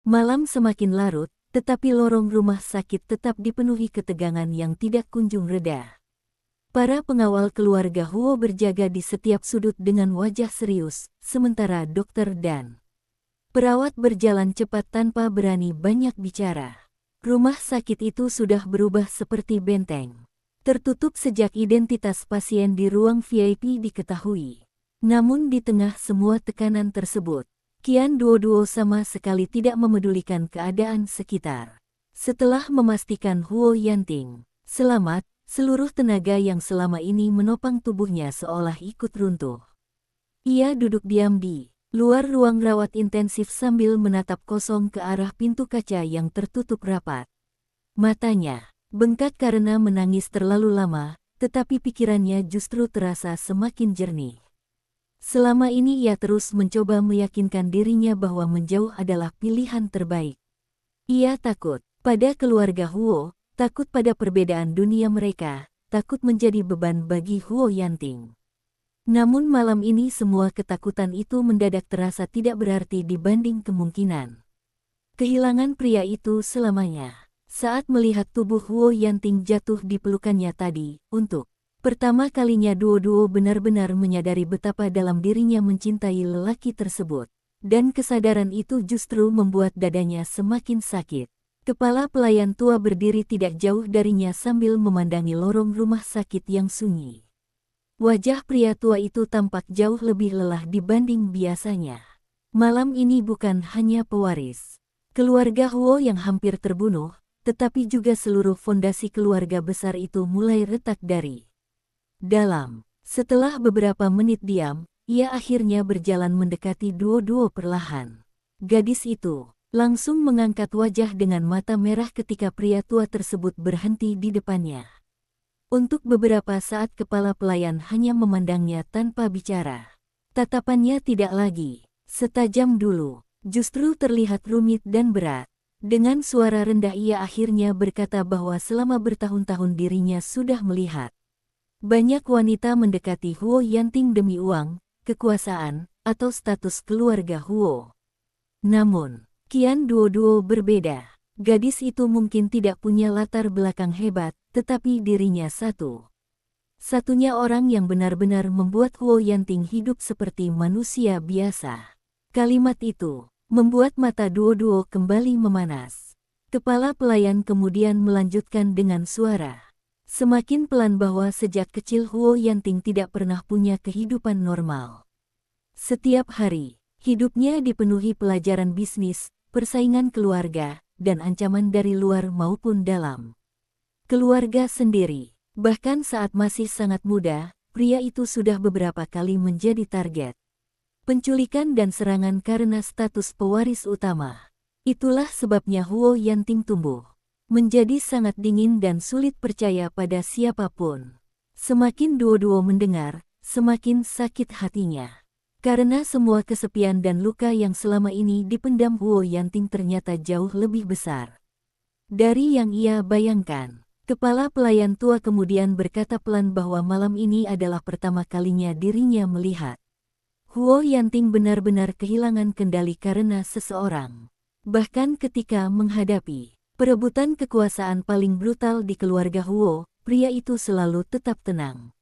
Malam semakin larut, tetapi lorong rumah sakit tetap dipenuhi ketegangan yang tidak kunjung reda. Para pengawal keluarga Huo berjaga di setiap sudut dengan wajah serius, sementara dokter dan perawat berjalan cepat tanpa berani banyak bicara. Rumah sakit itu sudah berubah seperti benteng. Tertutup sejak identitas pasien di ruang VIP diketahui. Namun di tengah semua tekanan tersebut, Qian Duoduo sama sekali tidak memedulikan keadaan sekitar. Setelah memastikan Huo Yanting selamat, seluruh tenaga yang selama ini menopang tubuhnya seolah ikut runtuh. Ia duduk diam di luar ruang rawat intensif sambil menatap kosong ke arah pintu kaca yang tertutup rapat. Matanya bengkak karena menangis terlalu lama, tetapi pikirannya justru terasa semakin jernih. Selama ini ia terus mencoba meyakinkan dirinya bahwa menjauh adalah pilihan terbaik. Ia takut pada keluarga Huo, takut pada perbedaan dunia mereka, takut menjadi beban bagi Huo Yanting. Namun malam ini semua ketakutan itu mendadak terasa tidak berarti dibanding kemungkinan kehilangan pria itu selamanya. Saat melihat tubuh Huo Yanting jatuh di pelukannya tadi, untuk pertama kalinya Duo-Duo benar-benar menyadari betapa dalam dirinya mencintai lelaki tersebut. Dan kesadaran itu justru membuat dadanya semakin sakit. Kepala pelayan tua berdiri tidak jauh darinya sambil memandangi lorong rumah sakit yang sunyi. Wajah pria tua itu tampak jauh lebih lelah dibanding biasanya. Malam ini bukan hanya pewaris keluarga Huo yang hampir terbunuh, tetapi juga seluruh fondasi keluarga besar itu mulai retak dari dalam. Setelah beberapa menit diam, ia akhirnya berjalan mendekati Duo-Duo perlahan. Gadis itu langsung mengangkat wajah dengan mata merah ketika pria tua tersebut berhenti di depannya. Untuk beberapa saat kepala pelayan hanya memandangnya tanpa bicara. Tatapannya tidak lagi setajam dulu, justru terlihat rumit dan berat. Dengan suara rendah ia akhirnya berkata bahwa selama bertahun-tahun dirinya sudah melihat banyak wanita mendekati Huo Yanting demi uang, kekuasaan, atau status keluarga Huo. Namun, Qian Duo-Duo berbeda. Gadis itu mungkin tidak punya latar belakang hebat, tetapi dirinya satu-satunya orang yang benar-benar membuat Huo Yanting hidup seperti manusia biasa. Kalimat itu membuat mata Duo-Duo kembali memanas. Kepala pelayan kemudian melanjutkan dengan suara semakin pelan bahwa sejak kecil Huo Yanting tidak pernah punya kehidupan normal. Setiap hari, hidupnya dipenuhi pelajaran bisnis, persaingan keluarga, dan ancaman dari luar maupun dalam keluarga sendiri. Bahkan saat masih sangat muda, pria itu sudah beberapa kali menjadi target penculikan dan serangan karena status pewaris utama. Itulah sebabnya Huo Yanting tumbuh menjadi sangat dingin dan sulit percaya pada siapapun. Semakin Duo-Duo mendengar, semakin sakit hatinya. Karena semua kesepian dan luka yang selama ini dipendam Huo Yanting ternyata jauh lebih besar dari yang ia bayangkan. Kepala pelayan tua kemudian berkata pelan bahwa malam ini adalah pertama kalinya dirinya melihat Huo Yanting benar-benar kehilangan kendali karena seseorang. Bahkan ketika menghadapi perebutan kekuasaan paling brutal di keluarga Huo, pria itu selalu tetap tenang.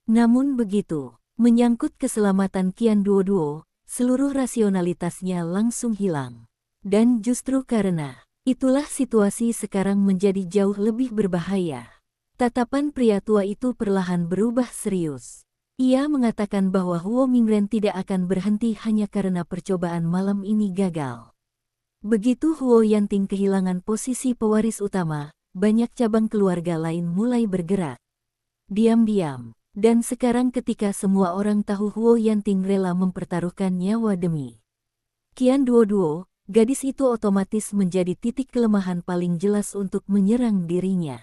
Namun begitu menyangkut keselamatan Qian Duo-Duo, seluruh rasionalitasnya langsung hilang. Dan justru karena itulah situasi sekarang menjadi jauh lebih berbahaya. Tatapan pria tua itu perlahan berubah serius. Ia mengatakan bahwa Huo Mingren tidak akan berhenti hanya karena percobaan malam ini gagal. Begitu Huo Yanting kehilangan posisi pewaris utama, banyak cabang keluarga lain mulai bergerak diam-diam. Dan sekarang ketika semua orang tahu Huo Yanting rela mempertaruhkan nyawa demi Qian Duo-Duo, gadis itu otomatis menjadi titik kelemahan paling jelas untuk menyerang dirinya.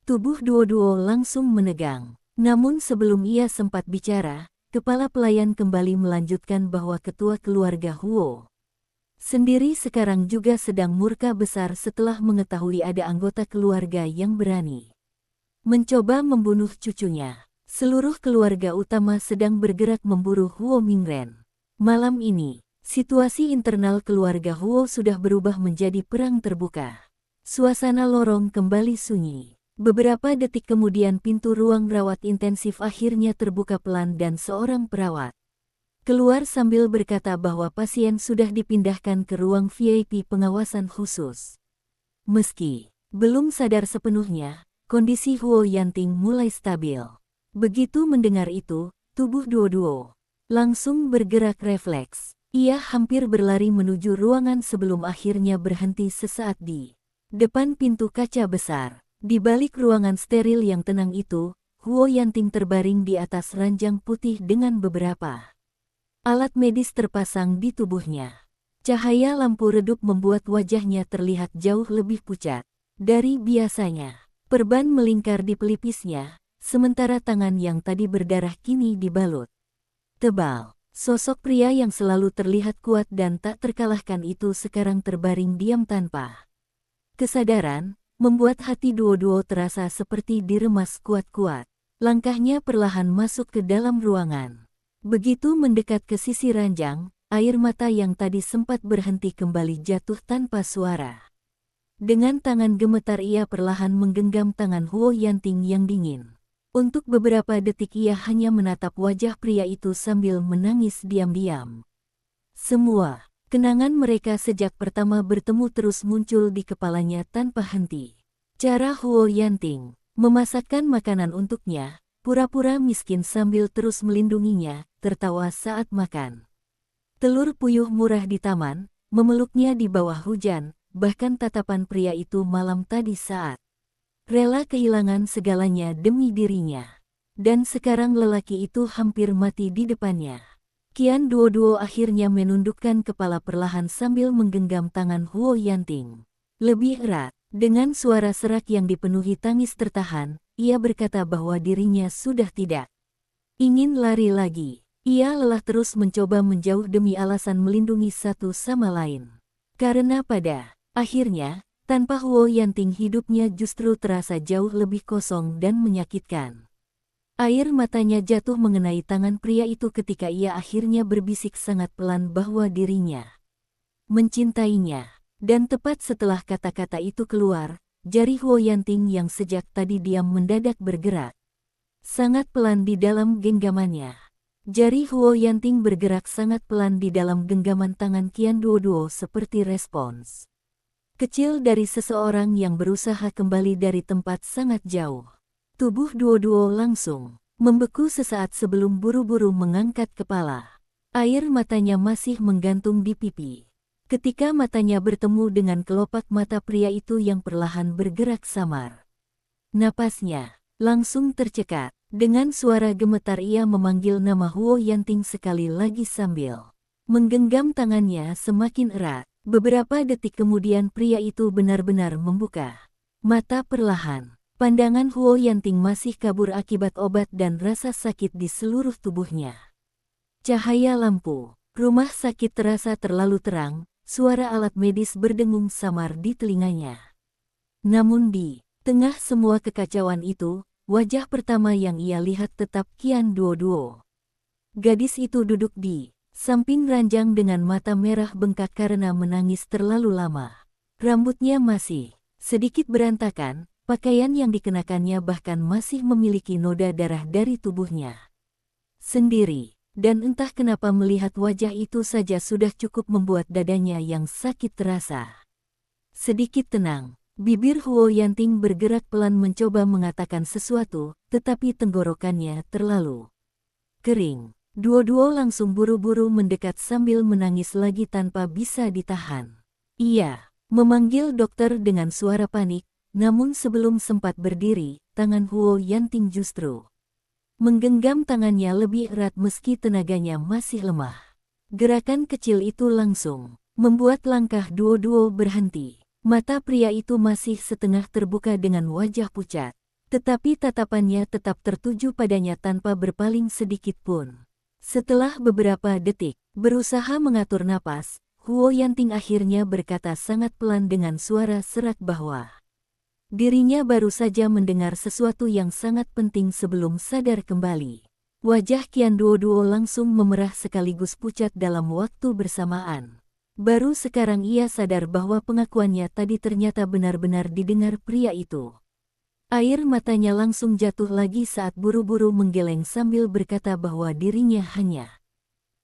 Tubuh Duo-Duo langsung menegang. Namun sebelum ia sempat bicara, kepala pelayan kembali melanjutkan bahwa ketua keluarga Huo sendiri sekarang juga sedang murka besar setelah mengetahui ada anggota keluarga yang berani mencoba membunuh cucunya. Seluruh keluarga utama sedang bergerak memburu Huo Mingren. Malam ini, Situasi internal keluarga Huo sudah berubah menjadi perang terbuka. Suasana lorong kembali sunyi. Beberapa detik kemudian pintu ruang rawat intensif akhirnya terbuka pelan dan seorang perawat keluar sambil berkata bahwa pasien sudah dipindahkan ke ruang VIP pengawasan khusus. Meski belum sadar sepenuhnya, kondisi Huo Yanting mulai stabil. Begitu mendengar itu, tubuh Duo langsung bergerak refleks. Ia hampir berlari menuju ruangan sebelum akhirnya berhenti sesaat di depan pintu kaca besar. Di balik ruangan steril yang tenang itu, Huo Yanting terbaring di atas ranjang putih dengan beberapa alat medis terpasang di tubuhnya. Cahaya lampu redup membuat wajahnya terlihat jauh lebih pucat dari biasanya. Perban melingkar di pelipisnya, sementara tangan yang tadi berdarah kini dibalut tebal. Sosok pria yang selalu terlihat kuat dan tak terkalahkan itu sekarang terbaring diam tanpa kesadaran, membuat hati Duo terasa seperti diremas kuat-kuat. Langkahnya perlahan masuk ke dalam ruangan. Begitu mendekat ke sisi ranjang, air mata yang tadi sempat berhenti kembali jatuh tanpa suara. Dengan tangan gemetar ia perlahan menggenggam tangan Huo Yanting yang dingin. Untuk beberapa detik ia hanya menatap wajah pria itu sambil menangis diam-diam. Semua kenangan mereka sejak pertama bertemu terus muncul di kepalanya tanpa henti. Cara Huo Yanting memasakkan makanan untuknya, pura-pura miskin sambil terus melindunginya, tertawa saat makan telur puyuh murah di taman, memeluknya di bawah hujan, bahkan tatapan pria itu malam tadi saat rela kehilangan segalanya demi dirinya. Dan sekarang lelaki itu hampir mati di depannya. Qian Duo akhirnya menundukkan kepala perlahan sambil menggenggam tangan Huo Yanting lebih erat. Dengan suara serak yang dipenuhi tangis tertahan, ia berkata bahwa dirinya sudah tidak ingin lari lagi. Ia lelah terus mencoba menjauh demi alasan melindungi satu sama lain. Karena pada akhirnya, tanpa Huo Yanting hidupnya justru terasa jauh lebih kosong dan menyakitkan. Air matanya jatuh mengenai tangan pria itu ketika ia akhirnya berbisik sangat pelan bahwa dirinya mencintainya. Dan tepat setelah kata-kata itu keluar, jari Huo Yanting yang sejak tadi diam mendadak bergerak sangat pelan di dalam genggamannya. Jari Huo Yanting bergerak sangat pelan di dalam genggaman tangan Qian Duo seperti respons kecil dari seseorang yang berusaha kembali dari tempat sangat jauh. Tubuh Duo langsung membeku sesaat sebelum buru-buru mengangkat kepala. Air matanya masih menggantung di pipi. Ketika matanya bertemu dengan kelopak mata pria itu yang perlahan bergerak samar. Napasnya langsung tercekat. Dengan suara gemetar ia memanggil nama Huo Yanting sekali lagi sambil menggenggam tangannya semakin erat. Beberapa detik kemudian pria itu benar-benar membuka mata perlahan. Pandangan Huo Yanting masih kabur akibat obat dan rasa sakit di seluruh tubuhnya. Cahaya lampu rumah sakit terasa terlalu terang. Suara alat medis berdengung samar di telinganya. Namun di tengah semua kekacauan itu, wajah pertama yang ia lihat tetap Qian Duo. Gadis itu duduk di samping ranjang dengan mata merah bengkak karena menangis terlalu lama. Rambutnya masih sedikit berantakan, pakaian yang dikenakannya bahkan masih memiliki noda darah dari tubuhnya sendiri. Dan entah kenapa melihat wajah itu saja sudah cukup membuat dadanya yang sakit terasa sedikit tenang. Bibir Huo Yanting bergerak pelan mencoba mengatakan sesuatu, tetapi tenggorokannya terlalu kering. Duo langsung buru-buru mendekat sambil menangis lagi tanpa bisa ditahan. Ia memanggil dokter dengan suara panik, namun sebelum sempat berdiri, tangan Huo Yanting justru menggenggam tangannya lebih erat meski tenaganya masih lemah. Gerakan kecil itu langsung membuat langkah Duo berhenti. Mata pria itu masih setengah terbuka dengan wajah pucat, tetapi tatapannya tetap tertuju padanya tanpa berpaling sedikit pun. Setelah beberapa detik berusaha mengatur napas, Huo Yanting akhirnya berkata sangat pelan dengan suara serak bahwa dirinya baru saja mendengar sesuatu yang sangat penting sebelum sadar kembali. Wajah Qian Duoduo langsung memerah sekaligus pucat dalam waktu bersamaan. Baru sekarang ia sadar bahwa pengakuannya tadi ternyata benar-benar didengar pria itu. Air matanya langsung jatuh lagi saat buru-buru menggeleng sambil berkata bahwa dirinya hanya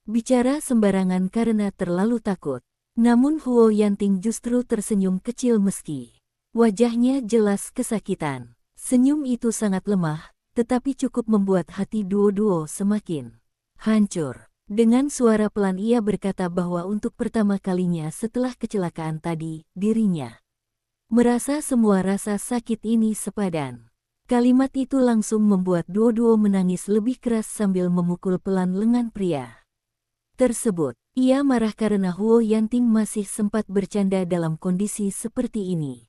bicara sembarangan karena terlalu takut. Namun Huo Yanting justru tersenyum kecil meski wajahnya jelas kesakitan. Senyum itu sangat lemah, tetapi cukup membuat hati Duo-Duo semakin hancur. Dengan suara pelan ia berkata bahwa untuk pertama kalinya setelah kecelakaan tadi, dirinya merasa semua rasa sakit ini sepadan. Kalimat itu langsung membuat Duo-Duo menangis lebih keras sambil memukul pelan lengan pria tersebut. Ia marah karena Huo Yanting masih sempat bercanda dalam kondisi seperti ini.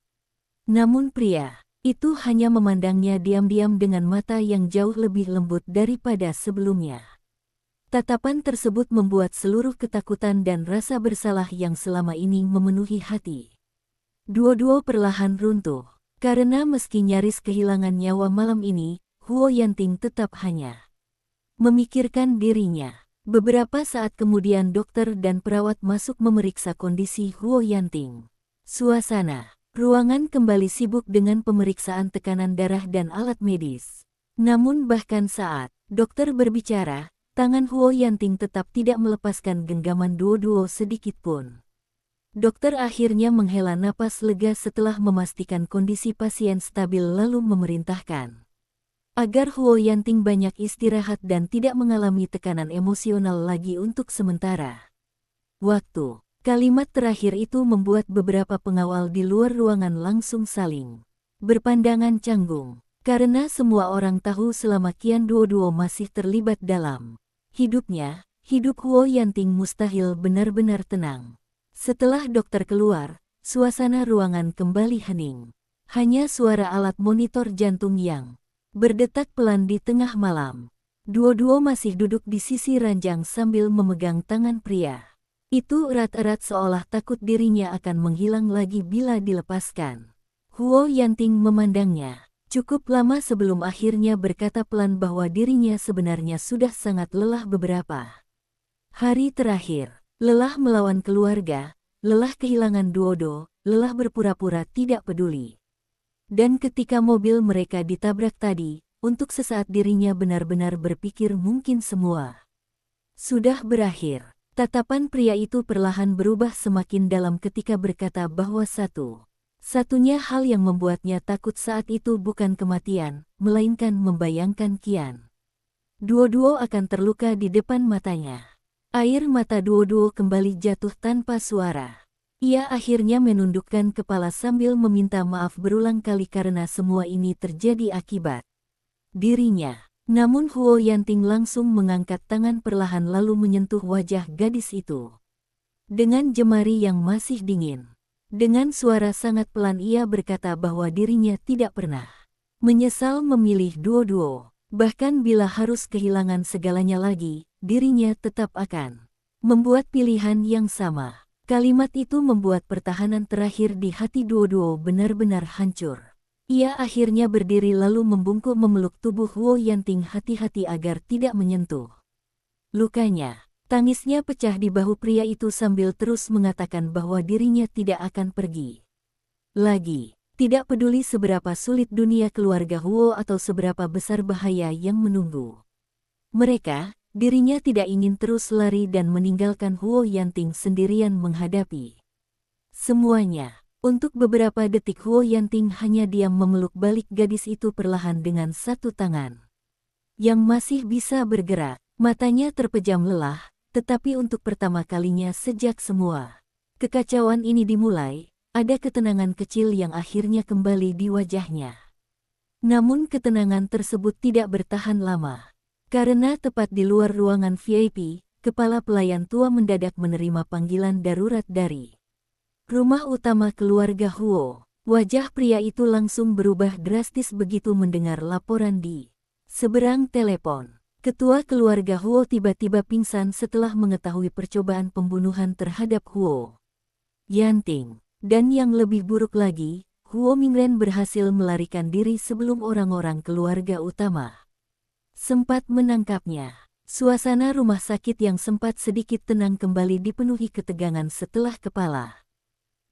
Namun pria itu hanya memandangnya diam-diam dengan mata yang jauh lebih lembut daripada sebelumnya. Tatapan tersebut membuat seluruh ketakutan dan rasa bersalah yang selama ini memenuhi hati Duo-Duo perlahan runtuh. Karena meski nyaris kehilangan nyawa malam ini, Huo Yanting tetap hanya memikirkan dirinya. Beberapa saat kemudian dokter dan perawat masuk memeriksa kondisi Huo Yanting. Suasana ruangan kembali sibuk dengan pemeriksaan tekanan darah dan alat medis. Namun bahkan saat dokter berbicara, tangan Huo Yanting tetap tidak melepaskan genggaman Duo-Duo sedikit pun. Dokter akhirnya menghela napas lega setelah memastikan kondisi pasien stabil lalu memerintahkan agar Huo Yanting banyak istirahat dan tidak mengalami tekanan emosional lagi untuk sementara waktu. Kalimat terakhir itu membuat beberapa pengawal di luar ruangan langsung saling berpandangan canggung. Karena semua orang tahu selama Qian Duo-Duo masih terlibat dalam hidupnya, hidup Huo Yanting mustahil benar-benar tenang. Setelah dokter keluar, suasana ruangan kembali hening. Hanya suara alat monitor jantung yang berdetak pelan di tengah malam. Duo-Duo masih duduk di sisi ranjang sambil memegang tangan pria itu erat-erat seolah takut dirinya akan menghilang lagi bila dilepaskan. Huo Yanting memandangnya cukup lama sebelum akhirnya berkata pelan bahwa dirinya sebenarnya sudah sangat lelah beberapa hari terakhir. Lelah melawan keluarga, lelah kehilangan Duodo, lelah berpura-pura tidak peduli. Dan ketika mobil mereka ditabrak tadi, untuk sesaat dirinya benar-benar berpikir mungkin semua sudah berakhir. Tatapan pria itu perlahan berubah semakin dalam ketika berkata bahwa satu-satunya hal yang membuatnya takut saat itu bukan kematian, melainkan membayangkan Qian Duo-Duo akan terluka di depan matanya. Air mata Duo-Duo kembali jatuh tanpa suara. Ia akhirnya menundukkan kepala sambil meminta maaf berulang kali karena semua ini terjadi akibat dirinya. Namun Huo Yanting langsung mengangkat tangan perlahan lalu menyentuh wajah gadis itu dengan jemari yang masih dingin. Dengan suara sangat pelan ia berkata bahwa dirinya tidak pernah menyesal memilih Duo-Duo. Bahkan bila harus kehilangan segalanya lagi, dirinya tetap akan membuat pilihan yang sama. Kalimat itu membuat pertahanan terakhir di hati Duo-Duo benar-benar hancur. Ia akhirnya berdiri lalu membungkuk memeluk tubuh Huo Yanting hati-hati agar tidak menyentuh lukanya. Tangisnya pecah di bahu pria itu sambil terus mengatakan bahwa dirinya tidak akan pergi lagi. Tidak peduli seberapa sulit dunia keluarga Huo atau seberapa besar bahaya yang menunggu mereka, dirinya tidak ingin terus lari dan meninggalkan Huo Yanting sendirian menghadapi semuanya. Untuk beberapa detik Huo Yanting hanya diam memeluk balik gadis itu perlahan dengan satu tangan yang masih bisa bergerak. Matanya terpejam lelah, tetapi untuk pertama kalinya sejak semua kekacauan ini dimulai, ada ketenangan kecil yang akhirnya kembali di wajahnya. Namun ketenangan tersebut tidak bertahan lama. Karena tepat di luar ruangan VIP, kepala pelayan tua mendadak menerima panggilan darurat dari rumah utama keluarga Huo. Wajah pria itu langsung berubah drastis begitu mendengar laporan di seberang telepon. Ketua keluarga Huo tiba-tiba pingsan setelah mengetahui percobaan pembunuhan terhadap Huo Yanting. Dan yang lebih buruk lagi, Huo Mingren berhasil melarikan diri sebelum orang-orang keluarga utama sempat menangkapnya. Suasana rumah sakit yang sempat sedikit tenang kembali dipenuhi ketegangan setelah kepala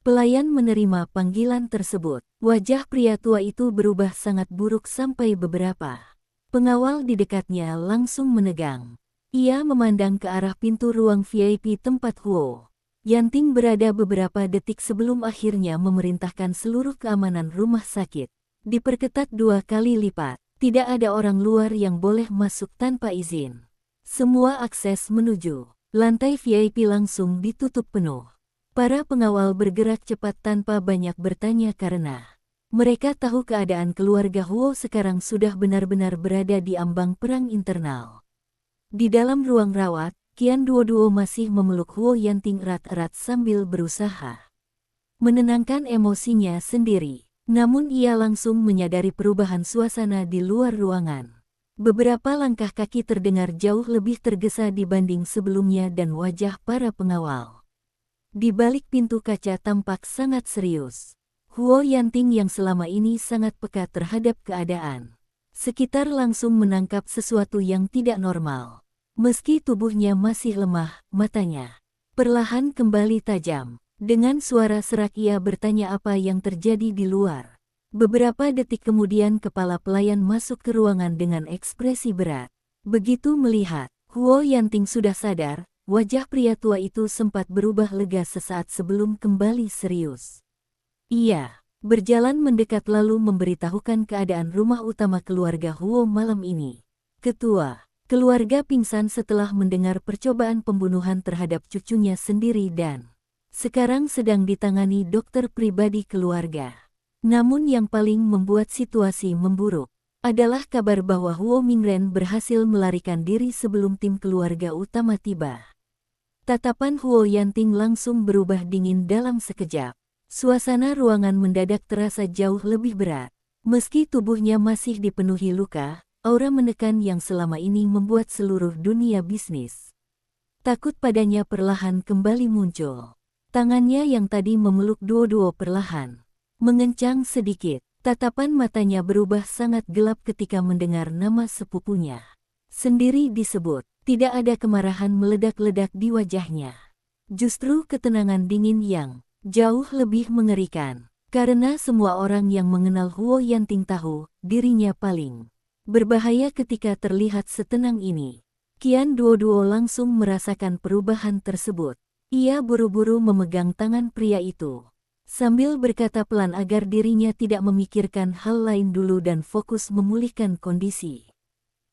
pelayan menerima panggilan tersebut. Wajah pria tua itu berubah sangat buruk sampai beberapa pengawal di dekatnya langsung menegang. Ia memandang ke arah pintu ruang VIP tempat Huo Yanting berada beberapa detik sebelum akhirnya memerintahkan seluruh keamanan rumah sakit diperketat 2 kali lipat. Tidak ada orang luar yang boleh masuk tanpa izin. Semua akses menuju lantai VIP langsung ditutup penuh. Para pengawal bergerak cepat tanpa banyak bertanya karena mereka tahu keadaan keluarga Huo sekarang sudah benar-benar berada di ambang perang internal. Di dalam ruang rawat, Qian Duoduo masih memeluk Huo Yanting erat-erat sambil berusaha menenangkan emosinya sendiri. Namun ia langsung menyadari perubahan suasana di luar ruangan. Beberapa langkah kaki terdengar jauh lebih tergesa dibanding sebelumnya dan wajah para pengawal di balik pintu kaca tampak sangat serius. Huo Yanting yang selama ini sangat peka terhadap keadaan sekitar langsung menangkap sesuatu yang tidak normal. Meski tubuhnya masih lemah, matanya perlahan kembali tajam. Dengan suara serak ia bertanya apa yang terjadi di luar. Beberapa detik kemudian kepala pelayan masuk ke ruangan dengan ekspresi berat. Begitu melihat Huo Yanting sudah sadar, wajah pria tua itu sempat berubah lega sesaat sebelum kembali serius. Ia berjalan mendekat lalu memberitahukan keadaan rumah utama keluarga Huo malam ini. Ketua keluarga pingsan setelah mendengar percobaan pembunuhan terhadap cucunya sendiri dan sekarang sedang ditangani dokter pribadi keluarga. Namun yang paling membuat situasi memburuk adalah kabar bahwa Huo Mingren berhasil melarikan diri sebelum tim keluarga utama tiba. Tatapan Huo Yanting langsung berubah dingin dalam sekejap. Suasana ruangan mendadak terasa jauh lebih berat. Meski tubuhnya masih dipenuhi luka, aura menekan yang selama ini membuat seluruh dunia bisnis takut padanya perlahan kembali muncul. Tangannya yang tadi memeluk Duo-Duo perlahan mengencang sedikit. Tatapan matanya berubah sangat gelap ketika mendengar nama sepupunya sendiri disebut. Tidak ada kemarahan meledak-ledak di wajahnya. Justru ketenangan dingin yang jauh lebih mengerikan. Karena semua orang yang mengenal Huo Yanting tahu dirinya paling berbahaya ketika terlihat setenang ini. Qian Duoduo langsung merasakan perubahan tersebut. Ia buru-buru memegang tangan pria itu sambil berkata pelan agar dirinya tidak memikirkan hal lain dulu dan fokus memulihkan kondisi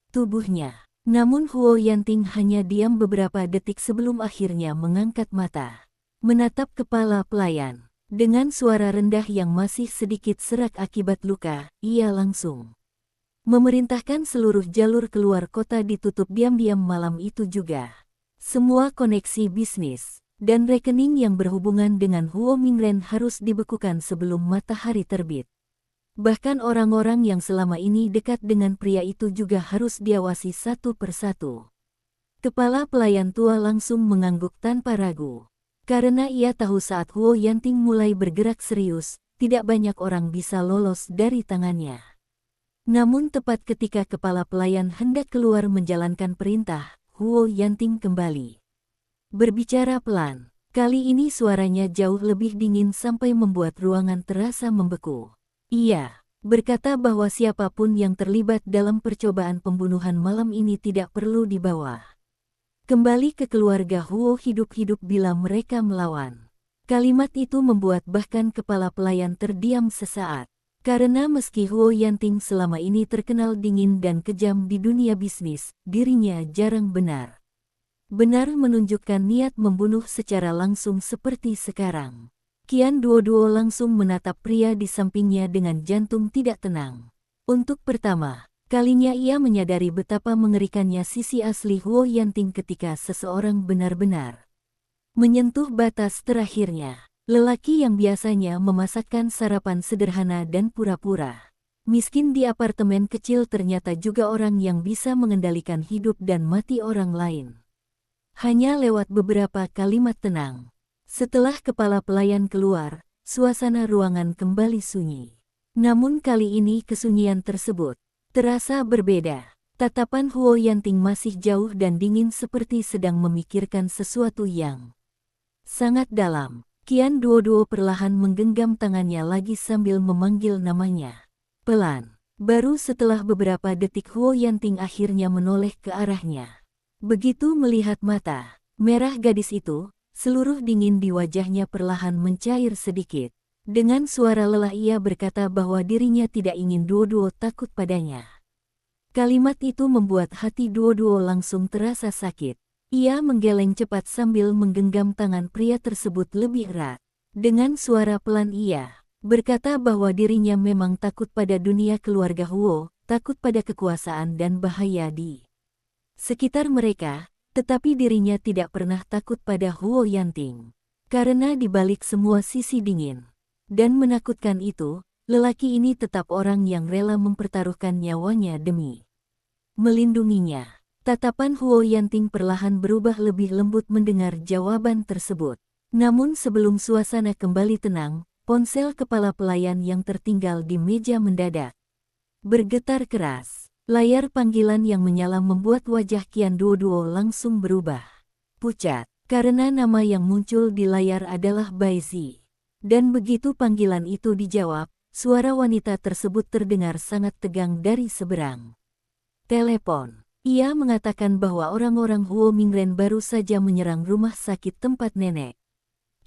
tubuhnya. Namun Huo Yanting hanya diam beberapa detik sebelum akhirnya mengangkat mata, menatap kepala pelayan. Dengan suara rendah yang masih sedikit serak akibat luka, ia langsung memerintahkan seluruh jalur keluar kota ditutup diam-diam malam itu juga. Semua koneksi bisnis dan rekening yang berhubungan dengan Huo Mingren harus dibekukan sebelum matahari terbit. Bahkan orang-orang yang selama ini dekat dengan pria itu juga harus diawasi satu persatu. Kepala pelayan tua langsung mengangguk tanpa ragu. Karena ia tahu saat Huo Yanting mulai bergerak serius, tidak banyak orang bisa lolos dari tangannya. Namun tepat ketika kepala pelayan hendak keluar menjalankan perintah, Huo Yanting kembali berbicara pelan. Kali ini suaranya jauh lebih dingin sampai membuat ruangan terasa membeku. Ia berkata bahwa siapapun yang terlibat dalam percobaan pembunuhan malam ini tidak perlu dibawa kembali ke keluarga Huo hidup-hidup bila mereka melawan. Kalimat itu membuat bahkan kepala pelayan terdiam sesaat. Karena meski Huo Yanting selama ini terkenal dingin dan kejam di dunia bisnis, dirinya jarang benar menunjukkan niat membunuh secara langsung seperti sekarang. Qian Duoduo langsung menatap pria di sampingnya dengan jantung tidak tenang. Untuk pertama kalinya ia menyadari betapa mengerikannya sisi asli Huo Yanting ketika seseorang benar-benar menyentuh batas terakhirnya. Lelaki yang biasanya memasakkan sarapan sederhana dan pura-pura miskin di apartemen kecil ternyata juga orang yang bisa mengendalikan hidup dan mati orang lain. Hanya lewat beberapa kalimat tenang. Setelah kepala pelayan keluar, suasana ruangan kembali sunyi. Namun kali ini kesunyian tersebut terasa berbeda. Tatapan Huo Yanting masih jauh dan dingin seperti sedang memikirkan sesuatu yang sangat dalam. Qian Duoduo perlahan menggenggam tangannya lagi sambil memanggil namanya. Pelan. Baru setelah beberapa detik Huo Yanting akhirnya menoleh ke arahnya. Begitu melihat mata merah gadis itu, seluruh dingin di wajahnya perlahan mencair sedikit. Dengan suara lelah ia berkata bahwa dirinya tidak ingin Duoduo takut padanya. Kalimat itu membuat hati Duoduo langsung terasa sakit. Ia menggeleng cepat sambil menggenggam tangan pria tersebut lebih erat. Dengan suara pelan ia berkata bahwa dirinya memang takut pada dunia keluarga Huo, takut pada kekuasaan dan bahaya di sekitar mereka, tetapi dirinya tidak pernah takut pada Huo Yanting. Karena di balik semua sisi dingin dan menakutkan itu, lelaki ini tetap orang yang rela mempertaruhkan nyawanya demi melindunginya. Tatapan Huo Yanting perlahan berubah lebih lembut mendengar jawaban tersebut. Namun sebelum suasana kembali tenang, ponsel kepala pelayan yang tertinggal di meja mendadak bergetar keras. Layar panggilan yang menyala membuat wajah Qian Duoduo langsung berubah pucat, karena nama yang muncul di layar adalah Bai Zi. Dan begitu panggilan itu dijawab, suara wanita tersebut terdengar sangat tegang dari seberang telepon. Ia mengatakan bahwa orang-orang Huo Mingren baru saja menyerang rumah sakit tempat nenek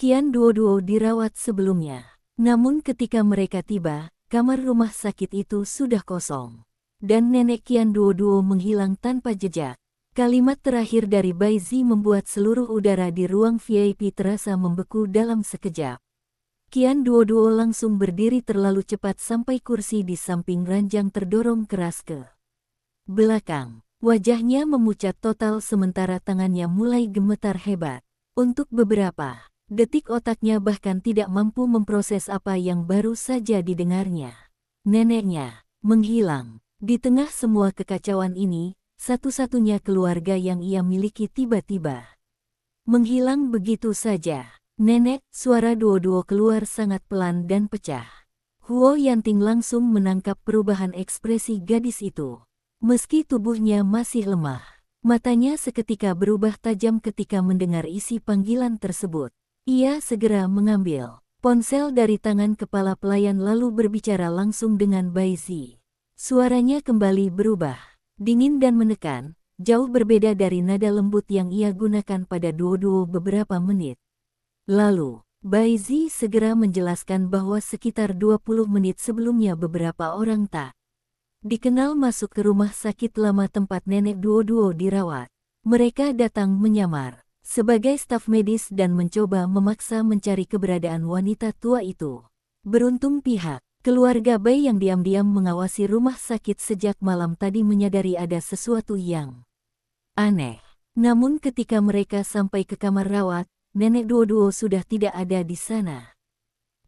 Qian Duoduo dirawat sebelumnya. Namun ketika mereka tiba, kamar rumah sakit itu sudah kosong. Dan nenek Qian Duoduo menghilang tanpa jejak. Kalimat terakhir dari Bai Zi membuat seluruh udara di ruang VIP terasa membeku dalam sekejap. Qian Duoduo langsung berdiri terlalu cepat sampai kursi di samping ranjang terdorong keras ke belakang. Wajahnya memucat total sementara tangannya mulai gemetar hebat. Untuk beberapa detik otaknya bahkan tidak mampu memproses apa yang baru saja didengarnya. Neneknya menghilang. Di tengah semua kekacauan ini, satu-satunya keluarga yang ia miliki tiba-tiba menghilang begitu saja. Nenek, suara Duoduo keluar sangat pelan dan pecah. Huo Yanting langsung menangkap perubahan ekspresi gadis itu. Meski tubuhnya masih lemah, matanya seketika berubah tajam ketika mendengar isi panggilan tersebut. Ia segera mengambil ponsel dari tangan kepala pelayan lalu berbicara langsung dengan Bai Zi. Suaranya kembali berubah, dingin dan menekan, jauh berbeda dari nada lembut yang ia gunakan pada Duoduo beberapa menit lalu. Bai Zi segera menjelaskan bahwa sekitar 20 menit sebelumnya beberapa orang tak dikenal masuk ke rumah sakit lama tempat nenek Duoduo dirawat. Mereka datang menyamar sebagai staf medis dan mencoba memaksa mencari keberadaan wanita tua itu. Beruntung pihak keluarga Bai yang diam-diam mengawasi rumah sakit sejak malam tadi menyadari ada sesuatu yang aneh. Namun ketika mereka sampai ke kamar rawat, nenek Duoduo sudah tidak ada di sana.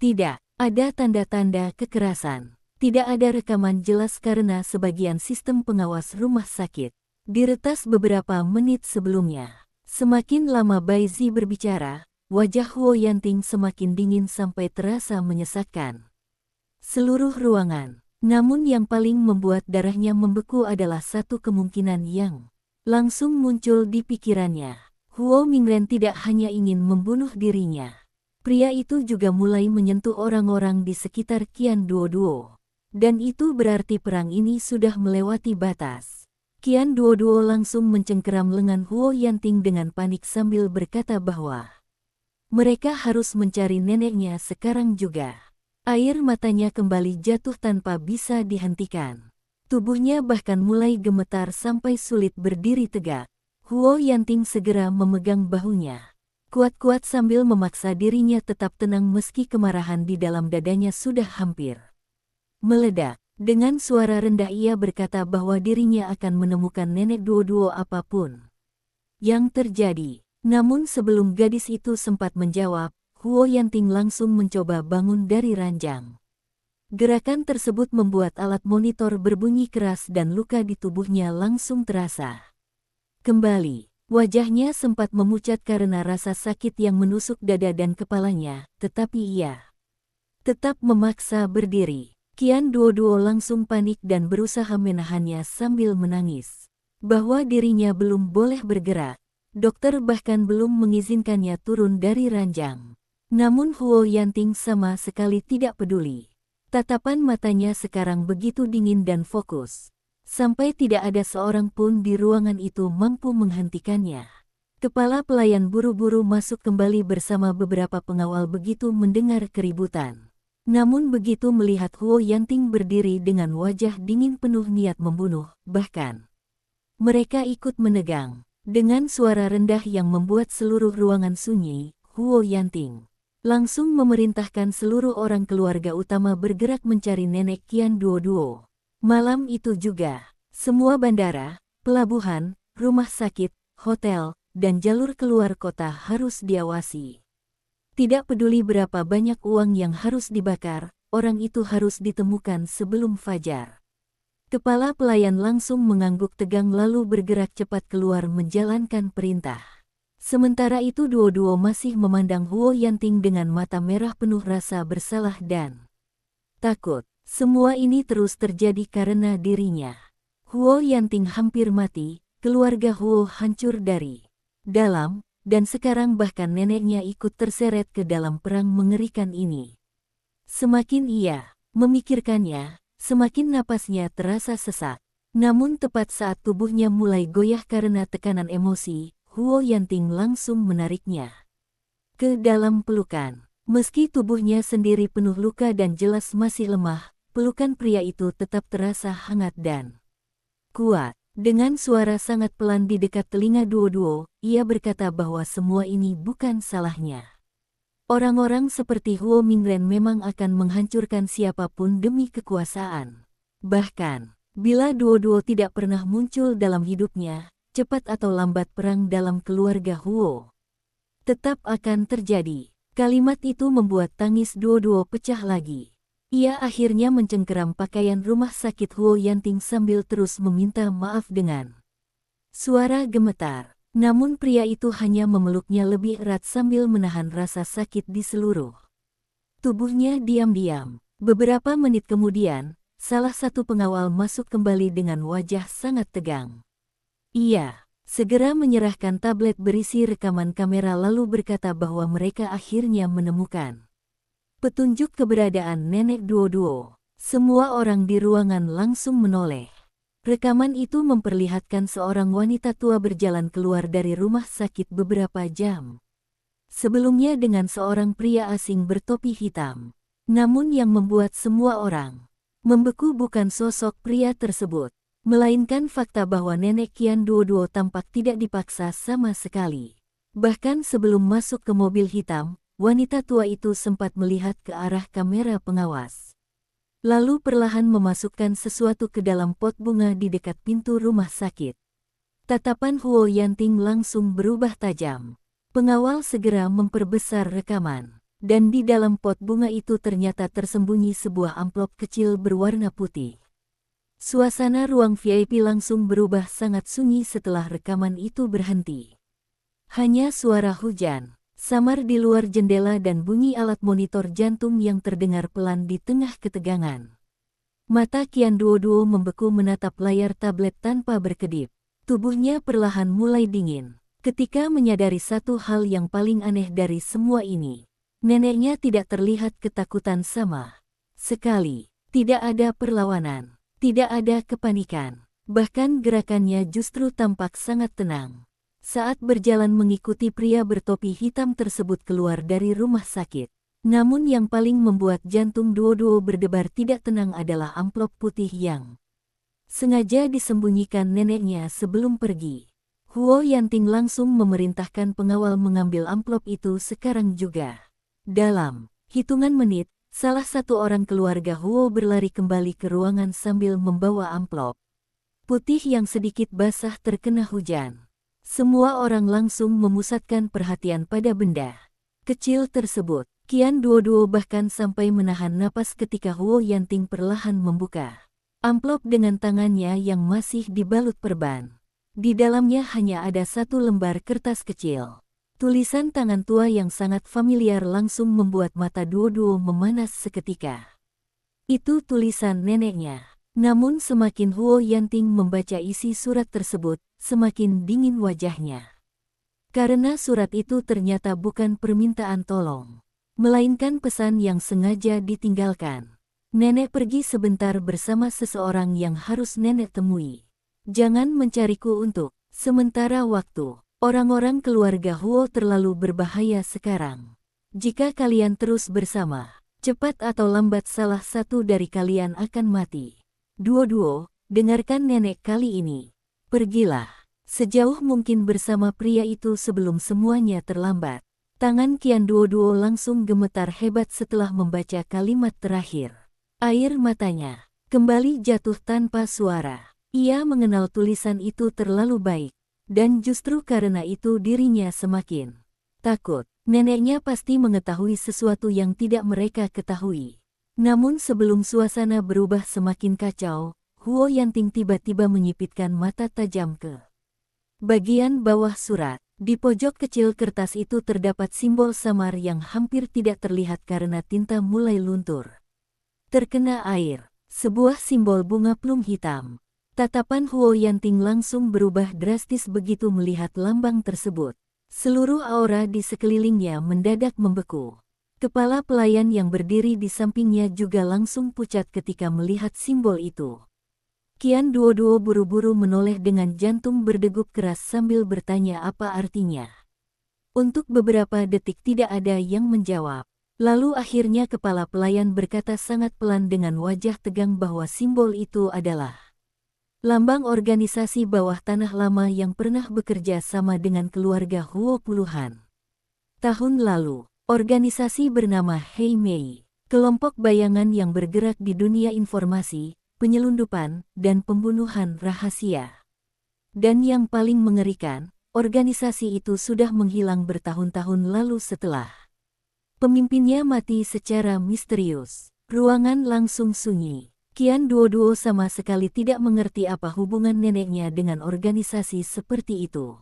Tidak ada tanda-tanda kekerasan. Tidak ada rekaman jelas karena sebagian sistem pengawas rumah sakit diretas beberapa menit sebelumnya. Semakin lama Bai Zi berbicara, wajah Huo Yanting semakin dingin sampai terasa menyesakkan seluruh ruangan. Namun yang paling membuat darahnya membeku adalah satu kemungkinan yang langsung muncul di pikirannya. Huo Mingren tidak hanya ingin membunuh dirinya. Pria itu juga mulai menyentuh orang-orang di sekitar Qian Duoduo. Dan itu berarti perang ini sudah melewati batas. Qian Duoduo langsung mencengkeram lengan Huo Yanting dengan panik sambil berkata bahwa mereka harus mencari neneknya sekarang juga. Air matanya kembali jatuh tanpa bisa dihentikan. Tubuhnya bahkan mulai gemetar sampai sulit berdiri tegak. Huo Yanting segera memegang bahunya kuat-kuat sambil memaksa dirinya tetap tenang meski kemarahan di dalam dadanya sudah hampir meledak. Dengan suara rendah ia berkata bahwa dirinya akan menemukan nenek Duoduo apapun yang terjadi. Namun sebelum gadis itu sempat menjawab, Huo Yanting langsung mencoba bangun dari ranjang. Gerakan tersebut membuat alat monitor berbunyi keras dan luka di tubuhnya langsung terasa kembali. Wajahnya sempat memucat karena rasa sakit yang menusuk dada dan kepalanya, tetapi ia tetap memaksa berdiri. Qian Duoduo langsung panik dan berusaha menahannya sambil menangis. Bahwa dirinya belum boleh bergerak. Dokter bahkan belum mengizinkannya turun dari ranjang. Namun Huo Yanting sama sekali tidak peduli. Tatapan matanya sekarang begitu dingin dan fokus. Sampai tidak ada seorang pun di ruangan itu mampu menghentikannya. Kepala pelayan buru-buru masuk kembali bersama beberapa pengawal begitu mendengar keributan. Namun begitu melihat Huo Yanting berdiri dengan wajah dingin penuh niat membunuh, bahkan mereka ikut menegang. Dengan suara rendah yang membuat seluruh ruangan sunyi, Huo Yanting langsung memerintahkan seluruh orang keluarga utama bergerak mencari nenek Qian Duoduo. Malam itu juga, semua bandara, pelabuhan, rumah sakit, hotel, dan jalur keluar kota harus diawasi. Tidak peduli berapa banyak uang yang harus dibakar, orang itu harus ditemukan sebelum fajar. Kepala pelayan langsung mengangguk tegang lalu bergerak cepat keluar menjalankan perintah. Sementara itu Duoduo masih memandang Huo Yanting dengan mata merah penuh rasa bersalah dan takut. Semua ini terus terjadi karena dirinya. Huo Yanting hampir mati, keluarga Huo hancur dari dalam, dan sekarang bahkan neneknya ikut terseret ke dalam perang mengerikan ini. Semakin ia memikirkannya, semakin napasnya terasa sesak. Namun tepat saat tubuhnya mulai goyah karena tekanan emosi, Huo Yanting langsung menariknya ke dalam pelukan. Meski tubuhnya sendiri penuh luka dan jelas masih lemah, pelukan pria itu tetap terasa hangat dan kuat. Dengan suara sangat pelan di dekat telinga Duoduo, ia berkata bahwa semua ini bukan salahnya. Orang-orang seperti Huo Mingren memang akan menghancurkan siapapun demi kekuasaan. Bahkan, bila Duoduo tidak pernah muncul dalam hidupnya, cepat atau lambat perang dalam keluarga Huo tetap akan terjadi. Kalimat itu membuat tangis Duoduo pecah lagi. Ia akhirnya mencengkeram pakaian rumah sakit Huo Yanting sambil terus meminta maaf dengan suara gemetar. Namun pria itu hanya memeluknya lebih erat sambil menahan rasa sakit di seluruh tubuhnya diam-diam. Beberapa menit kemudian, salah satu pengawal masuk kembali dengan wajah sangat tegang. Ia segera menyerahkan tablet berisi rekaman kamera lalu berkata bahwa mereka akhirnya menemukan petunjuk keberadaan nenek Duoduo. Semua orang di ruangan langsung menoleh. Rekaman itu memperlihatkan seorang wanita tua berjalan keluar dari rumah sakit beberapa jam sebelumnya dengan seorang pria asing bertopi hitam. Namun yang membuat semua orang membeku bukan sosok pria tersebut, melainkan fakta bahwa nenek Qian Duoduo tampak tidak dipaksa sama sekali. Bahkan sebelum masuk ke mobil hitam, wanita tua itu sempat melihat ke arah kamera pengawas. Lalu perlahan memasukkan sesuatu ke dalam pot bunga di dekat pintu rumah sakit. Tatapan Huo Yanting langsung berubah tajam. Pengawal segera memperbesar rekaman. Dan di dalam pot bunga itu ternyata tersembunyi sebuah amplop kecil berwarna putih. Suasana ruang VIP langsung berubah sangat sunyi setelah rekaman itu berhenti. Hanya suara hujan samar di luar jendela dan bunyi alat monitor jantung yang terdengar pelan di tengah ketegangan. Mata Qian Duoduo membeku menatap layar tablet tanpa berkedip. Tubuhnya perlahan mulai dingin. Ketika menyadari satu hal yang paling aneh dari semua ini. Neneknya tidak terlihat ketakutan sama sekali. Tidak ada perlawanan. Tidak ada kepanikan. Bahkan gerakannya justru tampak sangat tenang. Saat berjalan mengikuti pria bertopi hitam tersebut keluar dari rumah sakit. Namun yang paling membuat jantung Duoduo berdebar tidak tenang adalah amplop putih yang sengaja disembunyikan neneknya sebelum pergi. Huo Yanting langsung memerintahkan pengawal mengambil amplop itu sekarang juga. Dalam hitungan menit, salah satu orang keluarga Huo berlari kembali ke ruangan sambil membawa amplop putih yang sedikit basah terkena hujan. Semua orang langsung memusatkan perhatian pada benda kecil tersebut. Qian Duoduo bahkan sampai menahan napas ketika Huo Yanting perlahan membuka amplop dengan tangannya yang masih dibalut perban. Di dalamnya hanya ada satu lembar kertas kecil. Tulisan tangan tua yang sangat familiar langsung membuat mata Duoduo memanas seketika. Itu tulisan neneknya. Namun semakin Huo Yanting membaca isi surat tersebut, semakin dingin wajahnya. Karena surat itu ternyata bukan permintaan tolong, melainkan pesan yang sengaja ditinggalkan. Nenek pergi sebentar bersama seseorang yang harus nenek temui. Jangan mencariku untuk sementara waktu. Orang-orang keluarga Huo terlalu berbahaya sekarang. Jika kalian terus bersama, cepat atau lambat salah satu dari kalian akan mati. Duo-duo, dengarkan nenek kali ini. Pergilah sejauh mungkin bersama pria itu sebelum semuanya terlambat. Tangan Qian Duo-duo langsung gemetar hebat setelah membaca kalimat terakhir. Air matanya kembali jatuh tanpa suara. Ia mengenal tulisan itu terlalu baik. Dan justru karena itu dirinya semakin takut. Neneknya pasti mengetahui sesuatu yang tidak mereka ketahui. Namun sebelum suasana berubah semakin kacau, Huo Yanting tiba-tiba menyipitkan mata tajam ke bagian bawah surat. Di pojok kecil kertas itu terdapat simbol samar yang hampir tidak terlihat karena tinta mulai luntur. Terkena air, sebuah simbol bunga plum hitam. Tatapan Huo Yanting langsung berubah drastis begitu melihat lambang tersebut. Seluruh aura di sekelilingnya mendadak membeku. Kepala pelayan yang berdiri di sampingnya juga langsung pucat ketika melihat simbol itu. Qian Duo-duo buru-buru menoleh dengan jantung berdegup keras sambil bertanya apa artinya. Untuk beberapa detik tidak ada yang menjawab. Lalu akhirnya kepala pelayan berkata sangat pelan dengan wajah tegang bahwa simbol itu adalah lambang organisasi bawah tanah lama yang pernah bekerja sama dengan keluarga Huo puluhan tahun lalu. Organisasi bernama Hei Mei, kelompok bayangan yang bergerak di dunia informasi, penyelundupan, dan pembunuhan rahasia. Dan yang paling mengerikan, organisasi itu sudah menghilang bertahun-tahun lalu setelah pemimpinnya mati secara misterius. Ruangan langsung sunyi. Qian Duo-duo sama sekali tidak mengerti apa hubungan neneknya dengan organisasi seperti itu.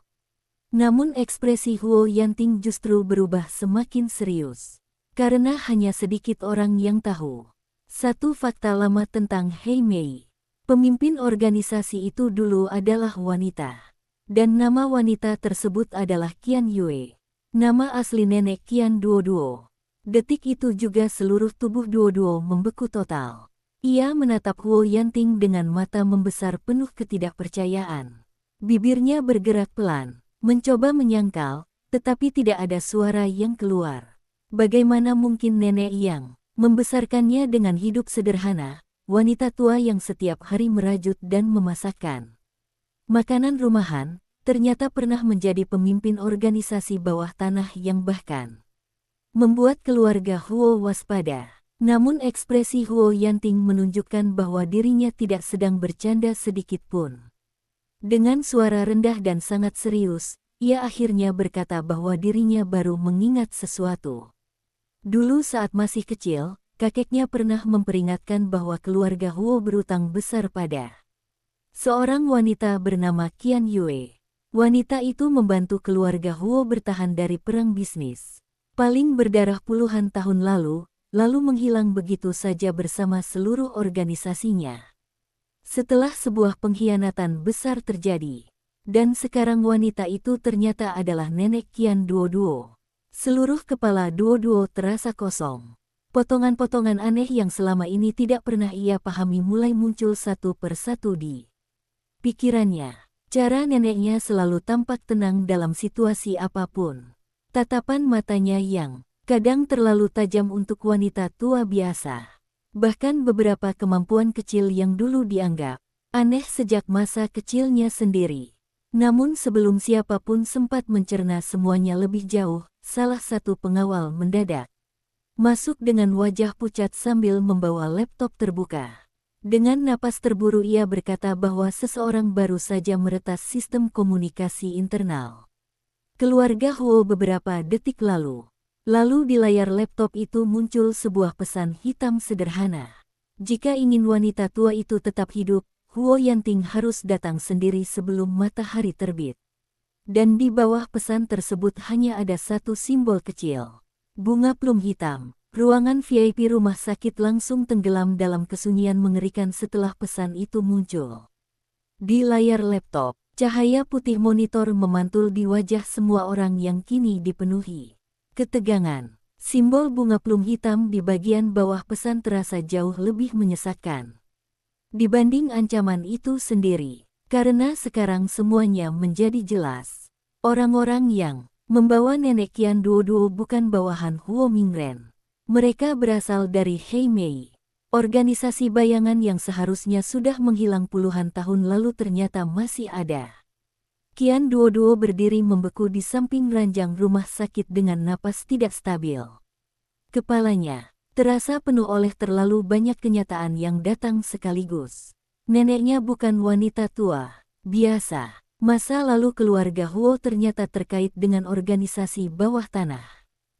Namun ekspresi Huo Yanting justru berubah semakin serius. Karena hanya sedikit orang yang tahu satu fakta lama tentang Hei Mei. Pemimpin organisasi itu dulu adalah wanita. Dan nama wanita tersebut adalah Qian Yue. Nama asli nenek Qian Duo-duo. Detik itu juga seluruh tubuh Duo-duo membeku total. Ia menatap Huo Yanting dengan mata membesar penuh ketidakpercayaan. Bibirnya bergerak pelan, mencoba menyangkal, tetapi tidak ada suara yang keluar. Bagaimana mungkin nenek yang membesarkannya dengan hidup sederhana, wanita tua yang setiap hari merajut dan memasakkan makanan rumahan, ternyata pernah menjadi pemimpin organisasi bawah tanah yang bahkan membuat keluarga Huo waspada. Namun ekspresi Huo Yanting menunjukkan bahwa dirinya tidak sedang bercanda sedikit pun. Dengan suara rendah dan sangat serius, ia akhirnya berkata bahwa dirinya baru mengingat sesuatu. Dulu saat masih kecil, kakeknya pernah memperingatkan bahwa keluarga Huo berutang besar pada seorang wanita bernama Qian Yue. Wanita itu membantu keluarga Huo bertahan dari perang bisnis paling berdarah puluhan tahun lalu menghilang begitu saja bersama seluruh organisasinya. Setelah sebuah pengkhianatan besar terjadi, dan sekarang wanita itu ternyata adalah nenek Qian Duo-duo. Seluruh kepala Duo-duo terasa kosong. Potongan-potongan aneh yang selama ini tidak pernah ia pahami mulai muncul satu persatu di pikirannya. Cara neneknya selalu tampak tenang dalam situasi apapun. Tatapan matanya yang kadang terlalu tajam untuk wanita tua biasa. Bahkan beberapa kemampuan kecil yang dulu dianggap aneh sejak masa kecilnya sendiri. Namun sebelum siapapun sempat mencerna semuanya lebih jauh, salah satu pengawal mendadak masuk dengan wajah pucat sambil membawa laptop terbuka. Dengan napas terburu ia berkata bahwa seseorang baru saja meretas sistem komunikasi internal keluarga Huo beberapa detik lalu. Lalu di layar laptop itu muncul sebuah pesan hitam sederhana. Jika ingin wanita tua itu tetap hidup, Huo Yanting harus datang sendiri sebelum matahari terbit. Dan di bawah pesan tersebut hanya ada satu simbol kecil. Bunga plum hitam. Ruangan VIP rumah sakit langsung tenggelam dalam kesunyian mengerikan setelah pesan itu muncul. Di layar laptop, cahaya putih monitor memantul di wajah semua orang yang kini dipenuhi ketegangan. Simbol bunga plum hitam di bagian bawah pesan terasa jauh lebih menyesakkan dibanding ancaman itu sendiri. Karena sekarang semuanya menjadi jelas. Orang-orang yang membawa nenek Qian Duoduo bukan bawahan Huo Mingren. Mereka berasal dari Heimei, organisasi bayangan yang seharusnya sudah menghilang puluhan tahun lalu ternyata masih ada. Qian Duoduo berdiri membeku di samping ranjang rumah sakit dengan napas tidak stabil. Kepalanya terasa penuh oleh terlalu banyak kenyataan yang datang sekaligus. Neneknya bukan wanita tua biasa. Masa lalu keluarga Huo ternyata terkait dengan organisasi bawah tanah.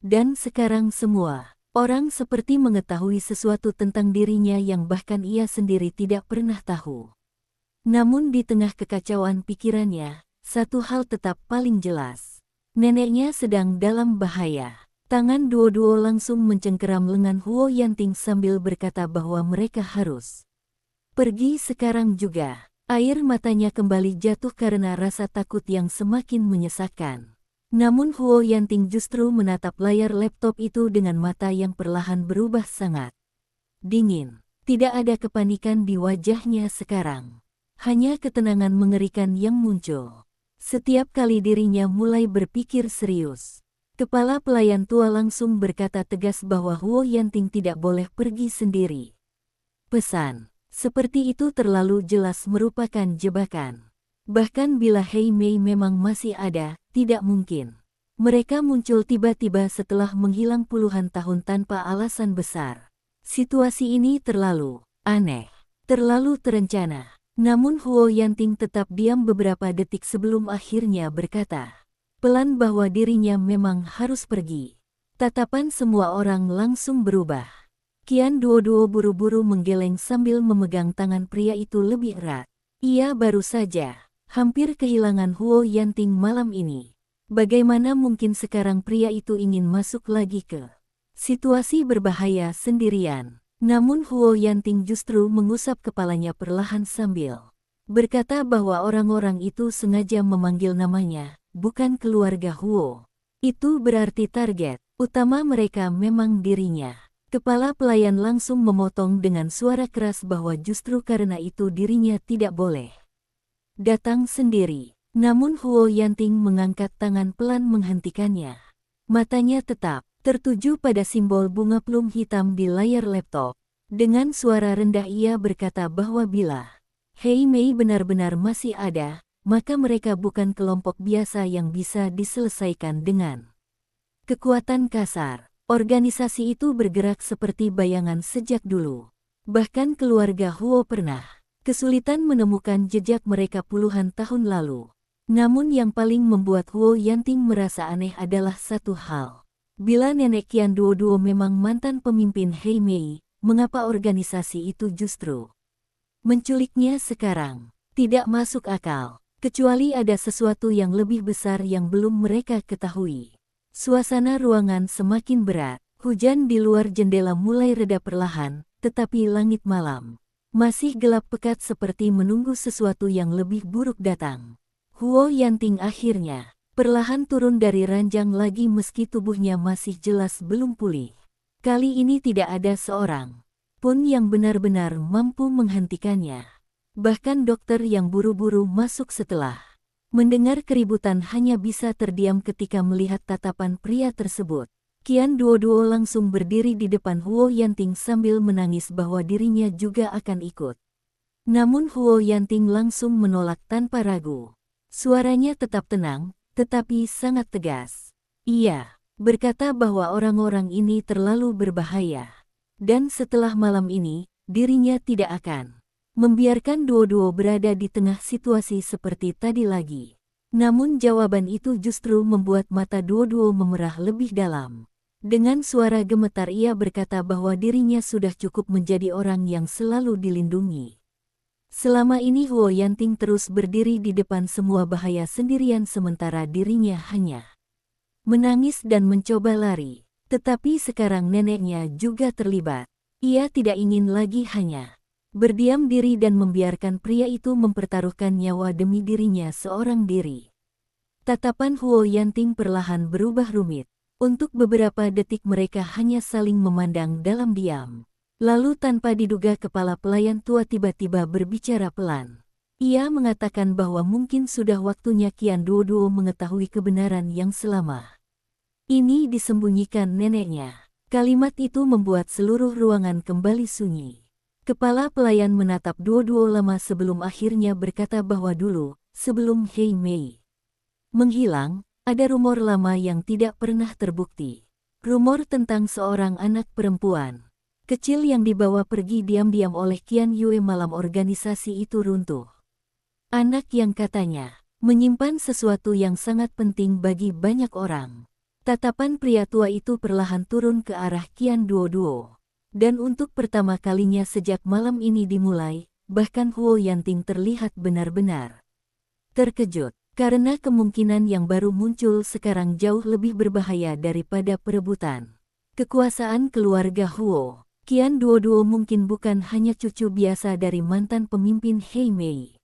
Dan sekarang semua orang seperti mengetahui sesuatu tentang dirinya yang bahkan ia sendiri tidak pernah tahu. Namun di tengah kekacauan pikirannya, satu hal tetap paling jelas. Neneknya sedang dalam bahaya. Tangan Duo-Duo langsung mencengkeram lengan Huo Yanting sambil berkata bahwa mereka harus pergi sekarang juga. Air matanya kembali jatuh karena rasa takut yang semakin menyesakkan. Namun Huo Yanting justru menatap layar laptop itu dengan mata yang perlahan berubah sangat dingin. Tidak ada kepanikan di wajahnya sekarang. Hanya ketenangan mengerikan yang muncul. Setiap kali dirinya mulai berpikir serius, kepala pelayan tua langsung berkata tegas bahwa Huo Yanting tidak boleh pergi sendiri. Pesan seperti itu terlalu jelas merupakan jebakan. Bahkan bila Heimei memang masih ada, tidak mungkin mereka muncul tiba-tiba setelah menghilang puluhan tahun tanpa alasan besar. Situasi ini terlalu aneh, terlalu terencana. Namun Huo Yanting tetap diam beberapa detik sebelum akhirnya berkata pelan bahwa dirinya memang harus pergi. Tatapan semua orang langsung berubah. Qian Duoduo buru-buru menggeleng sambil memegang tangan pria itu lebih erat. Ia baru saja hampir kehilangan Huo Yanting malam ini. Bagaimana mungkin sekarang pria itu ingin masuk lagi ke situasi berbahaya sendirian? Namun Huo Yanting justru mengusap kepalanya perlahan sambil berkata bahwa orang-orang itu sengaja memanggil namanya, bukan keluarga Huo. Itu berarti target utama mereka memang dirinya. Kepala pelayan langsung memotong dengan suara keras bahwa justru karena itu dirinya tidak boleh datang sendiri. Namun Huo Yanting mengangkat tangan pelan menghentikannya. Matanya tetap tertuju pada simbol bunga plum hitam di layar laptop. Dengan suara rendah ia berkata bahwa bila Heimei benar-benar masih ada, maka mereka bukan kelompok biasa yang bisa diselesaikan dengan kekuatan kasar. Organisasi itu bergerak seperti bayangan sejak dulu. Bahkan keluarga Huo pernah kesulitan menemukan jejak mereka puluhan tahun lalu. Namun yang paling membuat Huo Yanting merasa aneh adalah satu hal. Bila nenek Qian Duoduo memang mantan pemimpin Heimei, mengapa organisasi itu justru menculiknya sekarang? Tidak masuk akal, kecuali ada sesuatu yang lebih besar yang belum mereka ketahui. Suasana ruangan semakin berat, hujan di luar jendela mulai reda perlahan, tetapi langit malam masih gelap pekat seperti menunggu sesuatu yang lebih buruk datang. Huo Yanting akhirnya perlahan turun dari ranjang lagi meski tubuhnya masih jelas belum pulih. Kali ini tidak ada seorang pun yang benar-benar mampu menghentikannya. Bahkan dokter yang buru-buru masuk setelah mendengar keributan hanya bisa terdiam ketika melihat tatapan pria tersebut. Qian Duoduo langsung berdiri di depan Huo Yanting sambil menangis bahwa dirinya juga akan ikut. Namun Huo Yanting langsung menolak tanpa ragu. Suaranya tetap tenang, tetapi sangat tegas. Ia berkata bahwa orang-orang ini terlalu berbahaya. Dan setelah malam ini, dirinya tidak akan membiarkan Duo-Duo berada di tengah situasi seperti tadi lagi. Namun jawaban itu justru membuat mata Duo-Duo memerah lebih dalam. Dengan suara gemetar ia berkata bahwa dirinya sudah cukup menjadi orang yang selalu dilindungi. Selama ini Huo Yanting terus berdiri di depan semua bahaya sendirian sementara dirinya hanya menangis dan mencoba lari. Tetapi sekarang neneknya juga terlibat. Ia tidak ingin lagi hanya berdiam diri dan membiarkan pria itu mempertaruhkan nyawa demi dirinya seorang diri. Tatapan Huo Yanting perlahan berubah rumit. Untuk beberapa detik mereka hanya saling memandang dalam diam. Lalu tanpa diduga kepala pelayan tua tiba-tiba berbicara pelan. Ia mengatakan bahwa mungkin sudah waktunya Qian Duoduo mengetahui kebenaran yang selama ini disembunyikan neneknya. Kalimat itu membuat seluruh ruangan kembali sunyi. Kepala pelayan menatap Duoduo lama sebelum akhirnya berkata bahwa dulu, sebelum Hei Mei menghilang, ada rumor lama yang tidak pernah terbukti. Rumor tentang seorang anak perempuan kecil yang dibawa pergi diam-diam oleh Qian Yue malam organisasi itu runtuh. Anak yang katanya menyimpan sesuatu yang sangat penting bagi banyak orang. Tatapan pria tua itu perlahan turun ke arah Qian Duoduo. Dan untuk pertama kalinya sejak malam ini dimulai, bahkan Huo Yanting terlihat benar-benar terkejut. Karena kemungkinan yang baru muncul sekarang jauh lebih berbahaya daripada perebutan kekuasaan keluarga Huo. Qian Duoduo mungkin bukan hanya cucu biasa dari mantan pemimpin Hei Mei,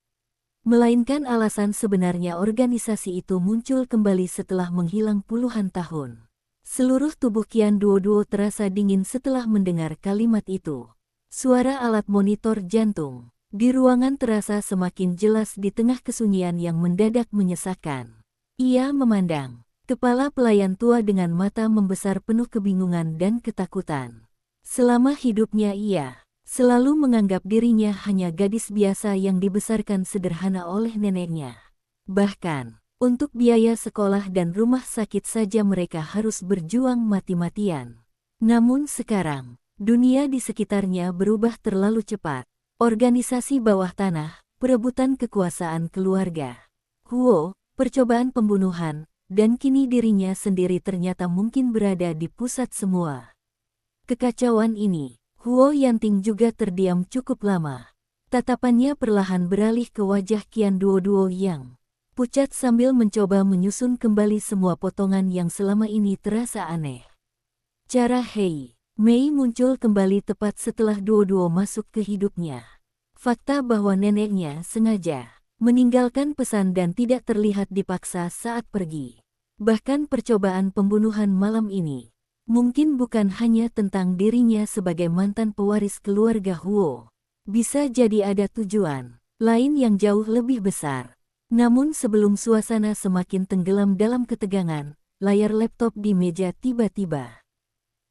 melainkan alasan sebenarnya organisasi itu muncul kembali setelah menghilang puluhan tahun. Seluruh tubuh Qian Duoduo terasa dingin setelah mendengar kalimat itu. Suara alat monitor jantung di ruangan terasa semakin jelas di tengah kesunyian yang mendadak menyesakkan. Ia memandang kepala pelayan tua dengan mata membesar penuh kebingungan dan ketakutan. Selama hidupnya ia selalu menganggap dirinya hanya gadis biasa yang dibesarkan sederhana oleh neneknya. Bahkan, untuk biaya sekolah dan rumah sakit saja mereka harus berjuang mati-matian. Namun sekarang, dunia di sekitarnya berubah terlalu cepat. Organisasi bawah tanah, perebutan kekuasaan keluarga Huo, percobaan pembunuhan, dan kini dirinya sendiri ternyata mungkin berada di pusat semua kekacauan ini. Huo Yanting juga terdiam cukup lama. Tatapannya perlahan beralih ke wajah Qian Duoduo yang pucat sambil mencoba menyusun kembali semua potongan yang selama ini terasa aneh. Cara Hei Mei muncul kembali tepat setelah Duoduo masuk ke hidupnya. Fakta bahwa neneknya sengaja meninggalkan pesan dan tidak terlihat dipaksa saat pergi. Bahkan percobaan pembunuhan malam ini mungkin bukan hanya tentang dirinya sebagai mantan pewaris keluarga Huo. Bisa jadi ada tujuan lain yang jauh lebih besar. Namun sebelum suasana semakin tenggelam dalam ketegangan, layar laptop di meja tiba-tiba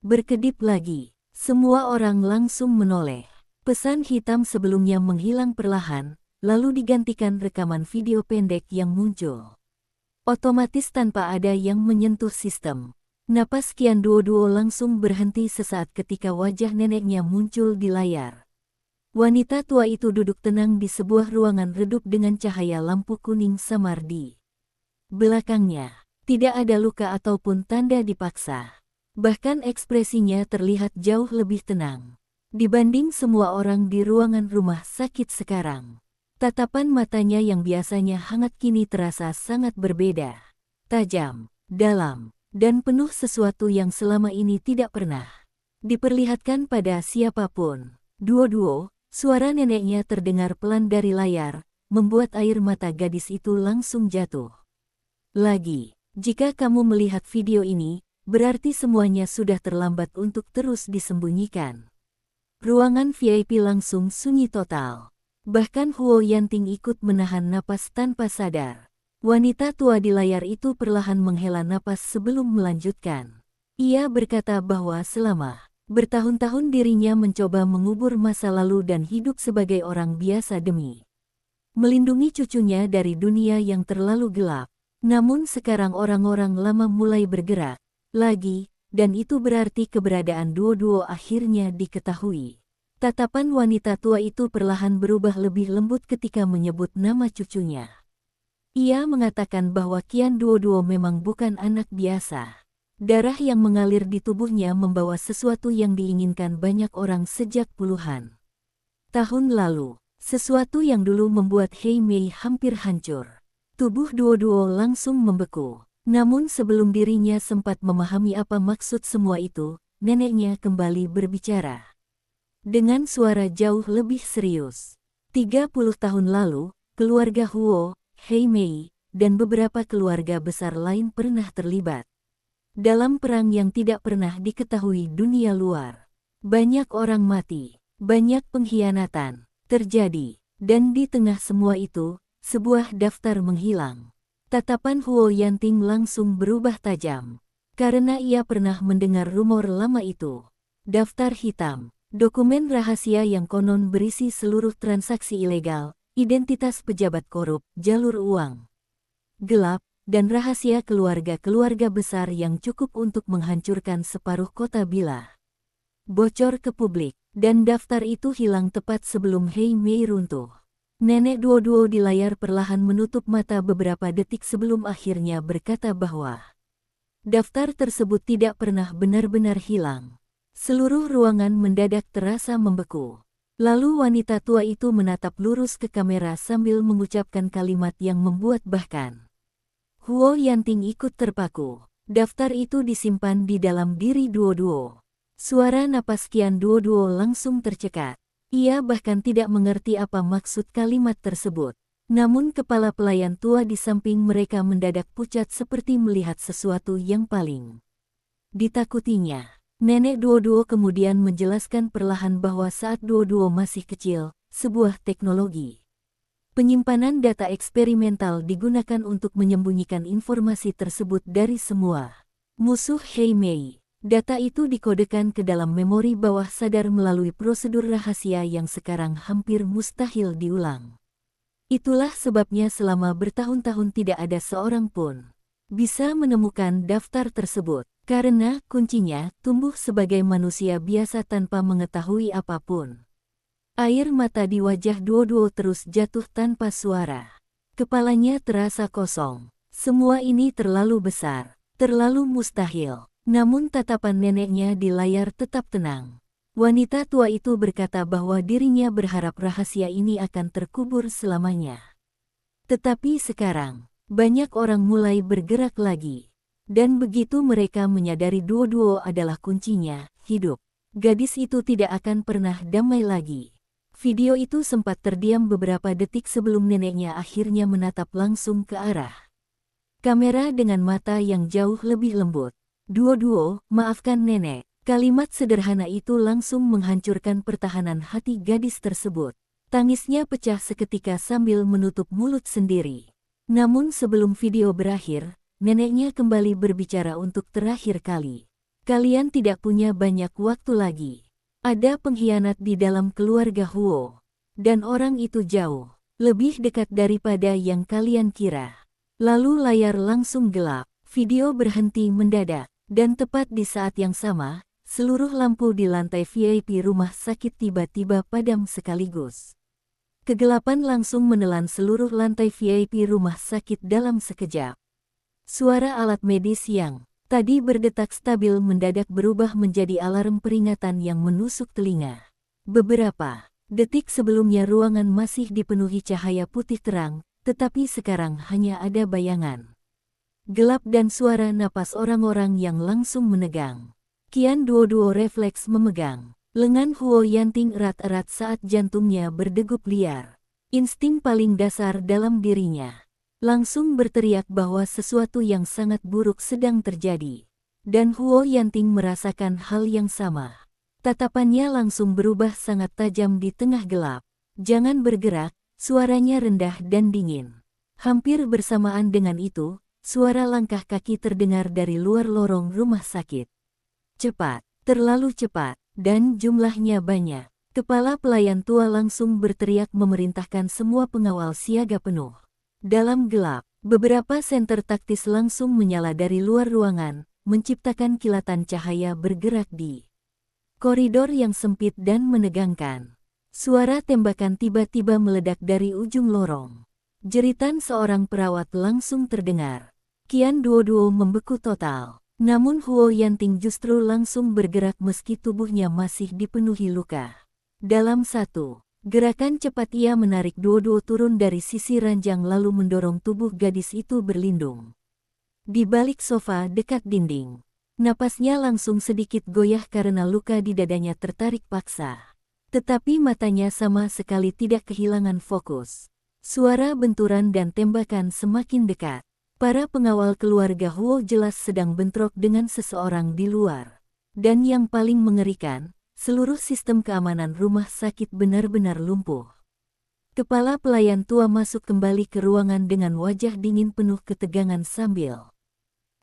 berkedip lagi. Semua orang langsung menoleh. Pesan hitam sebelumnya menghilang perlahan, lalu digantikan rekaman video pendek yang muncul otomatis tanpa ada yang menyentuh sistem. Napas Qian Duoduo langsung berhenti sesaat ketika wajah neneknya muncul di layar. Wanita tua itu duduk tenang di sebuah ruangan redup dengan cahaya lampu kuning samar di belakangnya. Tidak ada luka ataupun tanda dipaksa. Bahkan ekspresinya terlihat jauh lebih tenang dibanding semua orang di ruangan rumah sakit sekarang. Tatapan matanya yang biasanya hangat kini terasa sangat berbeda. Tajam, dalam, dan penuh sesuatu yang selama ini tidak pernah diperlihatkan pada siapapun. Duo-duo, suara neneknya terdengar pelan dari layar, membuat air mata gadis itu langsung jatuh. Lagi, jika kamu melihat video ini, berarti semuanya sudah terlambat untuk terus disembunyikan. Ruangan VIP langsung sunyi total. Bahkan Huo Yanting ikut menahan napas tanpa sadar. Wanita tua di layar itu perlahan menghela napas sebelum melanjutkan. Ia berkata bahwa selama bertahun-tahun dirinya mencoba mengubur masa lalu dan hidup sebagai orang biasa demi melindungi cucunya dari dunia yang terlalu gelap. Namun sekarang orang-orang lama mulai bergerak lagi, dan itu berarti keberadaan Duo-duo akhirnya diketahui. Tatapan wanita tua itu perlahan berubah lebih lembut ketika menyebut nama cucunya. Ia mengatakan bahwa Qian Duo-duo memang bukan anak biasa. Darah yang mengalir di tubuhnya membawa sesuatu yang diinginkan banyak orang sejak puluhan tahun lalu. Sesuatu yang dulu membuat Hei Mei hampir hancur. Tubuh Duo-duo langsung membeku. Namun sebelum dirinya sempat memahami apa maksud semua itu, neneknya kembali berbicara. Dengan suara jauh lebih serius. 30 tahun lalu, keluarga Huo, Hei Mei, dan beberapa keluarga besar lain pernah terlibat dalam perang yang tidak pernah diketahui dunia luar. Banyak orang mati, banyak pengkhianatan terjadi, dan di tengah semua itu, sebuah daftar menghilang. Tatapan Huo Yanting langsung berubah tajam, karena ia pernah mendengar rumor lama itu. Daftar hitam, dokumen rahasia yang konon berisi seluruh transaksi ilegal, identitas pejabat korup, jalur uang gelap, dan rahasia keluarga-keluarga besar yang cukup untuk menghancurkan separuh kota bila bocor ke publik, dan daftar itu hilang tepat sebelum Hei Mei runtuh. Nenek Duo-Duo di layar perlahan menutup mata beberapa detik sebelum akhirnya berkata bahwa daftar tersebut tidak pernah benar-benar hilang. Seluruh ruangan mendadak terasa membeku. Lalu wanita tua itu menatap lurus ke kamera sambil mengucapkan kalimat yang membuat bahkan Huo Yanting ikut terpaku. Daftar itu disimpan di dalam diri Duo-Duo. Suara napas Qian Duo-Duo langsung tercekat. Ia bahkan tidak mengerti apa maksud kalimat tersebut. Namun kepala pelayan tua di samping mereka mendadak pucat seperti melihat sesuatu yang paling ditakutinya. Nenek Duo-Duo kemudian menjelaskan perlahan bahwa saat Duo-Duo masih kecil, sebuah teknologi penyimpanan data eksperimental digunakan untuk menyembunyikan informasi tersebut dari semua musuh Hei Mei. Data itu dikodekan ke dalam memori bawah sadar melalui prosedur rahasia yang sekarang hampir mustahil diulang. Itulah sebabnya selama bertahun-tahun tidak ada seorang pun bisa menemukan daftar tersebut, karena kuncinya tumbuh sebagai manusia biasa tanpa mengetahui apapun. Air mata di wajah Duo-Duo terus jatuh tanpa suara. Kepalanya terasa kosong. Semua ini terlalu besar, terlalu mustahil. Namun tatapan neneknya di layar tetap tenang. Wanita tua itu berkata bahwa dirinya berharap rahasia ini akan terkubur selamanya. Tetapi sekarang, banyak orang mulai bergerak lagi. Dan begitu mereka menyadari Duo-Duo adalah kuncinya, hidup gadis itu tidak akan pernah damai lagi. Video itu sempat terdiam beberapa detik sebelum neneknya akhirnya menatap langsung ke arah kamera dengan mata yang jauh lebih lembut. Duo-Duo, maafkan nenek. Kalimat sederhana itu langsung menghancurkan pertahanan hati gadis tersebut. Tangisnya pecah seketika sambil menutup mulut sendiri. Namun sebelum video berakhir, neneknya kembali berbicara untuk terakhir kali. Kalian tidak punya banyak waktu lagi. Ada pengkhianat di dalam keluarga Huo. Dan orang itu jauh lebih dekat daripada yang kalian kira. Lalu layar langsung gelap. Video berhenti mendadak. Dan tepat di saat yang sama, seluruh lampu di lantai VIP rumah sakit tiba-tiba padam sekaligus. Kegelapan langsung menelan seluruh lantai VIP rumah sakit dalam sekejap. Suara alat medis yang tadi berdetak stabil mendadak berubah menjadi alarm peringatan yang menusuk telinga. Beberapa detik sebelumnya ruangan masih dipenuhi cahaya putih terang, tetapi sekarang hanya ada bayangan gelap dan suara napas orang-orang yang langsung menegang. Qian Duo-Duo refleks memegang lengan Huo Yanting erat-erat saat jantungnya berdegup liar. Insting paling dasar dalam dirinya langsung berteriak bahwa sesuatu yang sangat buruk sedang terjadi. Dan Huo Yanting merasakan hal yang sama. Tatapannya langsung berubah sangat tajam di tengah gelap. Jangan bergerak, suaranya rendah dan dingin. Hampir bersamaan dengan itu, suara langkah kaki terdengar dari luar lorong rumah sakit. Cepat, terlalu cepat, dan jumlahnya banyak. Kepala pelayan tua langsung berteriak memerintahkan semua pengawal siaga penuh. Dalam gelap, beberapa senter taktis langsung menyala dari luar ruangan, menciptakan kilatan cahaya bergerak di koridor yang sempit dan menegangkan. Suara tembakan tiba-tiba meledak dari ujung lorong. Jeritan seorang perawat langsung terdengar. Qian Duo-Duo membeku total. Namun Huo Yanting justru langsung bergerak meski tubuhnya masih dipenuhi luka. Dalam satu gerakan cepat ia menarik Duo-Duo turun dari sisi ranjang lalu mendorong tubuh gadis itu berlindung di balik sofa dekat dinding. Napasnya langsung sedikit goyah karena luka di dadanya tertarik paksa. Tetapi matanya sama sekali tidak kehilangan fokus. Suara benturan dan tembakan semakin dekat. Para pengawal keluarga Huo jelas sedang bentrok dengan seseorang di luar. Dan yang paling mengerikan, seluruh sistem keamanan rumah sakit benar-benar lumpuh. Kepala pelayan tua masuk kembali ke ruangan dengan wajah dingin penuh ketegangan sambil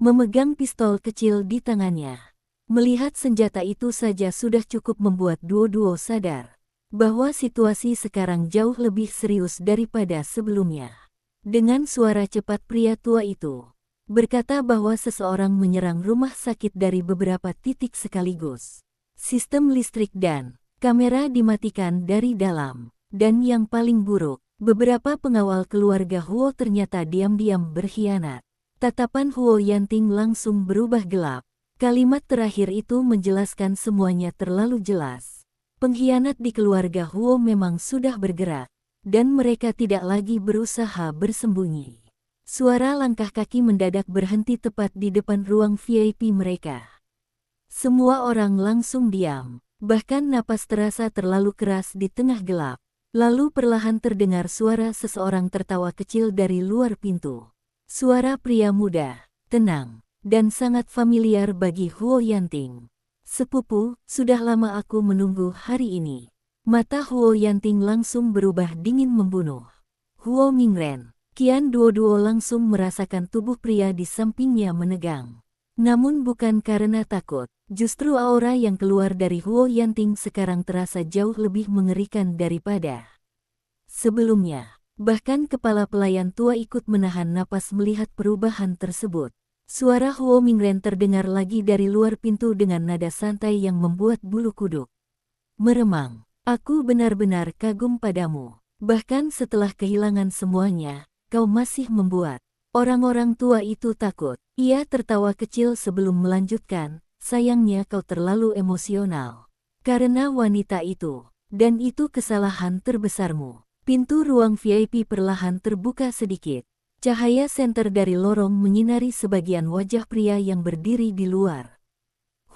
memegang pistol kecil di tangannya. Melihat senjata itu saja sudah cukup membuat Duo sadar bahwa situasi sekarang jauh lebih serius daripada sebelumnya. Dengan suara cepat pria tua itu berkata bahwa seseorang menyerang rumah sakit dari beberapa titik sekaligus. Sistem listrik dan kamera dimatikan dari dalam. Dan yang paling buruk, beberapa pengawal keluarga Huo ternyata diam-diam berkhianat. Tatapan Huo Yanting langsung berubah gelap. Kalimat terakhir itu menjelaskan semuanya terlalu jelas. Pengkhianat di keluarga Huo memang sudah bergerak, dan mereka tidak lagi berusaha bersembunyi. Suara langkah kaki mendadak berhenti tepat di depan ruang VIP mereka. Semua orang langsung diam, bahkan napas terasa terlalu keras di tengah gelap. Lalu perlahan terdengar suara seseorang tertawa kecil dari luar pintu. Suara pria muda, tenang, dan sangat familiar bagi Huo Yanting. Sepupu, sudah lama aku menunggu hari ini. Mata Huo Yanting langsung berubah dingin membunuh. Huo Mingren, Qian Duo langsung merasakan tubuh pria di sampingnya menegang. Namun bukan karena takut, justru aura yang keluar dari Huo Yanting sekarang terasa jauh lebih mengerikan daripada sebelumnya. Bahkan kepala pelayan tua ikut menahan napas melihat perubahan tersebut. Suara Huo Mingren terdengar lagi dari luar pintu dengan nada santai yang membuat bulu kuduk meremang. Aku benar-benar kagum padamu. Bahkan setelah kehilangan semuanya, kau masih membuat orang-orang tua itu takut. Ia tertawa kecil sebelum melanjutkan, sayangnya kau terlalu emosional. Karena wanita itu, dan itu kesalahan terbesarmu. Pintu ruang VIP perlahan terbuka sedikit. Cahaya senter dari lorong menyinari sebagian wajah pria yang berdiri di luar.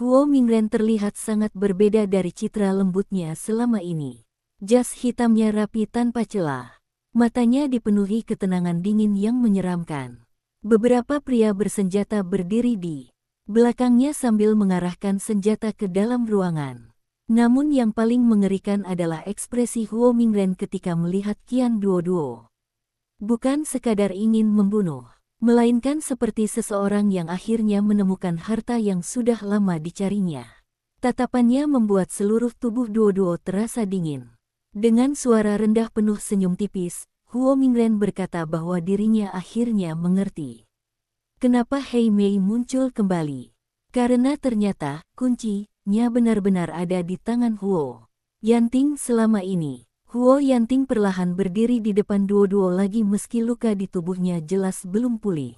Huo Mingren terlihat sangat berbeda dari citra lembutnya selama ini. Jas hitamnya rapi tanpa celah. Matanya dipenuhi ketenangan dingin yang menyeramkan. Beberapa pria bersenjata berdiri di belakangnya sambil mengarahkan senjata ke dalam ruangan. Namun yang paling mengerikan adalah ekspresi Huo Mingren ketika melihat Qian Duo. Bukan sekadar ingin membunuh, melainkan seperti seseorang yang akhirnya menemukan harta yang sudah lama dicarinya. Tatapannya membuat seluruh tubuh Duo terasa dingin. Dengan suara rendah penuh senyum tipis, Huo Mingren berkata bahwa dirinya akhirnya mengerti kenapa Hei Mei muncul kembali. Karena ternyata kuncinya benar-benar ada di tangan Huo Yanting selama ini. Huo Yanting perlahan berdiri di depan Duo lagi meski luka di tubuhnya jelas belum pulih.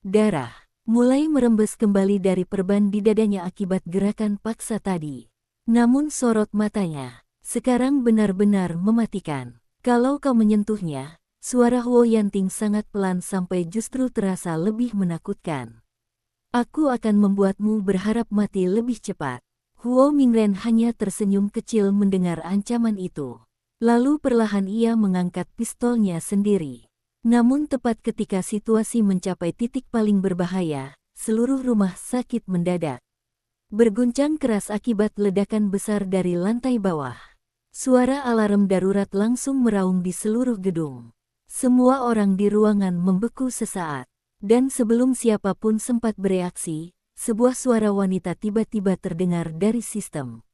Darah mulai merembes kembali dari perban di dadanya akibat gerakan paksa tadi. Namun sorot matanya sekarang benar-benar mematikan. Kalau kau menyentuhnya, suara Huo Yanting sangat pelan sampai justru terasa lebih menakutkan. Aku akan membuatmu berharap mati lebih cepat. Huo Mingren hanya tersenyum kecil mendengar ancaman itu. Lalu perlahan ia mengangkat pistolnya sendiri. Namun tepat ketika situasi mencapai titik paling berbahaya, seluruh rumah sakit mendadak berguncang keras akibat ledakan besar dari lantai bawah. Suara alarm darurat langsung meraung di seluruh gedung. Semua orang di ruangan membeku sesaat. Dan sebelum siapapun sempat bereaksi, sebuah suara wanita tiba-tiba terdengar dari sistem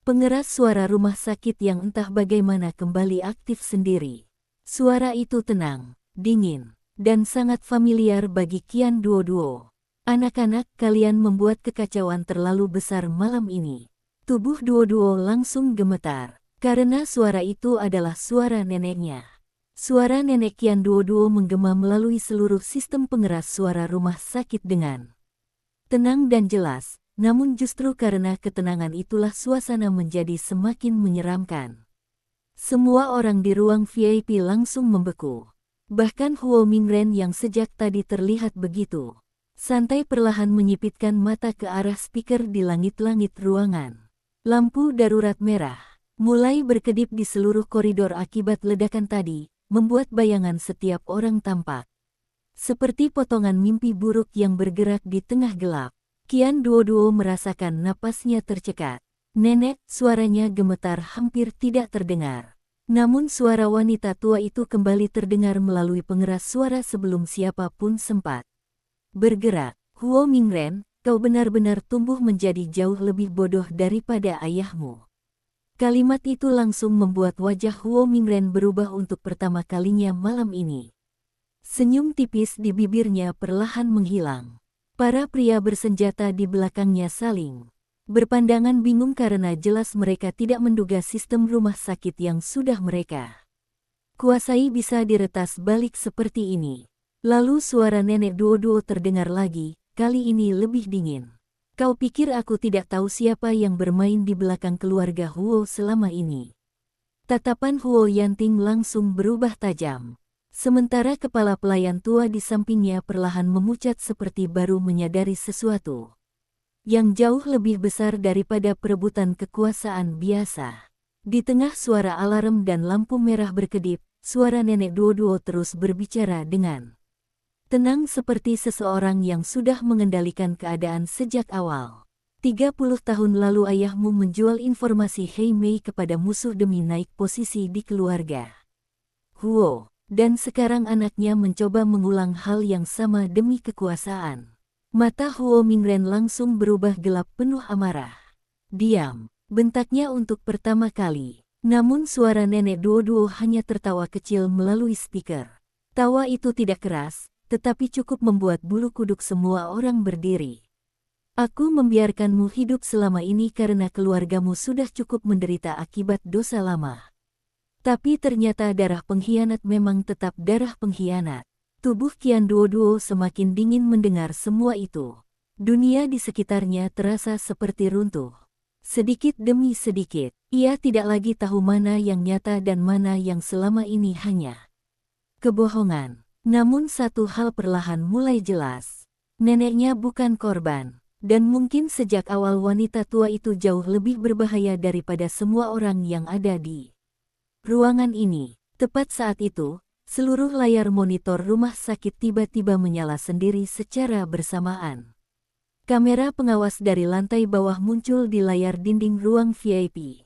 pengeras suara rumah sakit yang entah bagaimana kembali aktif sendiri. Suara itu tenang, dingin, dan sangat familiar bagi Qian Duo. Anak-anak, kalian membuat kekacauan terlalu besar malam ini. Tubuh Duo langsung gemetar, karena suara itu adalah suara neneknya. Suara nenek Qian Duo menggema melalui seluruh sistem pengeras suara rumah sakit dengan tenang dan jelas, namun justru karena ketenangan itulah suasana menjadi semakin menyeramkan. Semua orang di ruang VIP langsung membeku. Bahkan Huo Mingren yang sejak tadi terlihat begitu Santai perlahan menyipitkan mata ke arah speaker di langit-langit ruangan. Lampu darurat merah mulai berkedip di seluruh koridor akibat ledakan tadi, membuat bayangan setiap orang tampak seperti potongan mimpi buruk yang bergerak di tengah gelap. Qian Duoduo merasakan napasnya tercekat. Nenek, suaranya gemetar hampir tidak terdengar. Namun suara wanita tua itu kembali terdengar melalui pengeras suara sebelum siapapun sempat bergerak. Huo Mingren, kau benar-benar tumbuh menjadi jauh lebih bodoh daripada ayahmu. Kalimat itu langsung membuat wajah Huo Mingren berubah untuk pertama kalinya malam ini. Senyum tipis di bibirnya perlahan menghilang. Para pria bersenjata di belakangnya saling berpandangan bingung karena jelas mereka tidak menduga sistem rumah sakit yang sudah mereka kuasai bisa diretas balik seperti ini. Lalu suara nenek Duoduo terdengar lagi, kali ini lebih dingin. Kau pikir aku tidak tahu siapa yang bermain di belakang keluarga Huo selama ini? Tatapan Huo Yanting langsung berubah tajam. Sementara kepala pelayan tua di sampingnya perlahan memucat seperti baru menyadari sesuatu yang jauh lebih besar daripada perebutan kekuasaan biasa. Di tengah suara alarm dan lampu merah berkedip, suara nenek Duoduo terus berbicara dengan tenang seperti seseorang yang sudah mengendalikan keadaan sejak awal. 30 tahun lalu ayahmu menjual informasi Hei Mei kepada musuh demi naik posisi di keluarga Huo. Dan sekarang anaknya mencoba mengulang hal yang sama demi kekuasaan. Mata Huo Mingren langsung berubah gelap penuh amarah. Diam, bentaknya untuk pertama kali. Namun suara nenek Duoduo hanya tertawa kecil melalui speaker. Tawa itu tidak keras, tetapi cukup membuat bulu kuduk semua orang berdiri. Aku membiarkanmu hidup selama ini karena keluargamu sudah cukup menderita akibat dosa lama. Tapi ternyata darah pengkhianat memang tetap darah pengkhianat. Tubuh Qian Duoduo semakin dingin mendengar semua itu. Dunia di sekitarnya terasa seperti runtuh. Sedikit demi sedikit, ia tidak lagi tahu mana yang nyata dan mana yang selama ini hanya kebohongan. Namun satu hal perlahan mulai jelas. Neneknya bukan korban. Dan mungkin sejak awal wanita tua itu jauh lebih berbahaya daripada semua orang yang ada di ruangan ini. Tepat saat itu, seluruh layar monitor rumah sakit tiba-tiba menyala sendiri secara bersamaan. Kamera pengawas dari lantai bawah muncul di layar dinding ruang VIP.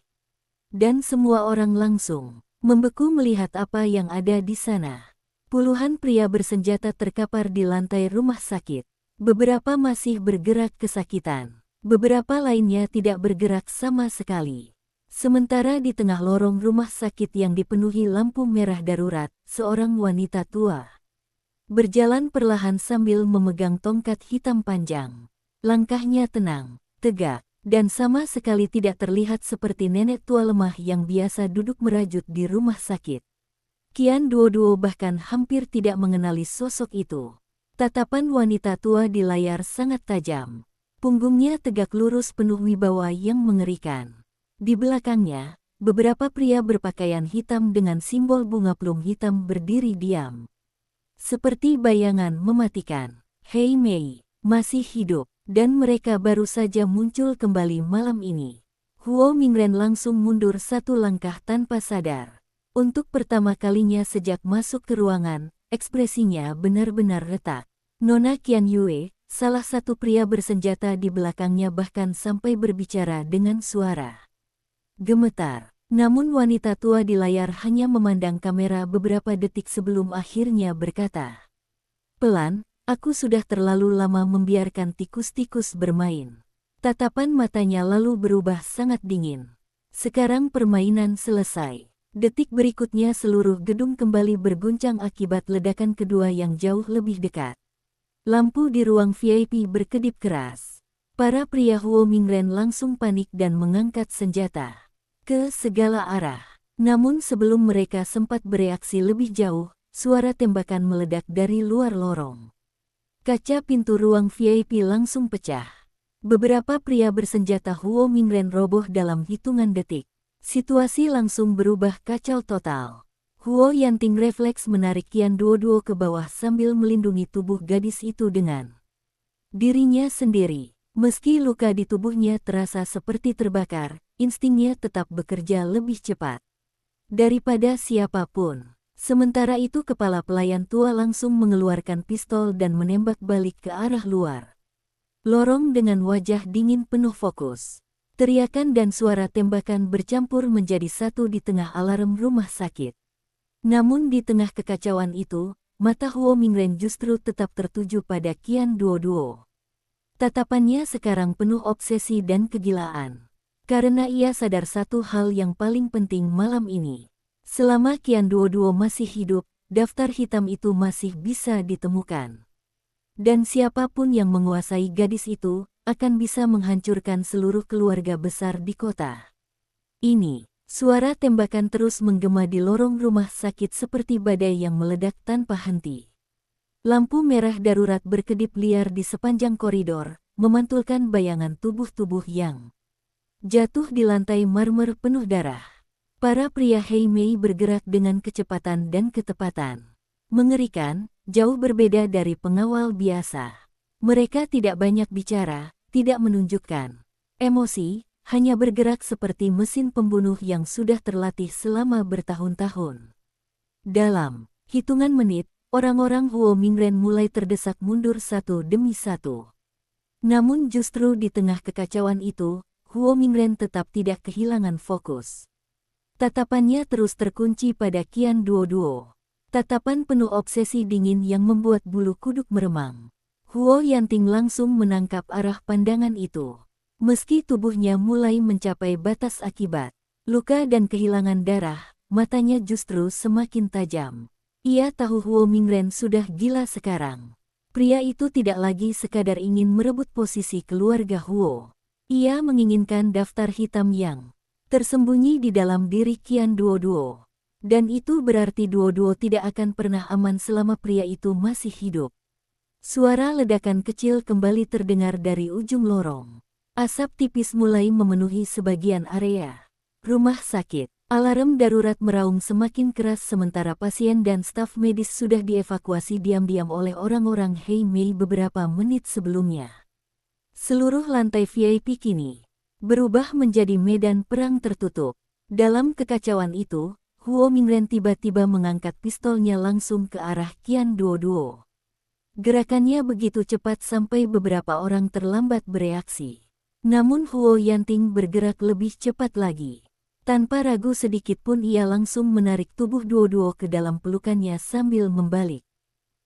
Dan semua orang langsung membeku melihat apa yang ada di sana. Puluhan pria bersenjata terkapar di lantai rumah sakit. Beberapa masih bergerak kesakitan. Beberapa lainnya tidak bergerak sama sekali. Sementara di tengah lorong rumah sakit yang dipenuhi lampu merah darurat, seorang wanita tua berjalan perlahan sambil memegang tongkat hitam panjang. Langkahnya tenang, tegak, dan sama sekali tidak terlihat seperti nenek tua lemah yang biasa duduk merajut di rumah sakit. Qian Duoduo bahkan hampir tidak mengenali sosok itu. Tatapan wanita tua di layar sangat tajam. Punggungnya tegak lurus penuh wibawa yang mengerikan. Di belakangnya, beberapa pria berpakaian hitam dengan simbol bunga plum hitam berdiri diam. Seperti bayangan mematikan. Hei Mei masih hidup, dan mereka baru saja muncul kembali malam ini. Huo Mingren langsung mundur satu langkah tanpa sadar. Untuk pertama kalinya sejak masuk ke ruangan, ekspresinya benar-benar retak. Nona Qian Yue, salah satu pria bersenjata di belakangnya bahkan sampai berbicara dengan suara gemetar. Namun wanita tua di layar hanya memandang kamera beberapa detik sebelum akhirnya berkata, "Pelan, aku sudah terlalu lama membiarkan tikus-tikus bermain." Tatapan matanya lalu berubah sangat dingin. Sekarang permainan selesai. Detik berikutnya seluruh gedung kembali berguncang akibat ledakan kedua yang jauh lebih dekat. Lampu di ruang VIP berkedip keras. Para pria Huo Mingren langsung panik dan mengangkat senjata ke segala arah. Namun sebelum mereka sempat bereaksi lebih jauh, suara tembakan meledak dari luar lorong. Kaca pintu ruang VIP langsung pecah. Beberapa pria bersenjata Huo Mingren roboh dalam hitungan detik. Situasi langsung berubah kacau total. Huo Yanting refleks menarik Qian Duoduo ke bawah sambil melindungi tubuh gadis itu dengan dirinya sendiri. Meski luka di tubuhnya terasa seperti terbakar, instingnya tetap bekerja lebih cepat daripada siapapun. Sementara itu kepala pelayan tua langsung mengeluarkan pistol dan menembak balik ke arah luar lorong dengan wajah dingin penuh fokus. Teriakan dan suara tembakan bercampur menjadi satu di tengah alarm rumah sakit. Namun di tengah kekacauan itu, mata Huo Mingren justru tetap tertuju pada Qian Duoduo. Tatapannya sekarang penuh obsesi dan kegilaan. Karena ia sadar satu hal yang paling penting malam ini. Selama Qian Duoduo masih hidup, daftar hitam itu masih bisa ditemukan. Dan siapapun yang menguasai gadis itu, akan bisa menghancurkan seluruh keluarga besar di kota ini. Suara tembakan terus menggema di lorong rumah sakit seperti badai yang meledak tanpa henti. Lampu merah darurat berkedip liar di sepanjang koridor, memantulkan bayangan tubuh-tubuh yang jatuh di lantai marmer penuh darah. Para pria Heimei bergerak dengan kecepatan dan ketepatan mengerikan, jauh berbeda dari pengawal biasa. Mereka tidak banyak bicara, tidak menunjukkan emosi, hanya bergerak seperti mesin pembunuh yang sudah terlatih selama bertahun-tahun. Dalam hitungan menit, orang-orang Huo Mingren mulai terdesak mundur satu demi satu. Namun justru di tengah kekacauan itu, Huo Mingren tetap tidak kehilangan fokus. Tatapannya terus terkunci pada Qian Duoduo. Tatapan penuh obsesi dingin yang membuat bulu kuduk meremang. Huo Yanting langsung menangkap arah pandangan itu. Meski tubuhnya mulai mencapai batas akibat luka dan kehilangan darah, matanya justru semakin tajam. Ia tahu Huo Mingren sudah gila sekarang. Pria itu tidak lagi sekadar ingin merebut posisi keluarga Huo. Ia menginginkan daftar hitam yang tersembunyi di dalam diri Qian Duoduo. Dan itu berarti Duoduo tidak akan pernah aman selama pria itu masih hidup. Suara ledakan kecil kembali terdengar dari ujung lorong. Asap tipis mulai memenuhi sebagian area rumah sakit. Alarm darurat meraung semakin keras sementara pasien dan staf medis sudah dievakuasi diam-diam oleh orang-orang Heimei beberapa menit sebelumnya. Seluruh lantai VIP kini berubah menjadi medan perang tertutup. Dalam kekacauan itu, Huo Mingren tiba-tiba mengangkat pistolnya langsung ke arah Qian Duoduo. Gerakannya begitu cepat sampai beberapa orang terlambat bereaksi. Namun Huo Yanting bergerak lebih cepat lagi. Tanpa ragu sedikit pun ia langsung menarik tubuh Duoduo ke dalam pelukannya sambil membalik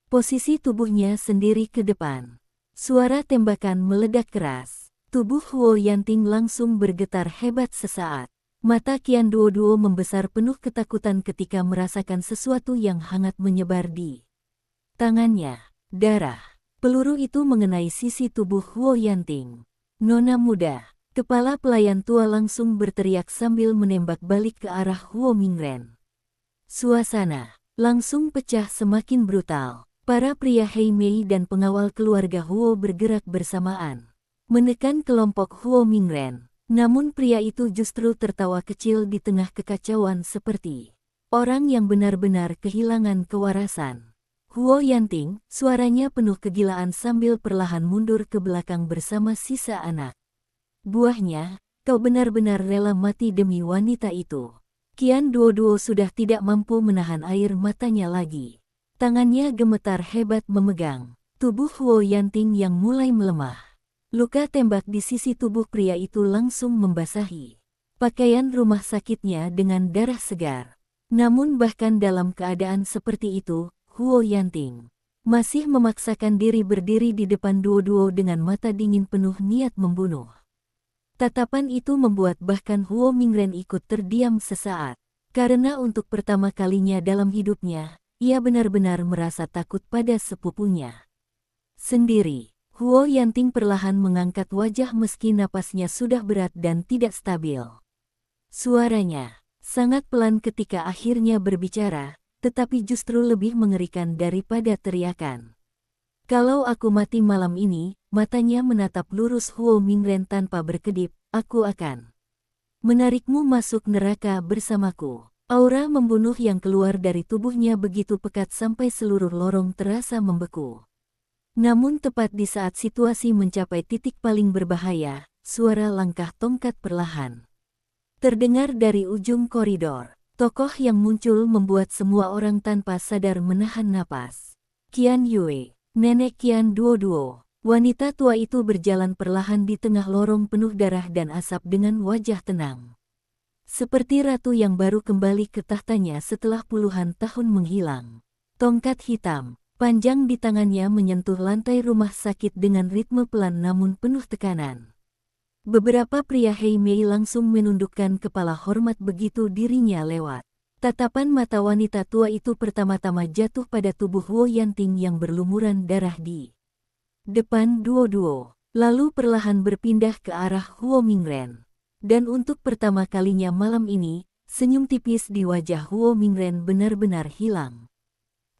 posisi tubuhnya sendiri ke depan. Suara tembakan meledak keras. Tubuh Huo Yanting langsung bergetar hebat sesaat. Mata Qian Duoduo membesar penuh ketakutan ketika merasakan sesuatu yang hangat menyebar di tangannya. Darah. Peluru itu mengenai sisi tubuh Huo Yanting. Nona muda. Kepala pelayan tua langsung berteriak sambil menembak balik ke arah Huo Mingren. Suasana langsung pecah semakin brutal. Para pria Heimei dan pengawal keluarga Huo bergerak bersamaan menekan kelompok Huo Mingren. Namun pria itu justru tertawa kecil di tengah kekacauan seperti orang yang benar-benar kehilangan kewarasan. Huo Yanting, suaranya penuh kegilaan sambil perlahan mundur ke belakang bersama sisa anak buahnya. Kau benar-benar rela mati demi wanita itu. Qian Duoduo sudah tidak mampu menahan air matanya lagi. Tangannya gemetar hebat memegang tubuh Huo Yanting yang mulai melemah. Luka tembak di sisi tubuh pria itu langsung membasahi pakaian rumah sakitnya dengan darah segar. Namun bahkan dalam keadaan seperti itu, Huo Yanting masih memaksakan diri berdiri di depan Duoduo dengan mata dingin penuh niat membunuh. Tatapan itu membuat bahkan Huo Mingren ikut terdiam sesaat. Karena untuk pertama kalinya dalam hidupnya, ia benar-benar merasa takut pada sepupunya sendiri. Huo Yanting perlahan mengangkat wajah meski napasnya sudah berat dan tidak stabil. Suaranya sangat pelan ketika akhirnya berbicara, tetapi justru lebih mengerikan daripada teriakan. Kalau aku mati malam ini, matanya menatap lurus Huo Mingren tanpa berkedip, aku akan menarikmu masuk neraka bersamaku. Aura membunuh yang keluar dari tubuhnya begitu pekat sampai seluruh lorong terasa membeku. Namun tepat di saat situasi mencapai titik paling berbahaya, suara langkah tongkat perlahan terdengar dari ujung koridor. Tokoh yang muncul membuat semua orang tanpa sadar menahan napas. Qian Yue, nenek Qian Duoduo. Wanita tua itu berjalan perlahan di tengah lorong penuh darah dan asap dengan wajah tenang. Seperti ratu yang baru kembali ke tahtanya setelah puluhan tahun menghilang. Tongkat hitam, panjang di tangannya menyentuh lantai rumah sakit dengan ritme pelan namun penuh tekanan. Beberapa pria Heimei langsung menundukkan kepala hormat begitu dirinya lewat. Tatapan mata wanita tua itu pertama-tama jatuh pada tubuh Huo Yanting yang berlumuran darah di depan Duo-Duo, lalu perlahan berpindah ke arah Huo Mingren. Dan untuk pertama kalinya malam ini, senyum tipis di wajah Huo Mingren benar-benar hilang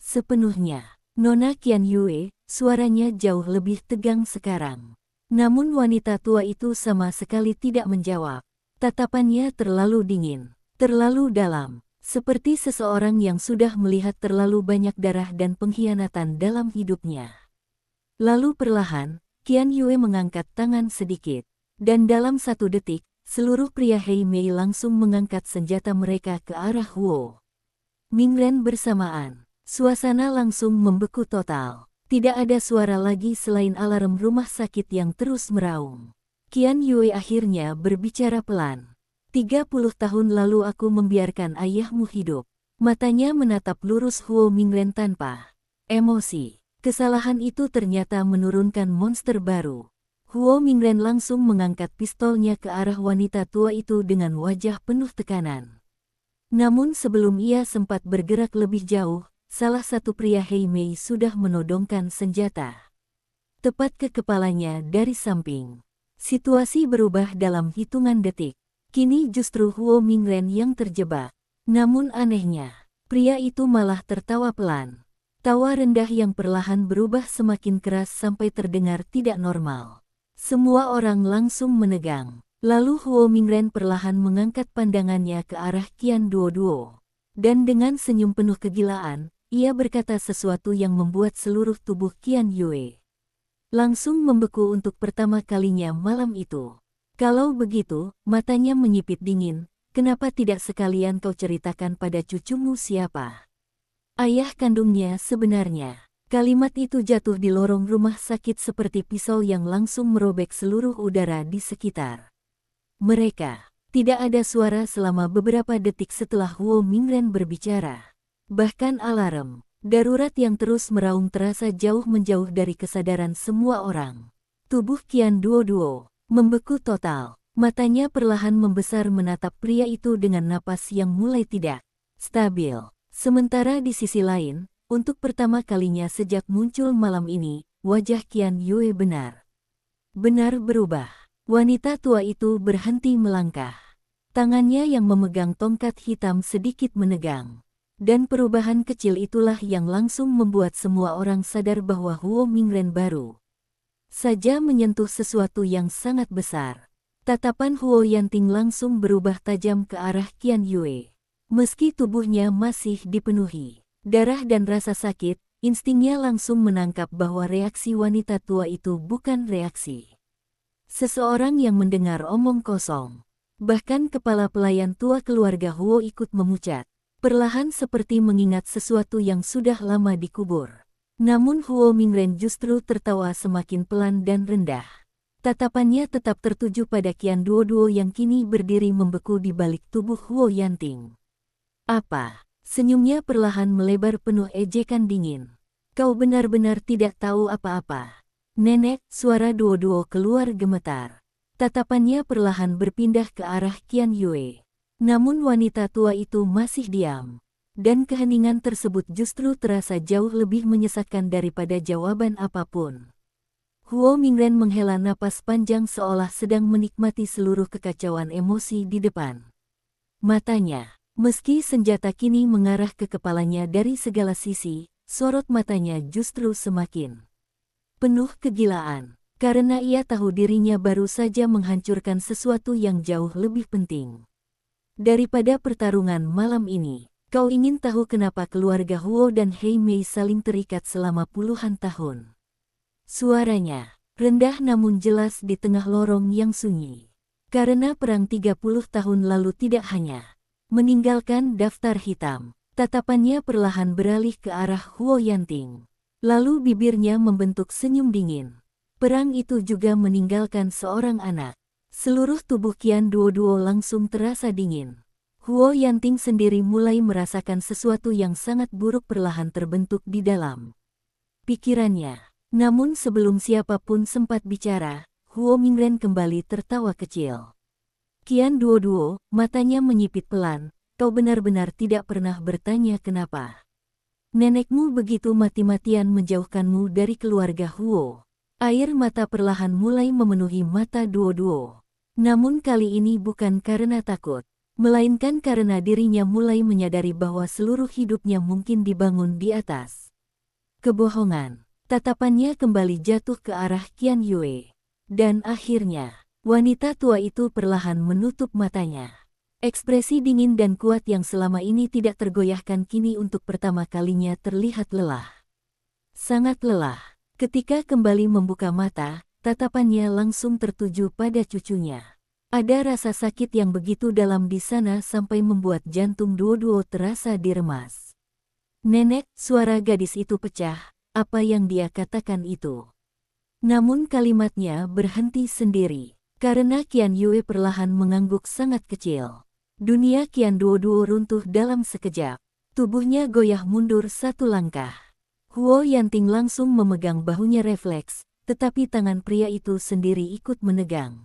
sepenuhnya. Nona Qian Yue, suaranya jauh lebih tegang sekarang. Namun wanita tua itu sama sekali tidak menjawab. Tatapannya terlalu dingin, terlalu dalam, seperti seseorang yang sudah melihat terlalu banyak darah dan pengkhianatan dalam hidupnya. Lalu perlahan, Qian Yue mengangkat tangan sedikit, dan dalam 1 detik, seluruh pria Heimei langsung mengangkat senjata mereka ke arah Huo Mingren bersamaan. Suasana langsung membeku total. Tidak ada suara lagi selain alarm rumah sakit yang terus meraung. Qian Yue akhirnya berbicara pelan. 30 tahun lalu aku membiarkan ayahmu hidup. Matanya menatap lurus Huo Mingren tanpa emosi. Kesalahan itu ternyata menurunkan monster baru. Huo Mingren langsung mengangkat pistolnya ke arah wanita tua itu dengan wajah penuh tekanan. Namun sebelum ia sempat bergerak lebih jauh, salah satu pria Heimei sudah menodongkan senjata tepat ke kepalanya dari samping. Situasi berubah dalam hitungan detik. Kini justru Huo Mingren yang terjebak. Namun anehnya, pria itu malah tertawa pelan. Tawa rendah yang perlahan berubah semakin keras sampai terdengar tidak normal. Semua orang langsung menegang. Lalu Huo Mingren perlahan mengangkat pandangannya ke arah Qian Duoduo. Dan dengan senyum penuh kegilaan, ia berkata sesuatu yang membuat seluruh tubuh Qian Yue langsung membeku untuk pertama kalinya malam itu. Kalau begitu, matanya menyipit dingin, kenapa tidak sekalian kau ceritakan pada cucumu siapa ayah kandungnya sebenarnya? Kalimat itu jatuh di lorong rumah sakit seperti pisau yang langsung merobek seluruh udara di sekitar mereka. Tidak ada suara selama beberapa detik setelah Huo Mingren berbicara. Bahkan alarm darurat yang terus meraung terasa jauh menjauh dari kesadaran semua orang. Tubuh Qian Duoduo membeku total. Matanya perlahan membesar menatap pria itu dengan napas yang mulai tidak stabil. Sementara di sisi lain, untuk pertama kalinya sejak muncul malam ini, wajah Qian Yue benar-benar berubah. Wanita tua itu berhenti melangkah. Tangannya yang memegang tongkat hitam sedikit menegang. Dan perubahan kecil itulah yang langsung membuat semua orang sadar bahwa Huo Mingren baru saja menyentuh sesuatu yang sangat besar. Tatapan Huo Yanting langsung berubah tajam ke arah Qian Yue. Meski tubuhnya masih dipenuhi darah dan rasa sakit, instingnya langsung menangkap bahwa reaksi wanita tua itu bukan reaksi seseorang yang mendengar omong kosong. Bahkan kepala pelayan tua keluarga Huo ikut memucat. Perlahan seperti mengingat sesuatu yang sudah lama dikubur. Namun Huo Mingren justru tertawa semakin pelan dan rendah. Tatapannya tetap tertuju pada Qian Duoduo yang kini berdiri membeku di balik tubuh Huo Yanting. Apa? Senyumnya perlahan melebar penuh ejekan dingin. Kau benar-benar tidak tahu apa-apa. Nenek, suara Duoduo keluar gemetar. Tatapannya perlahan berpindah ke arah Qian Yue. Namun wanita tua itu masih diam. Dan keheningan tersebut justru terasa jauh lebih menyesakkan daripada jawaban apapun. Huo Mingren menghela napas panjang seolah sedang menikmati seluruh kekacauan emosi di depan matanya. Meski senjata kini mengarah ke kepalanya dari segala sisi, sorot matanya justru semakin penuh kegilaan. Karena ia tahu dirinya baru saja menghancurkan sesuatu yang jauh lebih penting daripada pertarungan malam ini. Kau ingin tahu kenapa keluarga Huo dan Heimei saling terikat selama puluhan tahun? Suaranya rendah namun jelas di tengah lorong yang sunyi. Karena perang 30 tahun lalu tidak hanya meninggalkan daftar hitam, tatapannya perlahan beralih ke arah Huo Yanting. Lalu bibirnya membentuk senyum dingin. Perang itu juga meninggalkan seorang anak. Seluruh tubuh Qian Duoduo langsung terasa dingin. Huo Yanting sendiri mulai merasakan sesuatu yang sangat buruk perlahan terbentuk di dalam pikirannya. Namun sebelum siapapun sempat bicara, Huo Mingren kembali tertawa kecil. Qian Duoduo, matanya menyipit pelan, kau benar-benar tidak pernah bertanya kenapa. Nenekmu begitu mati-matian menjauhkanmu dari keluarga Huo. Air mata perlahan mulai memenuhi mata Duoduo. Namun kali ini bukan karena takut, melainkan karena dirinya mulai menyadari bahwa seluruh hidupnya mungkin dibangun di atas kebohongan. Tatapannya kembali jatuh ke arah Qian Yue. Dan akhirnya, wanita tua itu perlahan menutup matanya. Ekspresi dingin dan kuat yang selama ini tidak tergoyahkan kini untuk pertama kalinya terlihat lelah. Sangat lelah. Ketika kembali membuka mata, tatapannya langsung tertuju pada cucunya. Ada rasa sakit yang begitu dalam di sana sampai membuat jantung Duoduo terasa diremas. Nenek, suara gadis itu pecah, apa yang dia katakan itu? Namun kalimatnya berhenti sendiri. Karena Qian Yue perlahan mengangguk sangat kecil. Dunia Qian Duoduo runtuh dalam sekejap. Tubuhnya goyah mundur satu langkah. Huo Yanting langsung memegang bahunya refleks, tetapi tangan pria itu sendiri ikut menegang.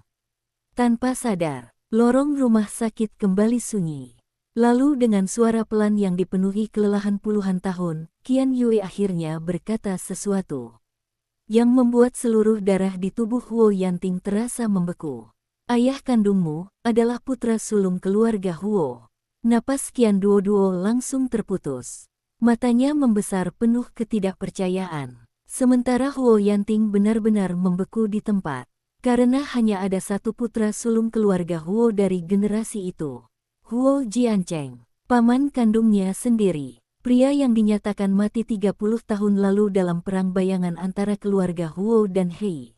Tanpa sadar, lorong rumah sakit kembali sunyi. Lalu dengan suara pelan yang dipenuhi kelelahan puluhan tahun, Qian Yue akhirnya berkata sesuatu yang membuat seluruh darah di tubuh Huo Yanting terasa membeku. Ayah kandungmu adalah putra sulung keluarga Huo. Napas Qian Duoduo langsung terputus. Matanya membesar penuh ketidakpercayaan. Sementara Huo Yanting benar-benar membeku di tempat. Karena hanya ada satu putra sulung keluarga Huo dari generasi itu. Huo Jiancheng, paman kandungnya sendiri. Pria yang dinyatakan mati 30 tahun lalu dalam perang bayangan antara keluarga Huo dan Hei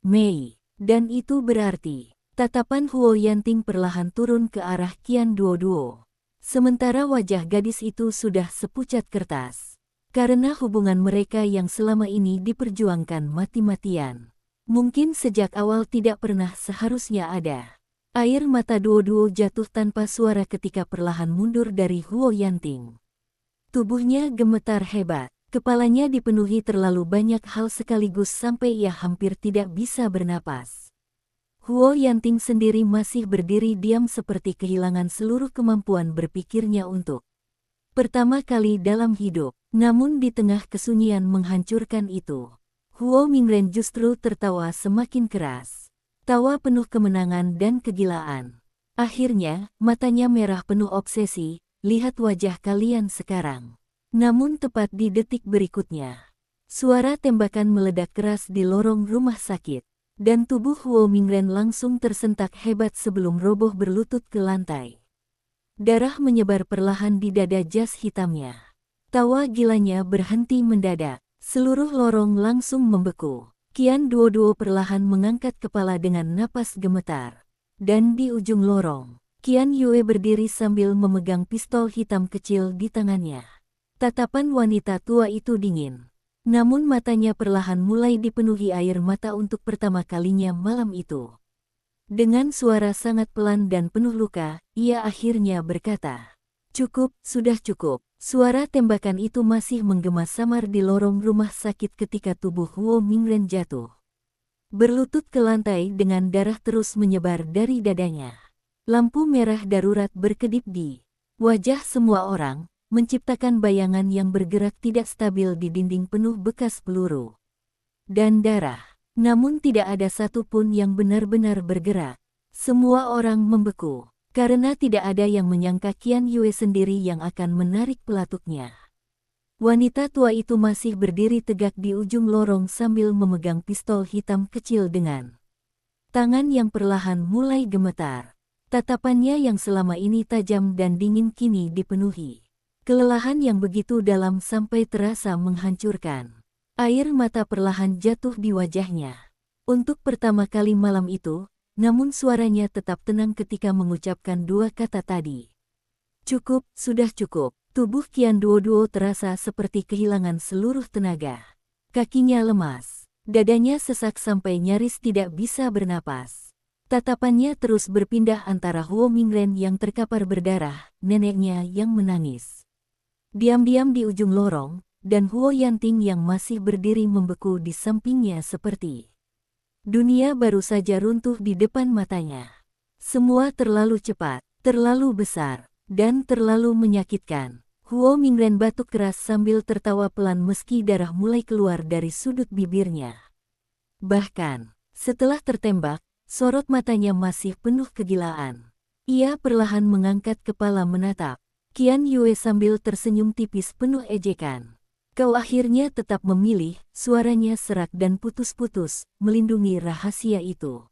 Mei. Dan itu berarti, tatapan Huo Yanting perlahan turun ke arah Qian Duoduo. Sementara wajah gadis itu sudah sepucat kertas. Karena hubungan mereka yang selama ini diperjuangkan mati-matian. Mungkin sejak awal tidak pernah seharusnya ada. Air mata Duoduo jatuh tanpa suara ketika perlahan mundur dari Huo Yanting. Tubuhnya gemetar hebat, kepalanya dipenuhi terlalu banyak hal sekaligus sampai ia hampir tidak bisa bernapas. Huo Yanting sendiri masih berdiri diam seperti kehilangan seluruh kemampuan berpikirnya untuk pertama kali dalam hidup, namun di tengah kesunyian menghancurkan itu, Huo Mingren justru tertawa semakin keras. Tawa penuh kemenangan dan kegilaan. Akhirnya, matanya merah penuh obsesi. Lihat wajah kalian sekarang. Namun tepat di detik berikutnya, suara tembakan meledak keras di lorong rumah sakit, dan tubuh Huo Mingren langsung tersentak hebat sebelum roboh berlutut ke lantai. Darah menyebar perlahan di dada jas hitamnya. Tawa gilanya berhenti mendadak, seluruh lorong langsung membeku. Qian Duoduo perlahan mengangkat kepala dengan napas gemetar. Dan di ujung lorong, Qian Yue berdiri sambil memegang pistol hitam kecil di tangannya. Tatapan wanita tua itu dingin. Namun matanya perlahan mulai dipenuhi air mata untuk pertama kalinya malam itu. Dengan suara sangat pelan dan penuh luka, ia akhirnya berkata, "Cukup, sudah cukup." Suara tembakan itu masih menggema samar di lorong rumah sakit ketika tubuh Huo Mingren jatuh berlutut ke lantai dengan darah terus menyebar dari dadanya. Lampu merah darurat berkedip di wajah semua orang, menciptakan bayangan yang bergerak tidak stabil di dinding penuh bekas peluru dan darah. Namun tidak ada satupun yang benar-benar bergerak. Semua orang membeku, karena tidak ada yang menyangka Qian Yue sendiri yang akan menarik pelatuknya. Wanita tua itu masih berdiri tegak di ujung lorong sambil memegang pistol hitam kecil dengan tangan yang perlahan mulai gemetar. Tatapannya yang selama ini tajam dan dingin kini dipenuhi kelelahan yang begitu dalam sampai terasa menghancurkan. Air mata perlahan jatuh di wajahnya. Untuk pertama kali malam itu, namun suaranya tetap tenang ketika mengucapkan dua kata tadi. Cukup, sudah cukup. Tubuh Qian Duoduo terasa seperti kehilangan seluruh tenaga. Kakinya lemas. Dadanya sesak sampai nyaris tidak bisa bernapas. Tatapannya terus berpindah antara Huo Mingren yang terkapar berdarah, neneknya yang menangis diam-diam di ujung lorong, dan Huo Yanting yang masih berdiri membeku di sampingnya seperti dunia baru saja runtuh di depan matanya. Semua terlalu cepat, terlalu besar, dan terlalu menyakitkan. Huo Mingren batuk keras sambil tertawa pelan meski darah mulai keluar dari sudut bibirnya. Bahkan, setelah tertembak, sorot matanya masih penuh kegilaan. Ia perlahan mengangkat kepala menatap Qian Yue sambil tersenyum tipis penuh ejekan. Kau akhirnya tetap memilih, suaranya serak dan putus-putus, melindungi rahasia itu.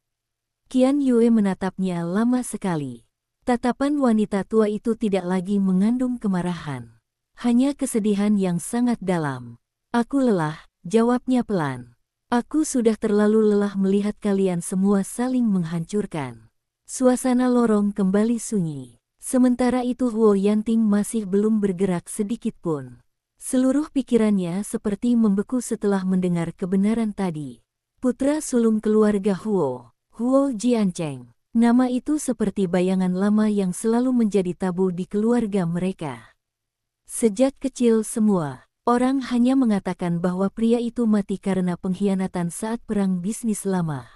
Qian Yue menatapnya lama sekali. Tatapan wanita tua itu tidak lagi mengandung kemarahan. Hanya kesedihan yang sangat dalam. Aku lelah, jawabnya pelan. Aku sudah terlalu lelah melihat kalian semua saling menghancurkan. Suasana lorong kembali sunyi. Sementara itu Huo Yanting masih belum bergerak sedikit pun. Seluruh pikirannya seperti membeku setelah mendengar kebenaran tadi. Putra sulung keluarga Huo, Huo Jiancheng. Nama itu seperti bayangan lama yang selalu menjadi tabu di keluarga mereka. Sejak kecil semua orang hanya mengatakan bahwa pria itu mati karena pengkhianatan saat perang bisnis lama.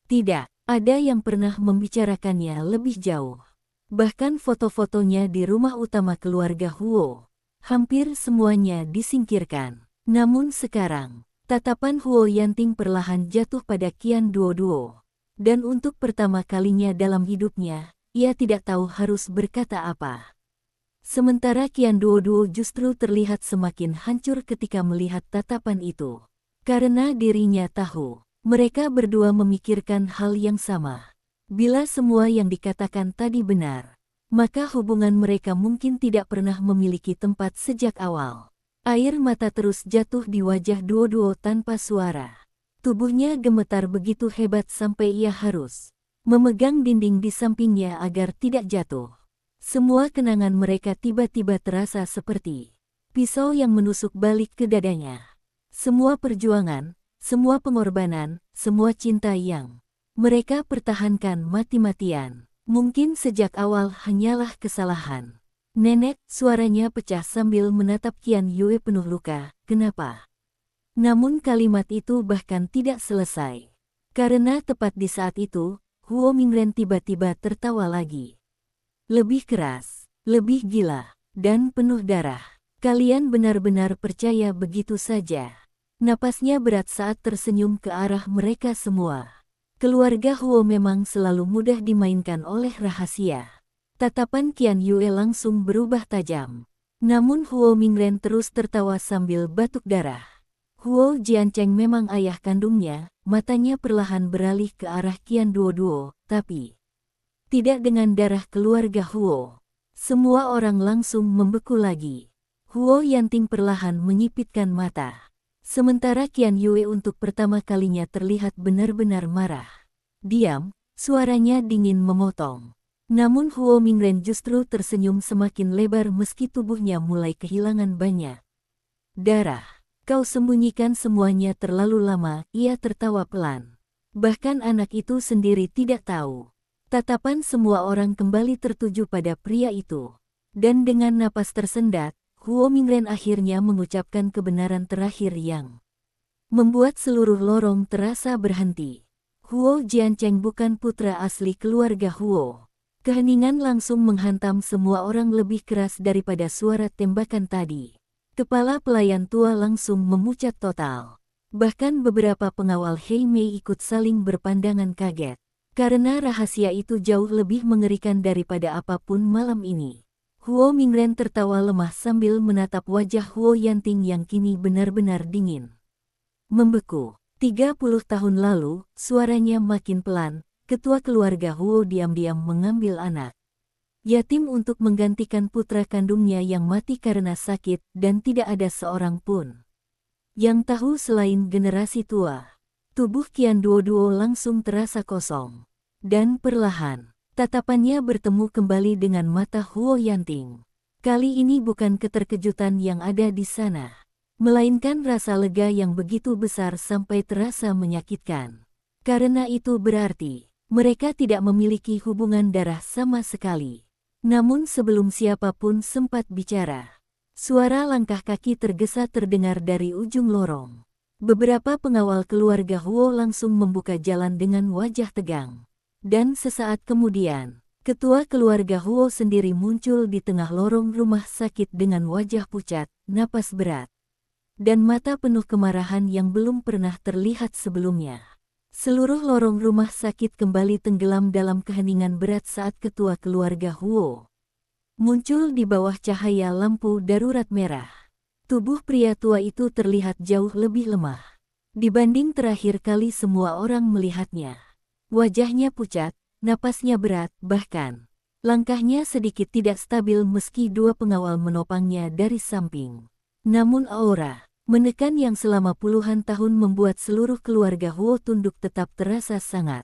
Tidak ada yang pernah membicarakannya lebih jauh. Bahkan foto-fotonya di rumah utama keluarga Huo, hampir semuanya disingkirkan. Namun sekarang, tatapan Huo Yanting perlahan jatuh pada Qian Duoduo. Dan untuk pertama kalinya dalam hidupnya, ia tidak tahu harus berkata apa. Sementara Qian Duoduo justru terlihat semakin hancur ketika melihat tatapan itu. Karena dirinya tahu, mereka berdua memikirkan hal yang sama. Bila semua yang dikatakan tadi benar, maka hubungan mereka mungkin tidak pernah memiliki tempat sejak awal. Air mata terus jatuh di wajah Duoduo tanpa suara. Tubuhnya gemetar begitu hebat sampai ia harus memegang dinding di sampingnya agar tidak jatuh. Semua kenangan mereka tiba-tiba terasa seperti pisau yang menusuk balik ke dadanya. Semua perjuangan, semua pengorbanan, semua cinta yang mereka pertahankan mati-matian. Mungkin sejak awal hanyalah kesalahan. Nenek, suaranya pecah sambil menatap Qian Yue penuh luka. Kenapa? Namun kalimat itu bahkan tidak selesai. Karena tepat di saat itu, Huo Mingren tiba-tiba tertawa lagi. Lebih keras, lebih gila, dan penuh darah. Kalian benar-benar percaya begitu saja. Napasnya berat saat tersenyum ke arah mereka semua. Keluarga Huo memang selalu mudah dimainkan oleh rahasia. Tatapan Qian Yue langsung berubah tajam. Namun Huo Mingren terus tertawa sambil batuk darah. Huo Jiancheng memang ayah kandungnya, matanya perlahan beralih ke arah Qian Duoduo, tapi tidak dengan darah keluarga Huo. Semua orang langsung membeku lagi. Huo Yanting perlahan menyipitkan mata. Sementara Qian Yue untuk pertama kalinya terlihat benar-benar marah. Diam, suaranya dingin memotong. Namun Huo Mingren justru tersenyum semakin lebar meski tubuhnya mulai kehilangan banyak darah. Kau sembunyikan semuanya terlalu lama, ia tertawa pelan. Bahkan anak itu sendiri tidak tahu. Tatapan semua orang kembali tertuju pada pria itu. Dan dengan napas tersendat, Huo Mingren akhirnya mengucapkan kebenaran terakhir yang membuat seluruh lorong terasa berhenti. Huo Jiancheng bukan putra asli keluarga Huo. Keheningan langsung menghantam semua orang lebih keras daripada suara tembakan tadi. Kepala pelayan tua langsung memucat total. Bahkan beberapa pengawal Hei Mei ikut saling berpandangan kaget. Karena rahasia itu jauh lebih mengerikan daripada apapun malam ini. Huo Mingren tertawa lemah sambil menatap wajah Huo Yanting yang kini benar-benar dingin. Membeku. 30 tahun lalu, suaranya makin pelan, ketua keluarga Huo diam-diam mengambil anak yatim untuk menggantikan putra kandungnya yang mati karena sakit dan tidak ada seorang pun Yang tahu selain generasi tua, tubuh Qian Duoduo langsung terasa kosong. Dan perlahan, tatapannya bertemu kembali dengan mata Huo Yanting. Kali ini bukan keterkejutan yang ada di sana, melainkan rasa lega yang begitu besar sampai terasa menyakitkan. Karena itu berarti, mereka tidak memiliki hubungan darah sama sekali. Namun sebelum siapapun sempat bicara, suara langkah kaki tergesa terdengar dari ujung lorong. Beberapa pengawal keluarga Huo langsung membuka jalan dengan wajah tegang. Dan sesaat kemudian, ketua keluarga Huo sendiri muncul di tengah lorong rumah sakit dengan wajah pucat, napas berat, dan mata penuh kemarahan yang belum pernah terlihat sebelumnya. Seluruh lorong rumah sakit kembali tenggelam dalam keheningan berat saat ketua keluarga Huo muncul di bawah cahaya lampu darurat merah. Tubuh pria tua itu terlihat jauh lebih lemah dibanding terakhir kali semua orang melihatnya. Wajahnya pucat, napasnya berat, bahkan langkahnya sedikit tidak stabil meski dua pengawal menopangnya dari samping. Namun aura menekan yang selama puluhan tahun membuat seluruh keluarga Huo tunduk tetap terasa sangat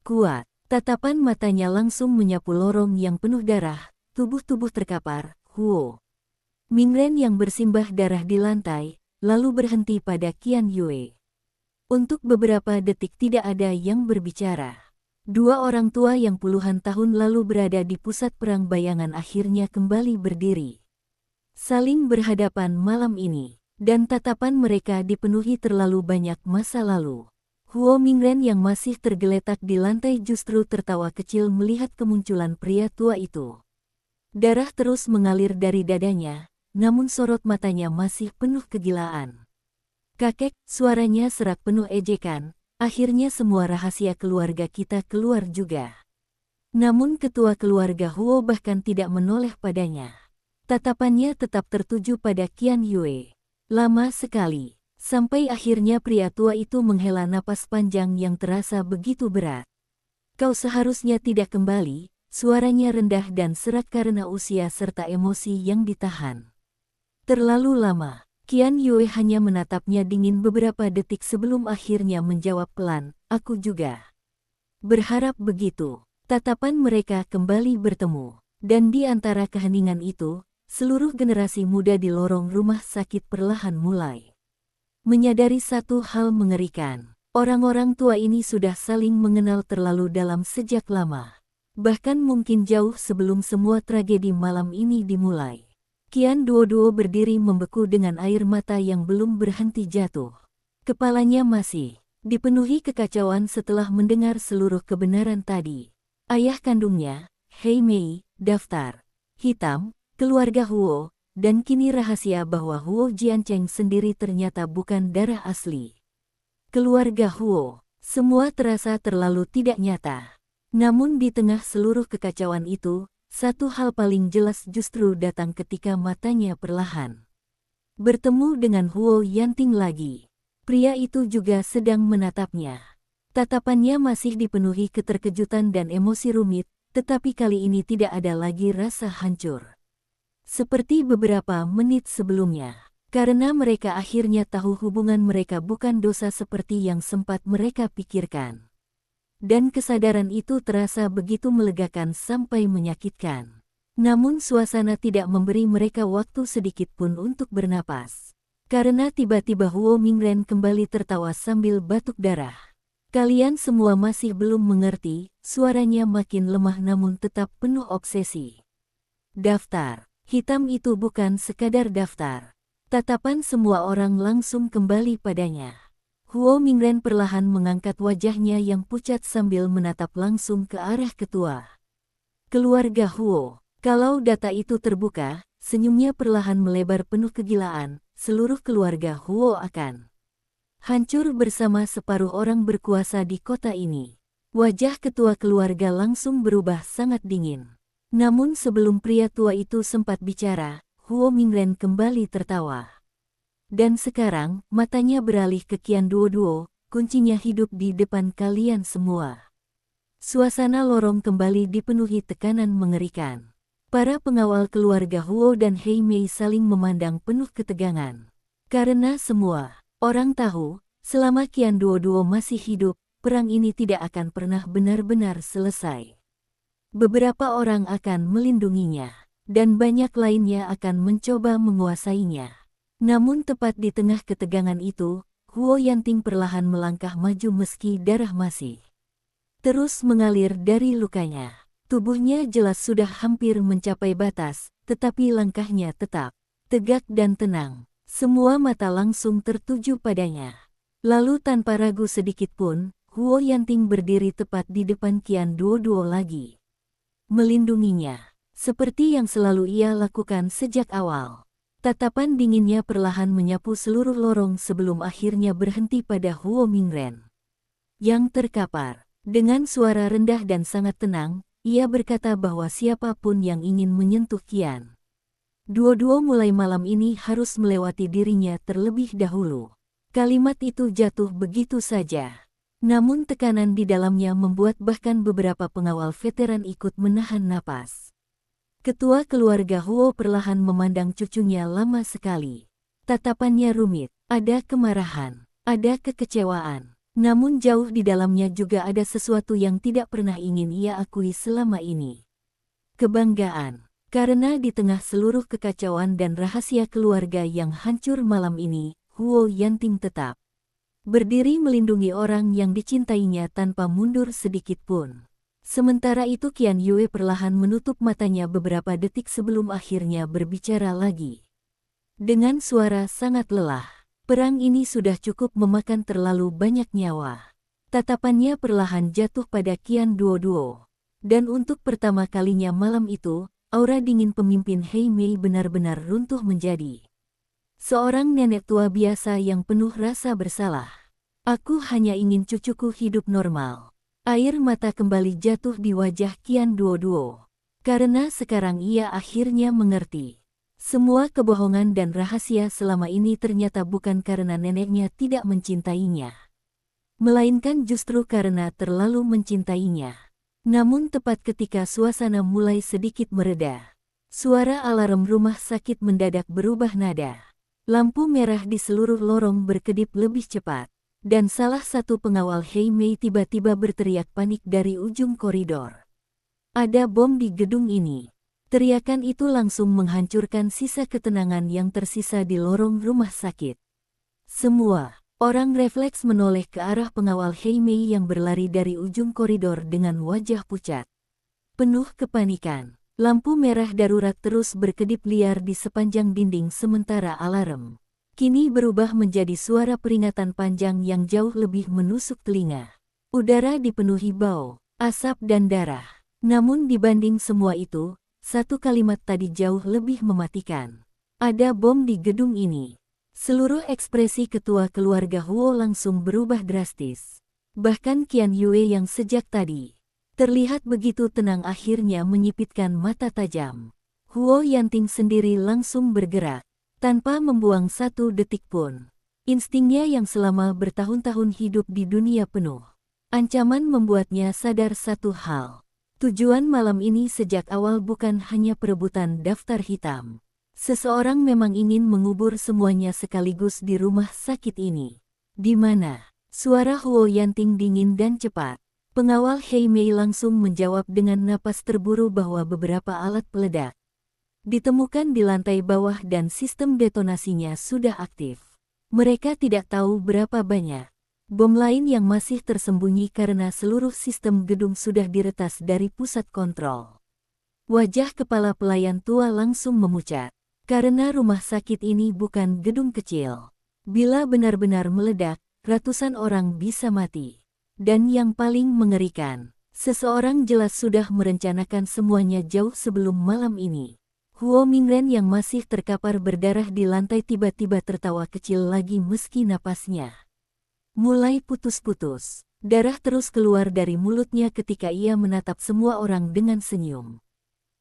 kuat. Tatapan matanya langsung menyapu lorong yang penuh darah, tubuh-tubuh terkapar. Huo Mingren yang bersimbah darah di lantai, lalu berhenti pada Qian Yue. Untuk beberapa detik tidak ada yang berbicara. Dua orang tua yang puluhan tahun lalu berada di pusat perang bayangan akhirnya kembali berdiri. Saling berhadapan malam ini, dan tatapan mereka dipenuhi terlalu banyak masa lalu. Huo Mingren yang masih tergeletak di lantai justru tertawa kecil melihat kemunculan pria tua itu. Darah terus mengalir dari dadanya, namun sorot matanya masih penuh kegilaan. "Kakek," suaranya serak penuh ejekan, "akhirnya semua rahasia keluarga kita keluar juga." Namun ketua keluarga Huo bahkan tidak menoleh padanya. Tatapannya tetap tertuju pada Qian Yue. Lama sekali, sampai akhirnya pria tua itu menghela napas panjang yang terasa begitu berat. "Kau seharusnya tidak kembali," suaranya rendah dan serak karena usia serta emosi yang ditahan. Terlalu lama. Qian Yue hanya menatapnya dingin beberapa detik sebelum akhirnya menjawab pelan, "Aku juga berharap begitu." Tatapan mereka kembali bertemu. Dan di antara keheningan itu, seluruh generasi muda di lorong rumah sakit perlahan mulai menyadari satu hal mengerikan. Orang-orang tua ini sudah saling mengenal terlalu dalam sejak lama. Bahkan mungkin jauh sebelum semua tragedi malam ini dimulai. Qian Duoduo berdiri membeku dengan air mata yang belum berhenti jatuh. Kepalanya masih dipenuhi kekacauan setelah mendengar seluruh kebenaran tadi. Ayah kandungnya, Hei Mei, daftar hitam, keluarga Huo, dan kini rahasia bahwa Huo Jiancheng sendiri ternyata bukan darah asli keluarga Huo. Semua terasa terlalu tidak nyata. Namun di tengah seluruh kekacauan itu, satu hal paling jelas justru datang ketika matanya perlahan bertemu dengan Huo Yanting lagi. Pria itu juga sedang menatapnya. Tatapannya masih dipenuhi keterkejutan dan emosi rumit, tetapi kali ini tidak ada lagi rasa hancur. Seperti beberapa menit sebelumnya, karena mereka akhirnya tahu hubungan mereka bukan dosa seperti yang sempat mereka pikirkan. Dan kesadaran itu terasa begitu melegakan sampai menyakitkan. Namun suasana tidak memberi mereka waktu sedikit pun untuk bernapas. Karena tiba-tiba Huo Mingren kembali tertawa sambil batuk darah. "Kalian semua masih belum mengerti," suaranya makin lemah namun tetap penuh obsesi. "Daftar hitam itu bukan sekadar daftar." Tatapan semua orang langsung kembali padanya. Huo Mingren perlahan mengangkat wajahnya yang pucat sambil menatap langsung ke arah ketua keluarga Huo. Kalau data itu terbuka, senyumnya perlahan melebar penuh kegilaan, seluruh keluarga Huo akan hancur bersama separuh orang berkuasa di kota ini. Wajah ketua keluarga langsung berubah sangat dingin. Namun sebelum pria tua itu sempat bicara, Huo Mingren kembali tertawa. Dan sekarang, matanya beralih ke Qian Duoduo, "Kuncinya hidup di depan kalian semua." Suasana lorong kembali dipenuhi tekanan mengerikan. Para pengawal keluarga Huo dan Hei Mei saling memandang penuh ketegangan. Karena semua orang tahu, selama Qian Duoduo masih hidup, perang ini tidak akan pernah benar-benar selesai. Beberapa orang akan melindunginya, dan banyak lainnya akan mencoba menguasainya. Namun tepat di tengah ketegangan itu, Huo Yanting perlahan melangkah maju meski darah masih terus mengalir dari lukanya. Tubuhnya jelas sudah hampir mencapai batas, tetapi langkahnya tetap tegak dan tenang. Semua mata langsung tertuju padanya. Lalu tanpa ragu sedikit pun, Huo Yanting berdiri tepat di depan Qian Duoduo lagi, melindunginya, seperti yang selalu ia lakukan sejak awal. Tatapan dinginnya perlahan menyapu seluruh lorong sebelum akhirnya berhenti pada Huo Mingren yang terkapar. Dengan suara rendah dan sangat tenang, ia berkata bahwa siapapun yang ingin menyentuh Qian Duoduo mulai malam ini harus melewati dirinya terlebih dahulu. Kalimat itu jatuh begitu saja. Namun tekanan di dalamnya membuat bahkan beberapa pengawal veteran ikut menahan napas. Ketua keluarga Huo perlahan memandang cucunya lama sekali. Tatapannya rumit, ada kemarahan, ada kekecewaan. Namun jauh di dalamnya juga ada sesuatu yang tidak pernah ingin ia akui selama ini. Kebanggaan, karena di tengah seluruh kekacauan dan rahasia keluarga yang hancur malam ini, Huo Yanting tetap berdiri melindungi orang yang dicintainya tanpa mundur sedikit pun. Sementara itu Qian Yue perlahan menutup matanya beberapa detik sebelum akhirnya berbicara lagi. Dengan suara sangat lelah. Perang ini sudah cukup memakan terlalu banyak nyawa. Tatapannya perlahan jatuh pada Qian Duoduo. Dan untuk pertama kalinya malam itu, aura dingin pemimpin Hei Mei benar-benar runtuh menjadi seorang nenek tua biasa yang penuh rasa bersalah. Aku hanya ingin cucuku hidup normal. Air mata kembali jatuh di wajah Qian Duoduo. Karena sekarang ia akhirnya mengerti. Semua kebohongan dan rahasia selama ini ternyata bukan karena neneknya tidak mencintainya, melainkan justru karena terlalu mencintainya. Namun tepat ketika suasana mulai sedikit mereda, suara alarm rumah sakit mendadak berubah nada. Lampu merah di seluruh lorong berkedip lebih cepat, dan salah satu pengawal Hei Mei tiba-tiba berteriak panik dari ujung koridor. Ada bom di gedung ini. Teriakan itu langsung menghancurkan sisa ketenangan yang tersisa di lorong rumah sakit. Semua orang refleks menoleh ke arah pengawal Hei Mei yang berlari dari ujung koridor dengan wajah pucat, penuh kepanikan. Lampu merah darurat terus berkedip liar di sepanjang dinding sementara alarm kini berubah menjadi suara peringatan panjang yang jauh lebih menusuk telinga. Udara dipenuhi bau, asap dan darah. Namun dibanding semua itu, satu kalimat tadi jauh lebih mematikan. Ada bom di gedung ini. Seluruh ekspresi ketua keluarga Huo langsung berubah drastis. Bahkan Qian Yue yang sejak tadi terlihat begitu tenang akhirnya menyipitkan mata tajam. Huo Yanting sendiri langsung bergerak, tanpa membuang satu detik pun. Instingnya yang selama bertahun-tahun hidup di dunia penuh ancaman membuatnya sadar satu hal. Tujuan malam ini sejak awal bukan hanya perebutan daftar hitam. Seseorang memang ingin mengubur semuanya sekaligus di rumah sakit ini. Di mana? Suara Huo Yanting dingin dan cepat. Pengawal Hei Mei langsung menjawab dengan napas terburu bahwa beberapa alat peledak ditemukan di lantai bawah dan sistem detonasinya sudah aktif. Mereka tidak tahu berapa banyak bom lain yang masih tersembunyi karena seluruh sistem gedung sudah diretas dari pusat kontrol. Wajah kepala pelayan tua langsung memucat. Karena rumah sakit ini bukan gedung kecil. Bila benar-benar meledak, ratusan orang bisa mati. Dan yang paling mengerikan, seseorang jelas sudah merencanakan semuanya jauh sebelum malam ini. Huo Mingren yang masih terkapar berdarah di lantai tiba-tiba tertawa kecil lagi meski napasnya mulai putus-putus. Darah terus keluar dari mulutnya ketika ia menatap semua orang dengan senyum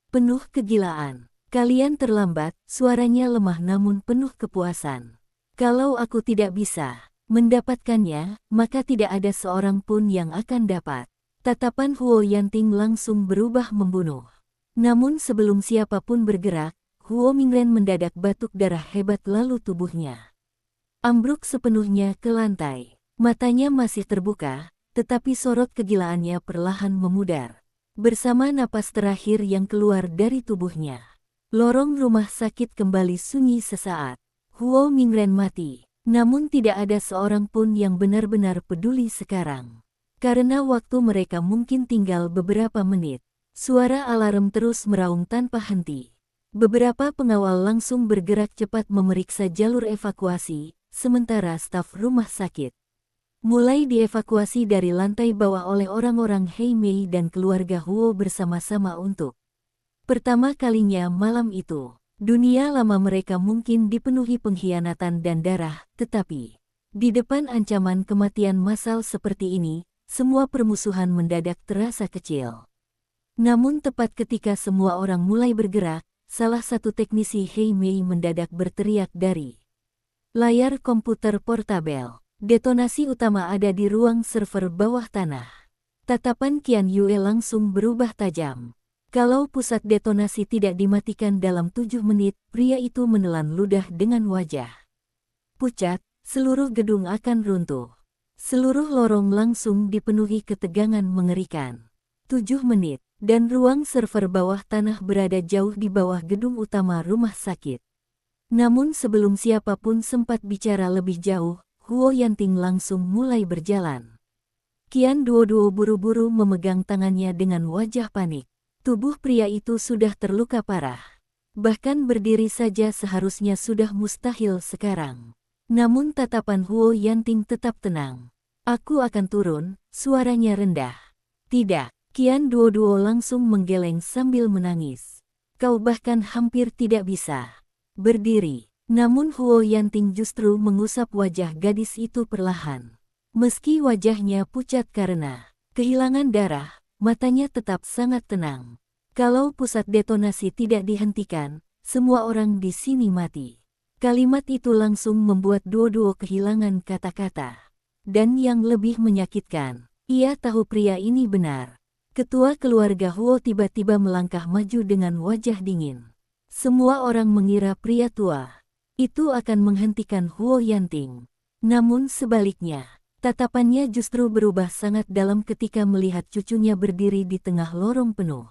penuh kegilaan. Kalian terlambat, suaranya lemah namun penuh kepuasan. Kalau aku tidak bisa mendapatkannya, maka tidak ada seorang pun yang akan dapat. Tatapan Huo Yanting langsung berubah membunuh. Namun sebelum siapapun bergerak, Huo Mingren mendadak batuk darah hebat lalu tubuhnya ambruk sepenuhnya ke lantai. Matanya masih terbuka, tetapi sorot kegilaannya perlahan memudar. Bersama napas terakhir yang keluar dari tubuhnya, lorong rumah sakit kembali sunyi sesaat. Huo Mingren mati, namun tidak ada seorang pun yang benar-benar peduli sekarang. Karena waktu mereka mungkin tinggal beberapa menit. Suara alarm terus meraung tanpa henti. Beberapa pengawal langsung bergerak cepat memeriksa jalur evakuasi, sementara staf rumah sakit mulai dievakuasi dari lantai bawah oleh orang-orang Hei Mei dan keluarga Huo bersama-sama untuk pertama kalinya malam itu. Dunia lama mereka mungkin dipenuhi pengkhianatan dan darah, tetapi di depan ancaman kematian massal seperti ini, semua permusuhan mendadak terasa kecil. Namun tepat ketika semua orang mulai bergerak, salah satu teknisi Hei Mei mendadak berteriak dari layar komputer portabel. Detonasi utama ada di ruang server bawah tanah. Tatapan Qian Yue langsung berubah tajam. Kalau pusat detonasi tidak dimatikan dalam 7 menit, pria itu menelan ludah dengan wajah pucat, seluruh gedung akan runtuh. Seluruh lorong langsung dipenuhi ketegangan mengerikan. 7 menit, dan ruang server bawah tanah berada jauh di bawah gedung utama rumah sakit. Namun sebelum siapapun sempat bicara lebih jauh, Huo Yanting langsung mulai berjalan. Qian Duoduo buru-buru memegang tangannya dengan wajah panik. Tubuh pria itu sudah terluka parah. Bahkan berdiri saja seharusnya sudah mustahil sekarang. Namun tatapan Huo Yanting tetap tenang. Aku akan turun, suaranya rendah. Tidak, Qian Duoduo langsung menggeleng sambil menangis. Kau bahkan hampir tidak bisa berdiri. Namun Huo Yanting justru mengusap wajah gadis itu perlahan. Meski wajahnya pucat karena kehilangan darah, matanya tetap sangat tenang. Kalau pusat detonasi tidak dihentikan, semua orang di sini mati. Kalimat itu langsung membuat Duoduo kehilangan kata-kata. Dan yang lebih menyakitkan, ia tahu pria ini benar. Ketua keluarga Huo tiba-tiba melangkah maju dengan wajah dingin. Semua orang mengira pria tua itu akan menghentikan Huo Yanting. Namun sebaliknya, tatapannya justru berubah sangat dalam ketika melihat cucunya berdiri di tengah lorong penuh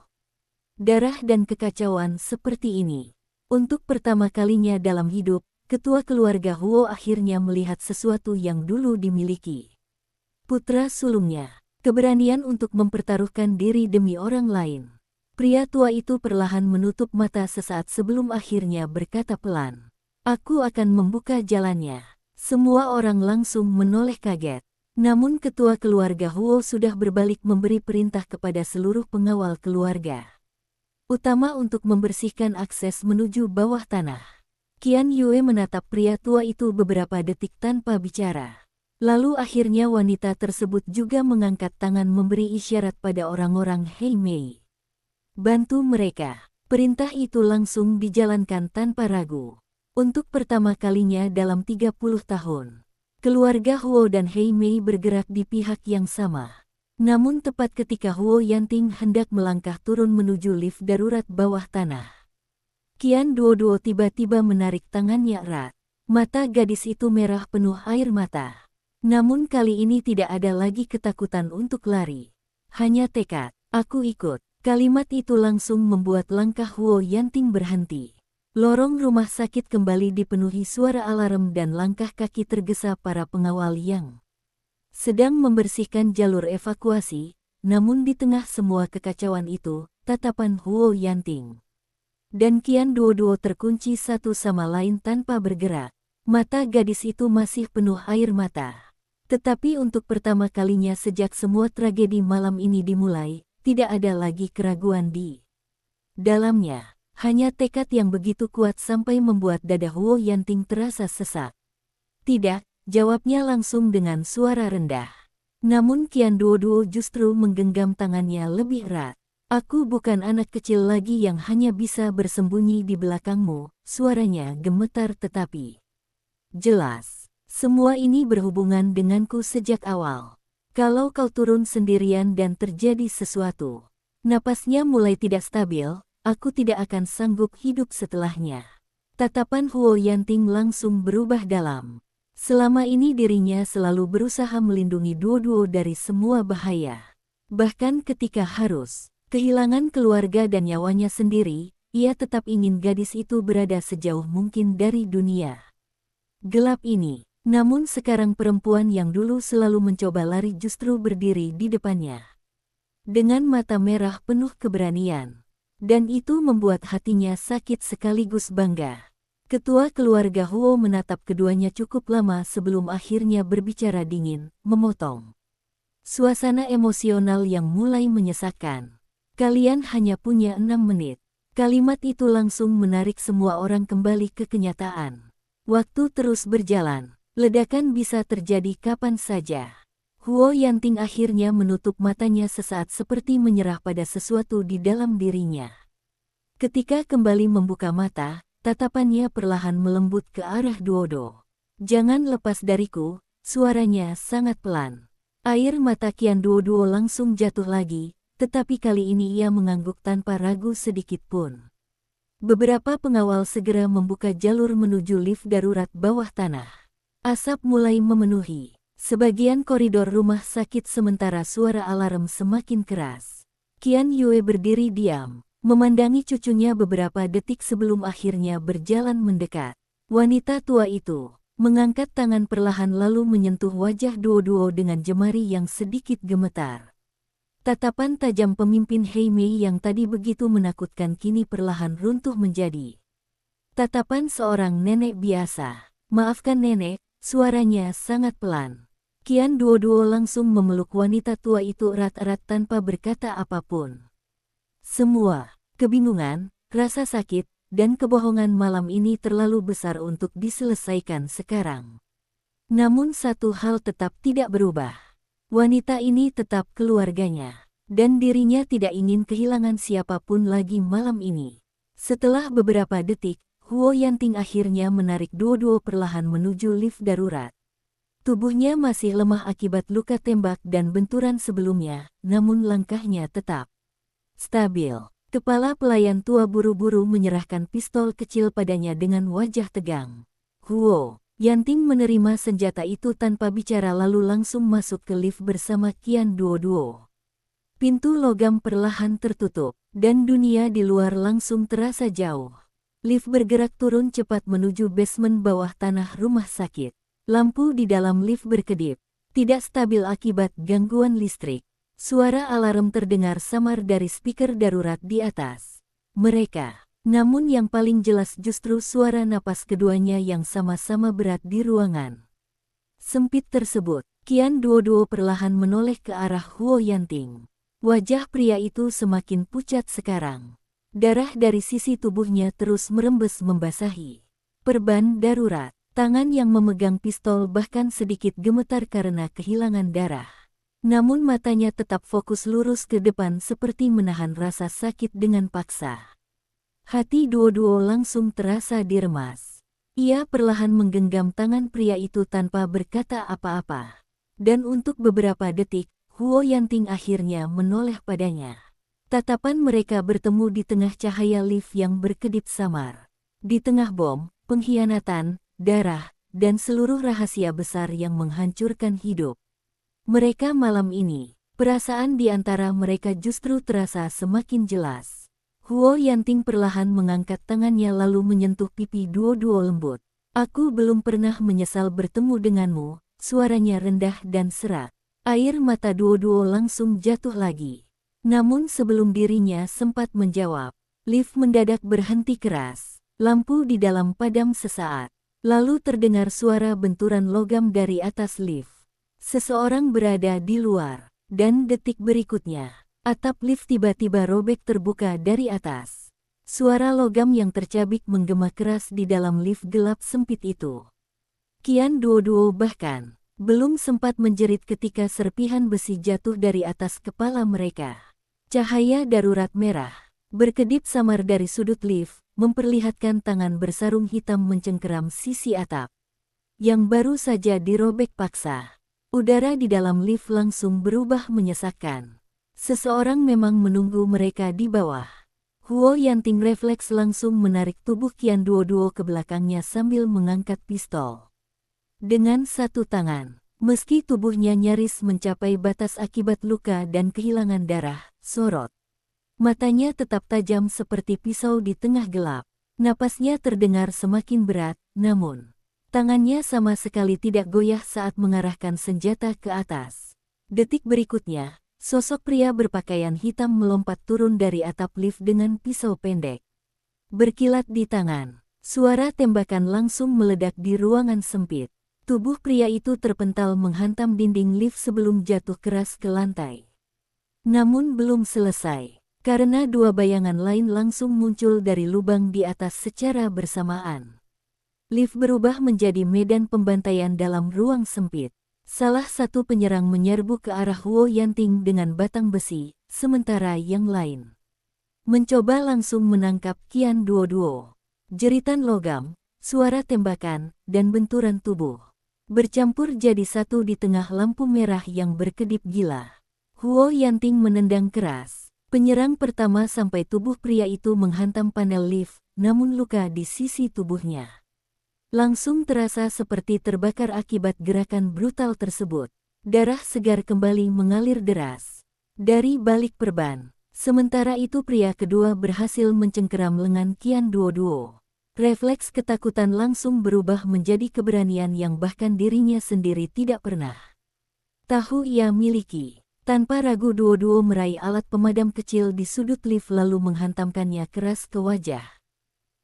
darah dan kekacauan seperti ini. Untuk pertama kalinya dalam hidup, ketua keluarga Huo akhirnya melihat sesuatu yang dulu dimiliki putra sulungnya, keberanian untuk mempertaruhkan diri demi orang lain. Pria tua itu perlahan menutup mata sesaat sebelum akhirnya berkata pelan, "Aku akan membuka jalannya." Semua orang langsung menoleh kaget. Namun ketua keluarga Huo sudah berbalik memberi perintah kepada seluruh pengawal keluarga utama untuk membersihkan akses menuju bawah tanah. Qian Yue menatap pria tua itu beberapa detik tanpa bicara. Lalu akhirnya wanita tersebut juga mengangkat tangan memberi isyarat pada orang-orang Hei Mei. Bantu mereka. Perintah itu langsung dijalankan tanpa ragu. Untuk pertama kalinya dalam 30 tahun, keluarga Huo dan Hei Mei bergerak di pihak yang sama. Namun tepat ketika Huo Yanting hendak melangkah turun menuju lift darurat bawah tanah, Qian Duoduo tiba-tiba menarik tangannya erat. Mata gadis itu merah penuh air mata. Namun kali ini tidak ada lagi ketakutan untuk lari. Hanya tekad, aku ikut. Kalimat itu langsung membuat langkah Huo Yanting berhenti. Lorong rumah sakit kembali dipenuhi suara alarm dan langkah kaki tergesa para pengawal yang sedang membersihkan jalur evakuasi. Namun di tengah semua kekacauan itu, tatapan Huo Yanting dan Qian Duoduo terkunci satu sama lain tanpa bergerak. Mata gadis itu masih penuh air mata. Tetapi untuk pertama kalinya sejak semua tragedi malam ini dimulai, tidak ada lagi keraguan di dalamnya. Hanya tekad yang begitu kuat sampai membuat dada Huo Yanting terasa sesak. Tidak, jawabnya langsung dengan suara rendah. Namun Qian Duoduo justru menggenggam tangannya lebih erat. Aku bukan anak kecil lagi yang hanya bisa bersembunyi di belakangmu, suaranya gemetar tetapi jelas. Semua ini berhubungan denganku sejak awal. Kalau kau turun sendirian dan terjadi sesuatu, napasnya mulai tidak stabil, aku tidak akan sanggup hidup setelahnya. Tatapan Huo Yanting langsung berubah dalam. Selama ini dirinya selalu berusaha melindungi Duo-Duo dari semua bahaya. Bahkan ketika harus kehilangan keluarga dan nyawanya sendiri, ia tetap ingin gadis itu berada sejauh mungkin dari dunia gelap ini. Namun sekarang perempuan yang dulu selalu mencoba lari justru berdiri di depannya. Dengan mata merah penuh keberanian. Dan itu membuat hatinya sakit sekaligus bangga. Ketua keluarga Huo menatap keduanya cukup lama sebelum akhirnya berbicara dingin, memotong suasana emosional yang mulai menyesakkan. Kalian hanya punya 6 menit. Kalimat itu langsung menarik semua orang kembali ke kenyataan. Waktu terus berjalan. Ledakan bisa terjadi kapan saja. Huo Yanting akhirnya menutup matanya sesaat seperti menyerah pada sesuatu di dalam dirinya. Ketika kembali membuka mata, tatapannya perlahan melembut ke arah Duodo. Jangan lepas dariku, suaranya sangat pelan. Air mata Qian Duoduo langsung jatuh lagi, tetapi kali ini ia mengangguk tanpa ragu sedikit pun. Beberapa pengawal segera membuka jalur menuju lift darurat bawah tanah. Asap mulai memenuhi sebagian koridor rumah sakit sementara suara alarm semakin keras. Qian Yue berdiri diam, memandangi cucunya beberapa detik sebelum akhirnya berjalan mendekat. Wanita tua itu mengangkat tangan perlahan lalu menyentuh wajah Duo-Duo dengan jemari yang sedikit gemetar. Tatapan tajam pemimpin Heimei yang tadi begitu menakutkan kini perlahan runtuh menjadi tatapan seorang nenek biasa. Maafkan nenek, suaranya sangat pelan. Qian Duo-Duo langsung memeluk wanita tua itu erat-erat tanpa berkata apapun. Semua kebingungan, rasa sakit, dan kebohongan malam ini terlalu besar untuk diselesaikan sekarang. Namun satu hal tetap tidak berubah. Wanita ini tetap keluarganya, dan dirinya tidak ingin kehilangan siapapun lagi malam ini. Setelah beberapa detik, Huo Yanting akhirnya menarik Duo-Duo perlahan menuju lift darurat. Tubuhnya masih lemah akibat luka tembak dan benturan sebelumnya, namun langkahnya tetap stabil. Kepala pelayan tua buru-buru menyerahkan pistol kecil padanya dengan wajah tegang. Huo Yanting menerima senjata itu tanpa bicara lalu langsung masuk ke lift bersama Qian Duo-Duo. Pintu logam perlahan tertutup, dan dunia di luar langsung terasa jauh. Lift bergerak turun cepat menuju basement bawah tanah rumah sakit. Lampu di dalam lift berkedip, tidak stabil akibat gangguan listrik. Suara alarm terdengar samar dari speaker darurat di atas mereka. Namun yang paling jelas justru suara napas keduanya yang sama-sama berat di ruangan sempit tersebut. Qian Duo-Duo perlahan menoleh ke arah Huo Yanting. Wajah pria itu semakin pucat sekarang. Darah dari sisi tubuhnya terus merembes membasahi perban darurat. Tangan yang memegang pistol bahkan sedikit gemetar karena kehilangan darah. Namun matanya tetap fokus lurus ke depan seperti menahan rasa sakit dengan paksa. Hati Duo-Duo langsung terasa diremas. Ia perlahan menggenggam tangan pria itu tanpa berkata apa-apa. Dan untuk beberapa detik, Huo Yanting akhirnya menoleh padanya. Tatapan mereka bertemu di tengah cahaya lift yang berkedip samar. Di tengah bom, pengkhianatan, darah, dan seluruh rahasia besar yang menghancurkan hidup mereka malam ini, perasaan di antara mereka justru terasa semakin jelas. Huo Yanting perlahan mengangkat tangannya lalu menyentuh pipi Duo-Duo lembut. Aku belum pernah menyesal bertemu denganmu, suaranya rendah dan serak. Air mata Duo-Duo langsung jatuh lagi. Namun sebelum dirinya sempat menjawab, lift mendadak berhenti keras. Lampu di dalam padam sesaat. Lalu terdengar suara benturan logam dari atas lift. Seseorang berada di luar, dan detik berikutnya, atap lift tiba-tiba robek terbuka dari atas. Suara logam yang tercabik menggema keras di dalam lift gelap sempit itu. Qian Duo-Duo bahkan belum sempat menjerit ketika serpihan besi jatuh dari atas kepala mereka. Cahaya darurat merah berkedip samar dari sudut lift, memperlihatkan tangan bersarung hitam mencengkeram sisi atap yang baru saja dirobek paksa. Udara di dalam lift langsung berubah menyesakkan. Seseorang memang menunggu mereka di bawah. Huo Yanting refleks langsung menarik tubuh Qian Duo-Duo ke belakangnya sambil mengangkat pistol. dengan satu tangan. Meski tubuhnya nyaris mencapai batas akibat luka dan kehilangan darah, sorot matanya tetap tajam seperti pisau di tengah gelap. Napasnya terdengar semakin berat, namun tangannya sama sekali tidak goyah saat mengarahkan senjata ke atas. Detik berikutnya, sosok pria berpakaian hitam melompat turun dari atap lift dengan pisau pendek berkilat di tangan. Suara tembakan langsung meledak di ruangan sempit. Tubuh pria itu terpental menghantam dinding lift sebelum jatuh keras ke lantai. Namun belum selesai, karena dua bayangan lain langsung muncul dari lubang di atas secara bersamaan. Lift berubah menjadi medan pembantaian dalam ruang sempit. Salah satu penyerang menyerbu ke arah Huo Yanting dengan batang besi, sementara yang lain mencoba langsung menangkap Qian Duoduo. Jeritan logam, suara tembakan, dan benturan tubuh bercampur jadi satu di tengah lampu merah yang berkedip gila. Huo Yanting menendang keras. Penyerang pertama sampai tubuh pria itu menghantam panel lift, namun luka di sisi tubuhnya langsung terasa seperti terbakar akibat gerakan brutal tersebut. Darah segar kembali mengalir deras dari balik perban. Sementara itu pria kedua berhasil mencengkeram lengan Qian Duoduo. Refleks ketakutan langsung berubah menjadi keberanian yang bahkan dirinya sendiri tidak pernah tahu ia miliki. Tanpa ragu Duoduo meraih alat pemadam kecil di sudut lift lalu menghantamkannya keras ke wajah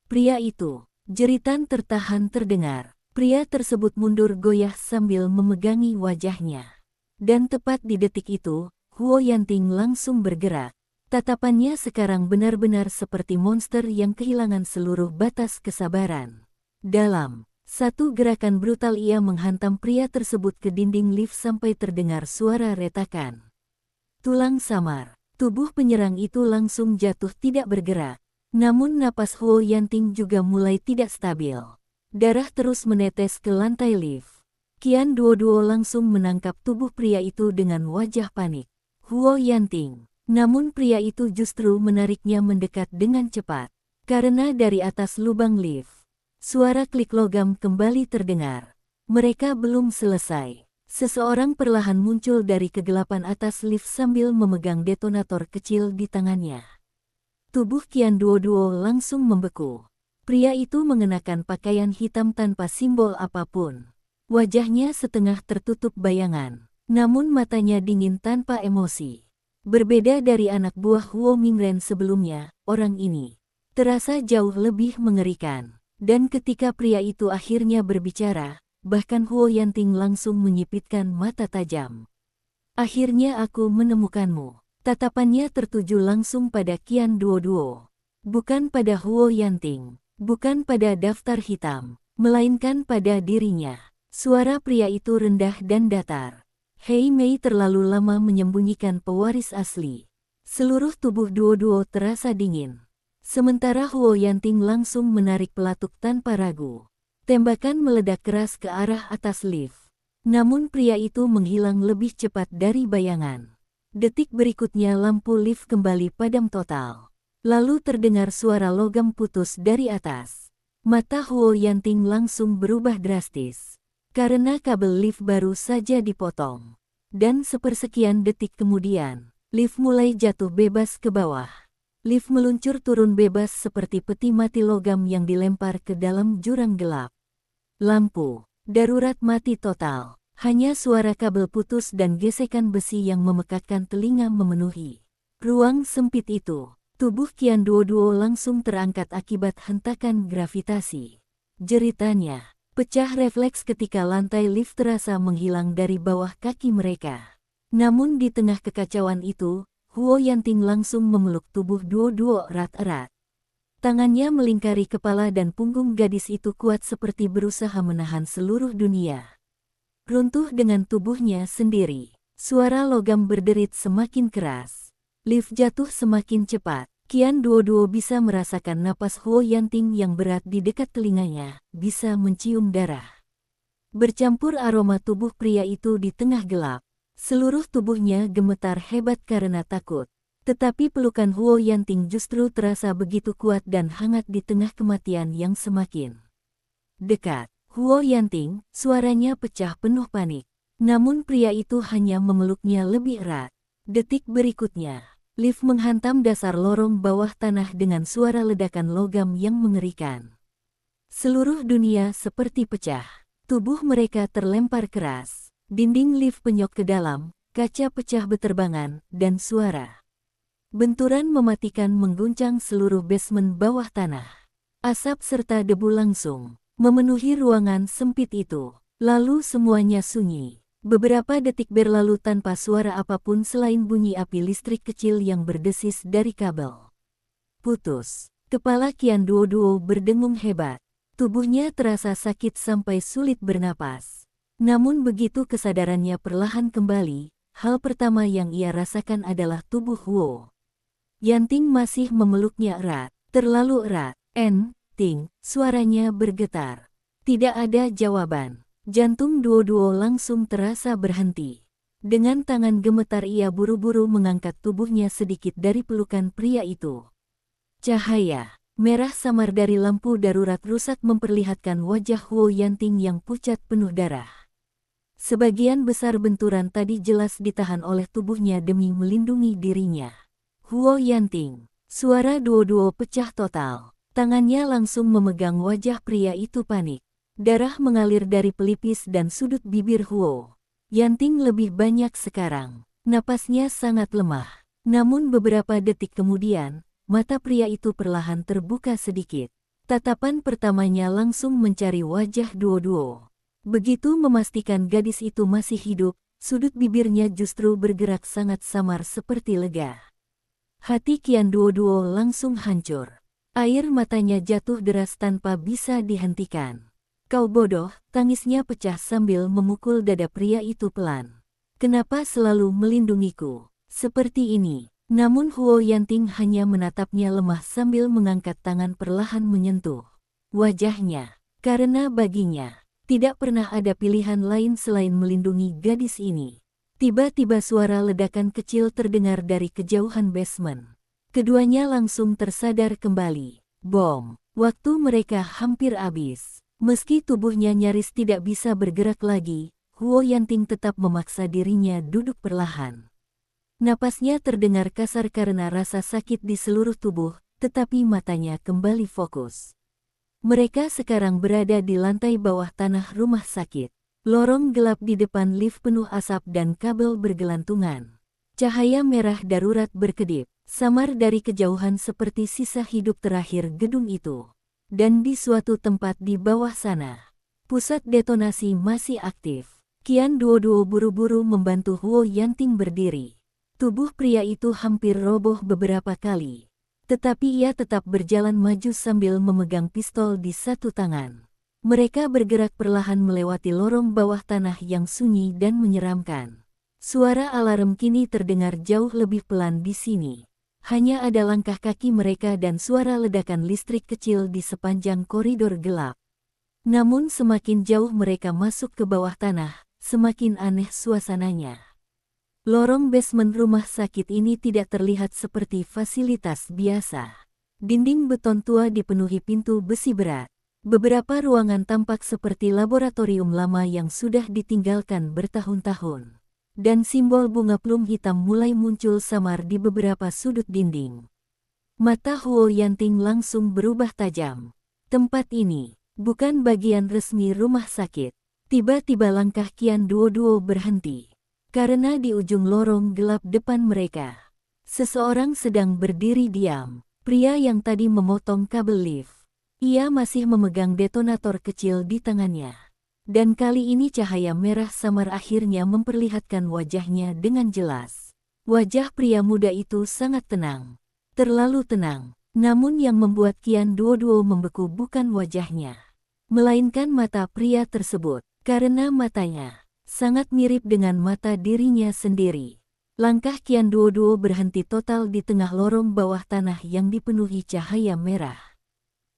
pria itu. Jeritan tertahan terdengar. Pria tersebut mundur goyah sambil memegangi wajahnya. Dan tepat di detik itu, Huo Yanting langsung bergerak. Tatapannya sekarang benar-benar seperti monster yang kehilangan seluruh batas kesabaran. Dalam satu gerakan brutal ia menghantam pria tersebut ke dinding lift sampai terdengar suara retakan tulang samar. Tubuh penyerang itu langsung jatuh tidak bergerak. Namun napas Huo Yanting juga mulai tidak stabil. Darah terus menetes ke lantai lift. Qian Duoduo langsung menangkap tubuh pria itu dengan wajah panik. Huo Yanting. Namun pria itu justru menariknya mendekat dengan cepat. Karena dari atas lubang lift, suara klik logam kembali terdengar. Mereka belum selesai. Seseorang perlahan muncul dari kegelapan atas lift sambil memegang detonator kecil di tangannya. Tubuh Qian Duoduo langsung membeku. Pria itu mengenakan pakaian hitam tanpa simbol apapun. Wajahnya setengah tertutup bayangan, namun matanya dingin tanpa emosi. Berbeda dari anak buah Huo Mingren sebelumnya, orang ini terasa jauh lebih mengerikan. Dan ketika pria itu akhirnya berbicara, bahkan Huo Yanting langsung menyipitkan mata tajam. Akhirnya aku menemukanmu. Tatapannya tertuju langsung pada Qian Duoduo. Bukan pada Huo Yanting, bukan pada daftar hitam, melainkan pada dirinya. Suara pria itu rendah dan datar. Hei Mei terlalu lama menyembunyikan pewaris asli. Seluruh tubuh Duoduo terasa dingin. Sementara Huo Yanting langsung menarik pelatuk tanpa ragu. Tembakan meledak keras ke arah atas lift. Namun pria itu menghilang lebih cepat dari bayangan. Detik berikutnya lampu lift kembali padam total. Lalu terdengar suara logam putus dari atas. Mata Huo Yanting langsung berubah drastis. Karena kabel lift baru saja dipotong. Dan sepersekian detik kemudian, lift mulai jatuh bebas ke bawah. Lift meluncur turun bebas seperti peti mati logam yang dilempar ke dalam jurang gelap. Lampu darurat mati total. Hanya suara kabel putus dan gesekan besi yang memekakkan telinga memenuhi ruang sempit itu. Tubuh Qian Duoduo langsung terangkat akibat hentakan gravitasi. Jeritannya pecah refleks ketika lantai lift terasa menghilang dari bawah kaki mereka. Namun di tengah kekacauan itu, Huo Yanting langsung memeluk tubuh Duoduo erat-erat. Tangannya melingkari kepala dan punggung gadis itu kuat seperti berusaha menahan seluruh dunia. Runtuh dengan tubuhnya sendiri. Suara logam berderit semakin keras. Lift jatuh semakin cepat. Qian Duoduo bisa merasakan napas Huo Yanting yang berat di dekat telinganya, bisa mencium darah bercampur aroma tubuh pria itu di tengah gelap. Seluruh tubuhnya gemetar hebat karena takut. Tetapi pelukan Huo Yanting justru terasa begitu kuat dan hangat di tengah kematian yang semakin dekat. Huo Yanting, suaranya pecah penuh panik. Namun pria itu hanya memeluknya lebih erat. Detik berikutnya, lift menghantam dasar lorong bawah tanah dengan suara ledakan logam yang mengerikan. Seluruh dunia seperti pecah. Tubuh mereka terlempar keras. Dinding lift penyok ke dalam, kaca pecah beterbangan, dan suara benturan mematikan mengguncang seluruh basement bawah tanah. Asap serta debu langsung memenuhi ruangan sempit itu. Lalu semuanya sunyi. Beberapa detik berlalu tanpa suara apapun selain bunyi api listrik kecil yang berdesis dari kabel. Putus. Kepala Qian Duoduo berdengung hebat. Tubuhnya terasa sakit sampai sulit bernapas. Namun begitu kesadarannya perlahan kembali, hal pertama yang ia rasakan adalah tubuh Huo Yanting masih memeluknya erat. Terlalu erat. Ting, suaranya bergetar. Tidak ada jawaban. Jantung Duoduo langsung terasa berhenti. Dengan tangan gemetar ia buru-buru mengangkat tubuhnya sedikit dari pelukan pria itu. Cahaya merah samar dari lampu darurat rusak memperlihatkan wajah Huo Yanting yang pucat penuh darah. Sebagian besar benturan tadi jelas ditahan oleh tubuhnya demi melindungi dirinya. Huo Yanting, suara Duoduo pecah total. Tangannya langsung memegang wajah pria itu panik. Darah mengalir dari pelipis dan sudut bibir Huo Yanting lebih banyak sekarang. Napasnya sangat lemah. Namun beberapa detik kemudian, mata pria itu perlahan terbuka sedikit. Tatapan pertamanya langsung mencari wajah Duoduo. Begitu memastikan gadis itu masih hidup, sudut bibirnya justru bergerak sangat samar seperti lega. Hati Qian Duoduo langsung hancur. Air matanya jatuh deras tanpa bisa dihentikan. Kau bodoh, tangisnya pecah sambil memukul dada pria itu pelan. Kenapa selalu melindungiku seperti ini? Namun Huo Yanting hanya menatapnya lemah sambil mengangkat tangan perlahan menyentuh wajahnya. Karena baginya, tidak pernah ada pilihan lain selain melindungi gadis ini. Tiba-tiba suara ledakan kecil terdengar dari kejauhan basement. Keduanya langsung tersadar kembali. Bom. Waktu mereka hampir habis. Meski tubuhnya nyaris tidak bisa bergerak lagi, Huo Yanting tetap memaksa dirinya duduk perlahan. Napasnya terdengar kasar karena rasa sakit di seluruh tubuh, tetapi matanya kembali fokus. Mereka sekarang berada di lantai bawah tanah rumah sakit. Lorong gelap di depan lift penuh asap dan kabel bergelantungan. Cahaya merah darurat berkedip, samar dari kejauhan seperti sisa hidup terakhir gedung itu. Dan di suatu tempat di bawah sana, pusat detonasi masih aktif. Qian Duoduo buru-buru membantu Huo Yanting berdiri. Tubuh pria itu hampir roboh beberapa kali. Tetapi ia tetap berjalan maju sambil memegang pistol di satu tangan. Mereka bergerak perlahan melewati lorong bawah tanah yang sunyi dan menyeramkan. Suara alarm kini terdengar jauh lebih pelan di sini. Hanya ada langkah kaki mereka dan suara ledakan listrik kecil di sepanjang koridor gelap. Namun semakin jauh mereka masuk ke bawah tanah, semakin aneh suasananya. Lorong basement rumah sakit ini tidak terlihat seperti fasilitas biasa. Dinding beton tua dipenuhi pintu besi berat. Beberapa ruangan tampak seperti laboratorium lama yang sudah ditinggalkan bertahun-tahun. Dan simbol bunga plum hitam mulai muncul samar di beberapa sudut dinding. Mata Huo Yanting langsung berubah tajam. Tempat ini bukan bagian resmi rumah sakit. Tiba-tiba langkah Qian Duoduo berhenti. Karena di ujung lorong gelap depan mereka, seseorang sedang berdiri diam. Pria yang tadi memotong kabel lift. Ia masih memegang detonator kecil di tangannya. Dan kali ini cahaya merah samar akhirnya memperlihatkan wajahnya dengan jelas. Wajah pria muda itu sangat tenang. Terlalu tenang. Namun yang membuat Qian Duoduo membeku bukan wajahnya, melainkan mata pria tersebut. Karena matanya sangat mirip dengan mata dirinya sendiri. Langkah Qian Duoduo berhenti total di tengah lorong bawah tanah yang dipenuhi cahaya merah.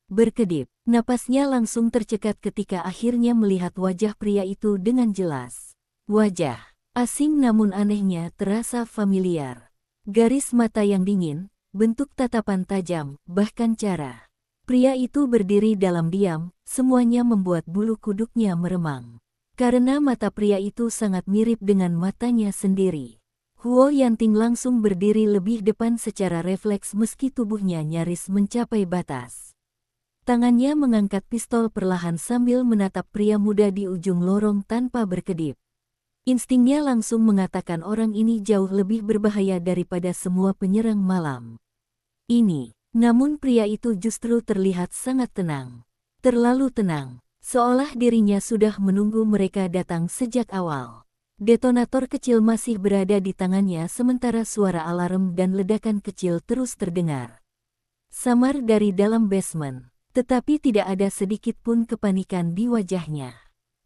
Berkedip, napasnya langsung tercekat ketika akhirnya melihat wajah pria itu dengan jelas. Wajah asing namun anehnya terasa familiar. Garis mata yang dingin, bentuk tatapan tajam, bahkan cara Pria itu berdiri dalam diam, semuanya membuat bulu kuduknya meremang. Karena mata pria itu sangat mirip dengan matanya sendiri. Huo Yanting langsung berdiri lebih depan secara refleks meski tubuhnya nyaris mencapai batas. Tangannya mengangkat pistol perlahan sambil menatap pria muda di ujung lorong tanpa berkedip. Instingnya langsung mengatakan orang ini jauh lebih berbahaya daripada semua penyerang malam ini. Namun pria itu justru terlihat sangat tenang. Terlalu tenang, seolah dirinya sudah menunggu mereka datang sejak awal. Detonator kecil masih berada di tangannya sementara suara alarm dan ledakan kecil terus terdengar. Samar dari dalam basement, tetapi tidak ada sedikit pun kepanikan di wajahnya.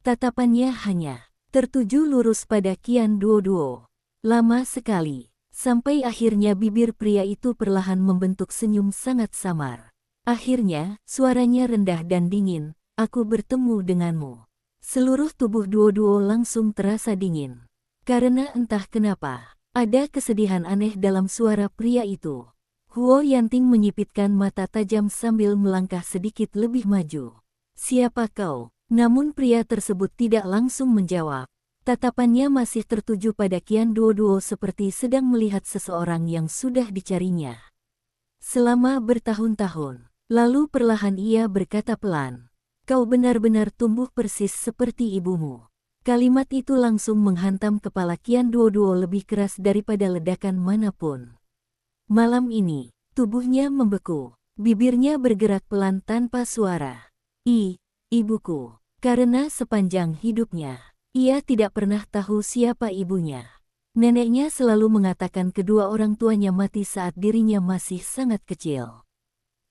Tatapannya hanya tertuju lurus pada Qian Duoduo. Lama sekali, sampai akhirnya bibir pria itu perlahan membentuk senyum sangat samar. Akhirnya, suaranya rendah dan dingin, "Aku bertemu denganmu." Seluruh tubuh Duoduo langsung terasa dingin. Karena entah kenapa, ada kesedihan aneh dalam suara pria itu. Huo Yanting menyipitkan mata tajam sambil melangkah sedikit lebih maju. "Siapa kau?" Namun pria tersebut tidak langsung menjawab. Tatapannya masih tertuju pada Qian Duoduo seperti sedang melihat seseorang yang sudah dicarinya selama bertahun-tahun. Lalu perlahan ia berkata pelan, "Kau benar-benar tumbuh persis seperti ibumu." Kalimat itu langsung menghantam kepala Qian Duoduo lebih keras daripada ledakan manapun. Malam ini, tubuhnya membeku, bibirnya bergerak pelan tanpa suara. Ibuku." Karena sepanjang hidupnya, ia tidak pernah tahu siapa ibunya. Neneknya selalu mengatakan kedua orang tuanya mati saat dirinya masih sangat kecil.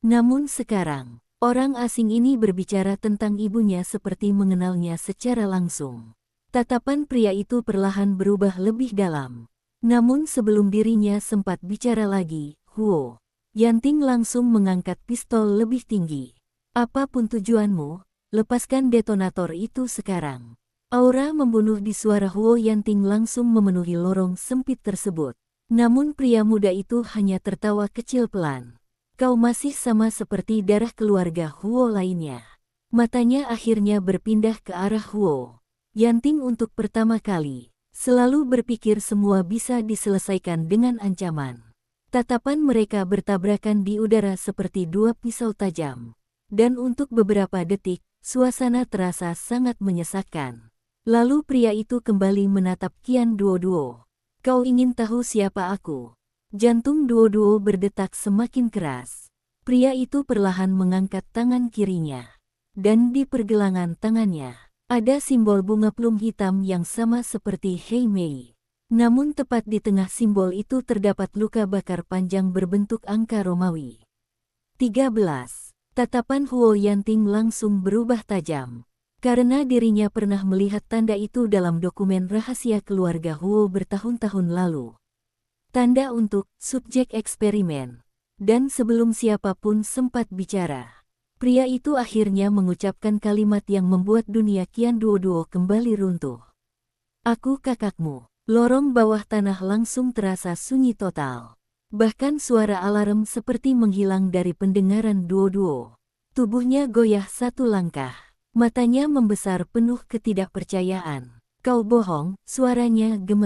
Namun sekarang, orang asing ini berbicara tentang ibunya seperti mengenalnya secara langsung. Tatapan pria itu perlahan berubah lebih dalam. Namun sebelum dirinya sempat bicara lagi, Huo Yanting langsung mengangkat pistol lebih tinggi. "Apapun tujuanmu, lepaskan detonator itu sekarang." Aura membunuh di suara Huo Yanting langsung memenuhi lorong sempit tersebut. Namun pria muda itu hanya tertawa kecil pelan. "Kau masih sama seperti darah keluarga Huo lainnya." Matanya akhirnya berpindah ke arah Huo Yanting untuk pertama kali. Selalu berpikir semua bisa diselesaikan dengan ancaman. Tatapan mereka bertabrakan di udara seperti dua pisau tajam. Dan untuk beberapa detik, suasana terasa sangat menyesakkan. Lalu pria itu kembali menatap Qian Duoduo. "Kau ingin tahu siapa aku?" Jantung Duoduo berdetak semakin keras. Pria itu perlahan mengangkat tangan kirinya. Dan di pergelangan tangannya, ada simbol bunga plum hitam yang sama seperti Hei Mei. Namun tepat di tengah simbol itu terdapat luka bakar panjang berbentuk angka Romawi. 13. Tatapan Huo Yanting langsung berubah tajam. Karena dirinya pernah melihat tanda itu dalam dokumen rahasia keluarga Huo bertahun-tahun lalu. Tanda untuk subjek eksperimen. Dan sebelum siapapun sempat bicara, pria itu akhirnya mengucapkan kalimat yang membuat dunia Qian Duoduo kembali runtuh. "Aku kakakmu." Lorong bawah tanah langsung terasa sunyi total. Bahkan suara alarm seperti menghilang dari pendengaran Duoduo. Tubuhnya goyah satu langkah. Matanya membesar penuh ketidakpercayaan. "Kau bohong," suaranya gemetar.